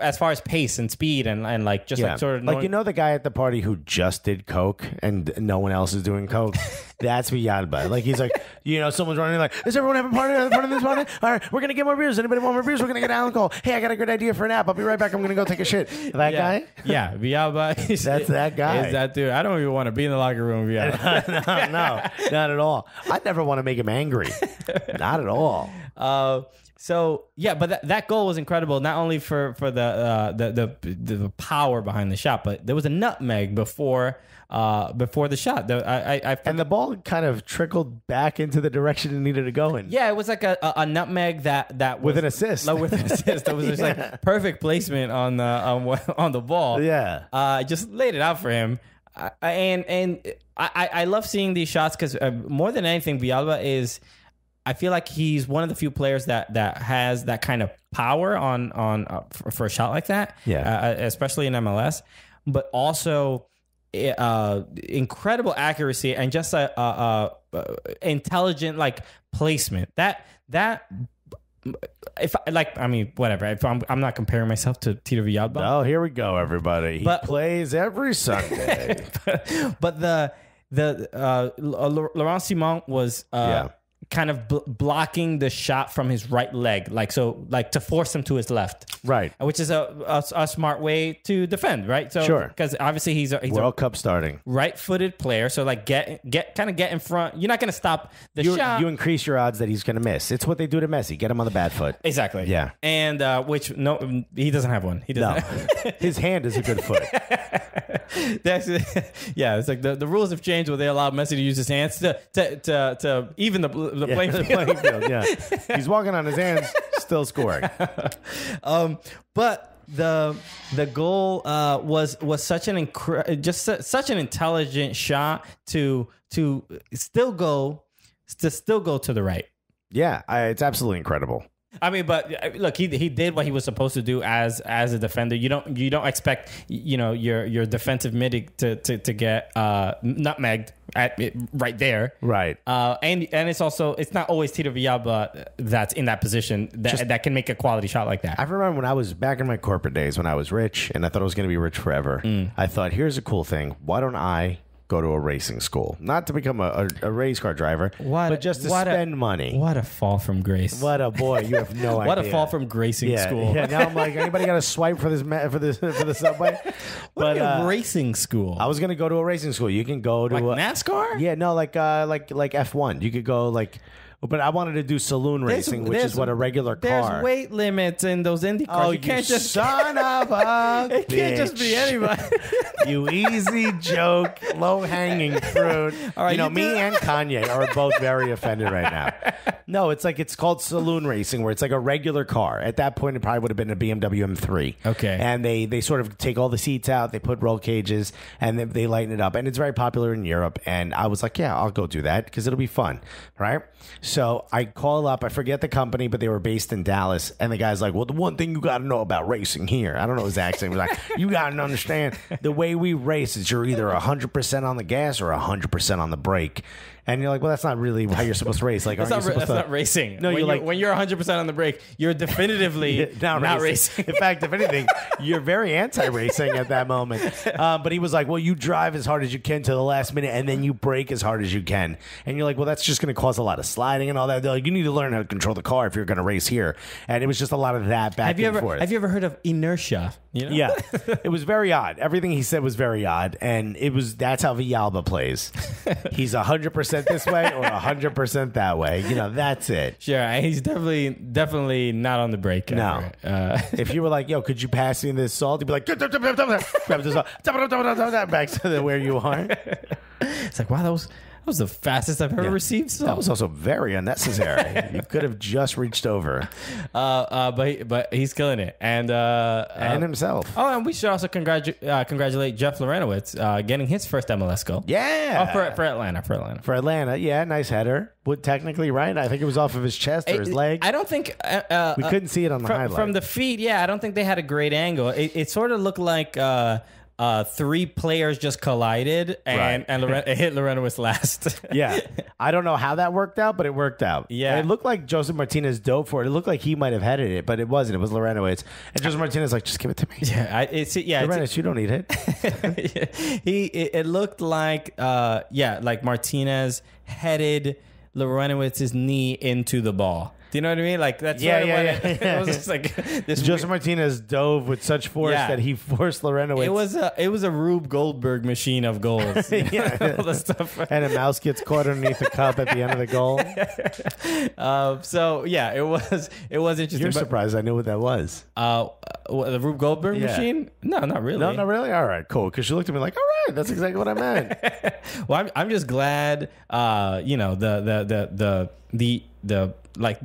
as far as pace and speed and like just like sort of like the guy at the party who just did coke and no one else is doing coke. That's Villalba. Like he's like someone's running like, does everyone have a party this party? All right, we're gonna get more beers. Anybody want more beers? We're gonna get alcohol. Hey, I got a good idea for a nap. I'll be right back. I'm gonna go take a shit. That guy? Yeah, Villalba. That's that guy. Is that dude? I don't even want to be in the locker room with Villalba. No, not at all. I'd never want to make him angry. Not at all. So yeah, but that goal was incredible. Not only for the power behind the shot, but there was a nutmeg before the shot. And the ball kind of trickled back into the direction it needed to go in. Yeah, it was like a nutmeg that was with an assist. With an assist, it was just like perfect placement on the ball. Yeah, just laid it out for him. I love seeing these shots because more than anything, Villalba is. I feel like he's one of the few players that has that kind of power for a shot like that. Yeah, especially in MLS, but also incredible accuracy and just a intelligent like placement. That if like, I mean, whatever. If I'm not comparing myself to Tito Villalba. Oh, here we go, everybody. He plays every Sunday. but Laurent Simon was kind of blocking the shot from his right leg, like to force him to his left, right? Which is a smart way to defend, right? So sure, because obviously he's World Cup starting right-footed player, so like get in front. You're not going to stop the shot. You increase your odds that he's going to miss. It's what they do to Messi. Get him on the bad foot. Exactly. Yeah, and he doesn't have one. He doesn't. No, his hand is a good foot. It's like the rules have changed where they allow Messi to use his hands to even the playing field. Yeah, he's walking on his hands, still scoring. But the goal was such an such an intelligent shot to still go to the right. Yeah, it's absolutely incredible. I mean, but look, he did what he was supposed to do as a defender. You don't expect your defensive mid to get nutmegged right there, right? And it's not always Tito Villalba that's in that position that can make a quality shot like that. I remember when I was back in my corporate days when I was rich and I thought I was going to be rich forever. I thought, here's a cool thing. Why don't I go to a racing school, not to become a race car driver, but just to spend money? What a fall from grace! What a boy! You have no idea. What a fall from gracing school! Yeah, now I'm like, anybody got a swipe for the subway? But racing school. I was gonna go to a racing school. You can go to like NASCAR. Yeah, no, like F1. You could go like. But I wanted to do saloon racing, which is what a regular car. There's weight limits in those Indy cars. Oh, you can't just son of a It can't just be anybody. You easy joke, low hanging fruit. All right, me and Kanye are both very offended right now. No, it's called saloon racing, where it's like a regular car. At that point, it probably would have been a BMW M3. Okay, and they sort of take all the seats out, they put roll cages, and they lighten it up, and it's very popular in Europe. And I was like, yeah, I'll go do that because it'll be fun, right? So I call up, I forget the company, but they were based in Dallas. And the guy's like, well, the one thing you got to know about racing here, I don't know his accent. He was like, you got to understand the way we race is you're either 100% on the gas or 100% on the brake. And you're like, well, that's not really how you're supposed to race. Like, that's not racing. No, when you're 100% on the brake, you're definitively not racing. In fact, if anything, you're very anti-racing at that moment. But he was like, well, you drive as hard as you can to the last minute, and then you brake as hard as you can. And you're like, well, that's just going to cause a lot of sliding and all that. They're like, you need to learn how to control the car if you're going to race here. And it was just a lot of that back and forth. Have you ever heard of inertia? Yeah, it was very odd. Everything he said was very odd, and that's how Villalba plays. He's 100% this way or 100% that way. That's it. Sure, he's definitely not on the brake. No. If you were like, yo, could you pass me this salt? He'd be like, grab the salt, back to where you are. It's like, wow, that was the fastest I've ever received salt. That was also very unnecessary. You could have just reached over. But he's killing it, and himself. Oh, and we should also congratulate Jeff Lorenowitz getting his first MLS goal. Yeah, for Atlanta. For Atlanta, yeah, nice header. Would technically right. I think it was off of his chest or his leg. I don't think we couldn't see it on the highlight from the feet. Yeah, I don't think they had a great angle. It sort of looked like. Three players just collided and it hit Lorenowitz last. Yeah. I don't know how that worked out, but it worked out. Yeah. It looked like Joseph Martinez dove for it. It looked like he might have headed it, but it wasn't. It was Lorenowitz. And Joseph Martinez like, just give it to me. Yeah. Lorenowitz, you don't need it. It looked like, like Martinez headed Lorenowitz's knee into the ball. Do you know what I mean? Like that's it was just like this. Joseph Martinez dove with such force that he forced Lorenowitz. It was a Rube Goldberg machine of goals. All the stuff. And a mouse gets caught underneath the cup at the end of the goal. It was interesting. You're surprised I knew what that was. The Rube Goldberg machine? No, not really. No, not really. All right, cool. Because you looked at me like, all right, that's exactly what I meant. Well, I'm just glad.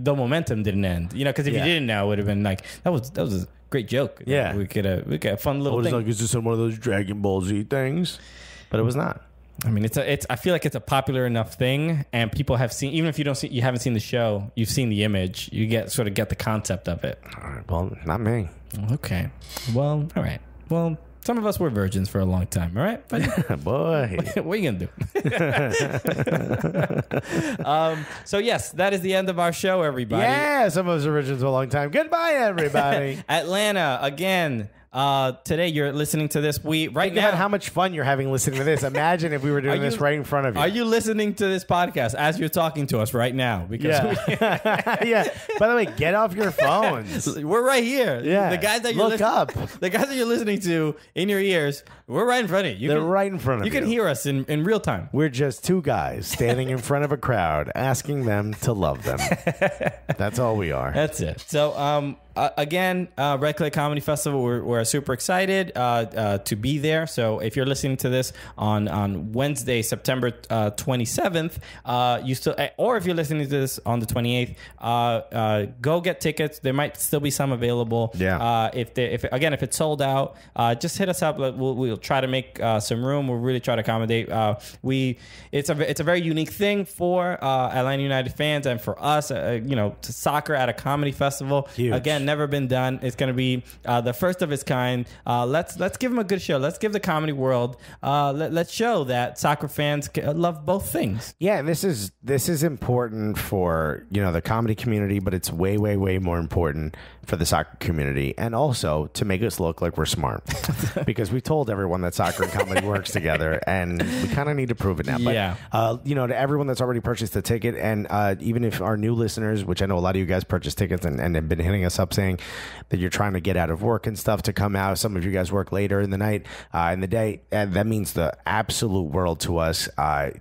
The momentum didn't end, because if you didn't know, it would have been like that was a great joke. Yeah, we could have a fun little thing. Like, is this one of those Dragon Ball Z things? But it was not. I mean, I feel like it's a popular enough thing, and people have seen. Even if you haven't seen the show, you've seen the image. You get the concept of it. All right, well, not me. Okay. Well, all right. Well, Some of us were virgins for a long time, all right? But Boy. what are you going to do? So, yes, that is the end of our show, everybody. Yeah, some of us are virgins for a long time. Goodbye, everybody. Atlanta, again. Today you're listening to this. Think about how much fun you're having listening to this. Imagine if we were doing this right in front of you. Are you listening to this podcast as you're talking to us right now? Because yeah. By the way, get off your phones. we're right here. Yeah. The guys that you're the guys that you're listening to in your ears, we're right in front of you. They're right in front of you. You can hear us in real time. We're just two guys standing in front of a crowd asking them to love them. That's all we are. That's it. So, again, Red Clay Comedy Festival, we're super excited to be there. So if you're listening to this on Wednesday, September 27th, you still, or if you're listening to this on the 28th, go get tickets. There might still be some available. Yeah. If it's sold out, just hit us up. We'll try to make some room. We'll really try to accommodate. It's a very unique thing for Atlanta United fans and for us. To soccer at a comedy festival. Huge. Again, never been done. It's going to be the first of its kind. Let's give them a good show. Let's give the comedy world. Let's show that soccer fans love both things. Yeah, and this is important for the comedy community, but it's way more important for the soccer community, and also to make us look like we're smart, because we told everyone that soccer and comedy works together, and we kind of need to prove it now. But, yeah. To everyone that's already purchased the ticket, and even if our new listeners, which I know a lot of you guys purchased tickets and have been hitting us up saying that you're trying to get out of work and stuff to come out. Some of you guys work later in the night, in the day, and that means the absolute world to us.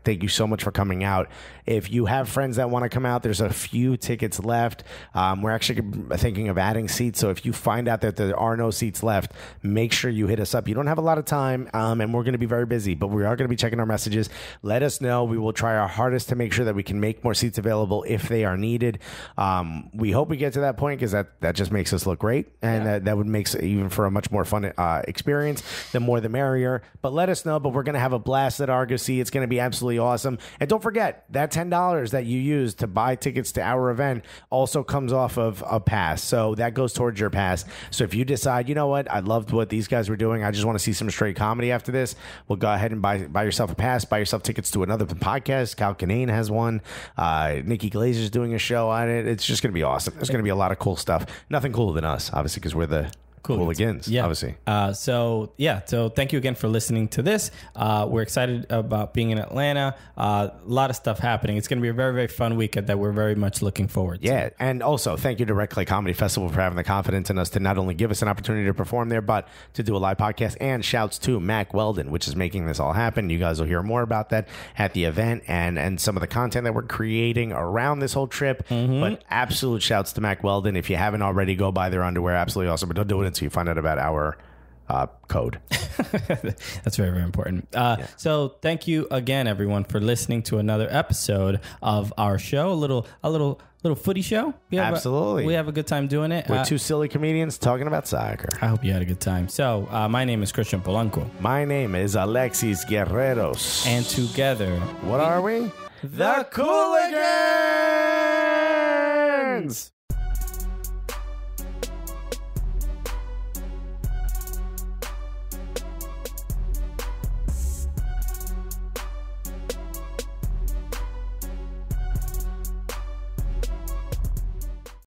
Thank you so much for coming out. If you have friends that want to come out, there's a few tickets left. We're actually thinking of adding seats. So if you find out that there are no seats left, make sure you hit us up. You don't have a lot of time, and we're going to be very busy, but we are going to be checking our messages. Let us know. We will try our hardest to make sure that we can make more seats available if they are needed. We hope we get to that point, because that just makes us look great, and that would make it even for a much more fun experience. The more the merrier. But let us know. But we're going to have a blast at Argosy. It's going to be absolutely awesome. And don't forget, that $10 that you use to buy tickets to our event also comes off of a pass. So that goes towards your pass. So if you decide, you know what, I loved what these guys were doing, I just want to see some straight comedy after this, well, go ahead and buy yourself a pass, buy yourself tickets to another podcast. Cal Kinane has one. Nikki Glazer's doing a show on it. It's just going to be awesome. There's going to be a lot of cool stuff. Nothing cooler than us, obviously, because we're the Cooligans, obviously. So thank you again for listening to this. We're excited about being in Atlanta. A lot of stuff happening. It's going to be a very, very fun weekend that we're very much looking forward to. Yeah, and also thank you to Red Clay Comedy Festival for having the confidence in us to not only give us an opportunity to perform there, but to do a live podcast. And shouts to Mac Weldon, which is making this all happen. You guys will hear more about that at the event and some of the content that we're creating around this whole trip. Mm-hmm. But absolute shouts to Mac Weldon. If you haven't already, go buy their underwear. Absolutely awesome. But don't do it until you find out about our code. That's very, very important. So thank you again, everyone, for listening to another episode of our show. A little footy show. Absolutely. We have a good time doing it. We're two silly comedians talking about soccer. I hope you had a good time. So my name is Christian Polanco. My name is Alexis Guerreros. And together, what are we? The Cooligans!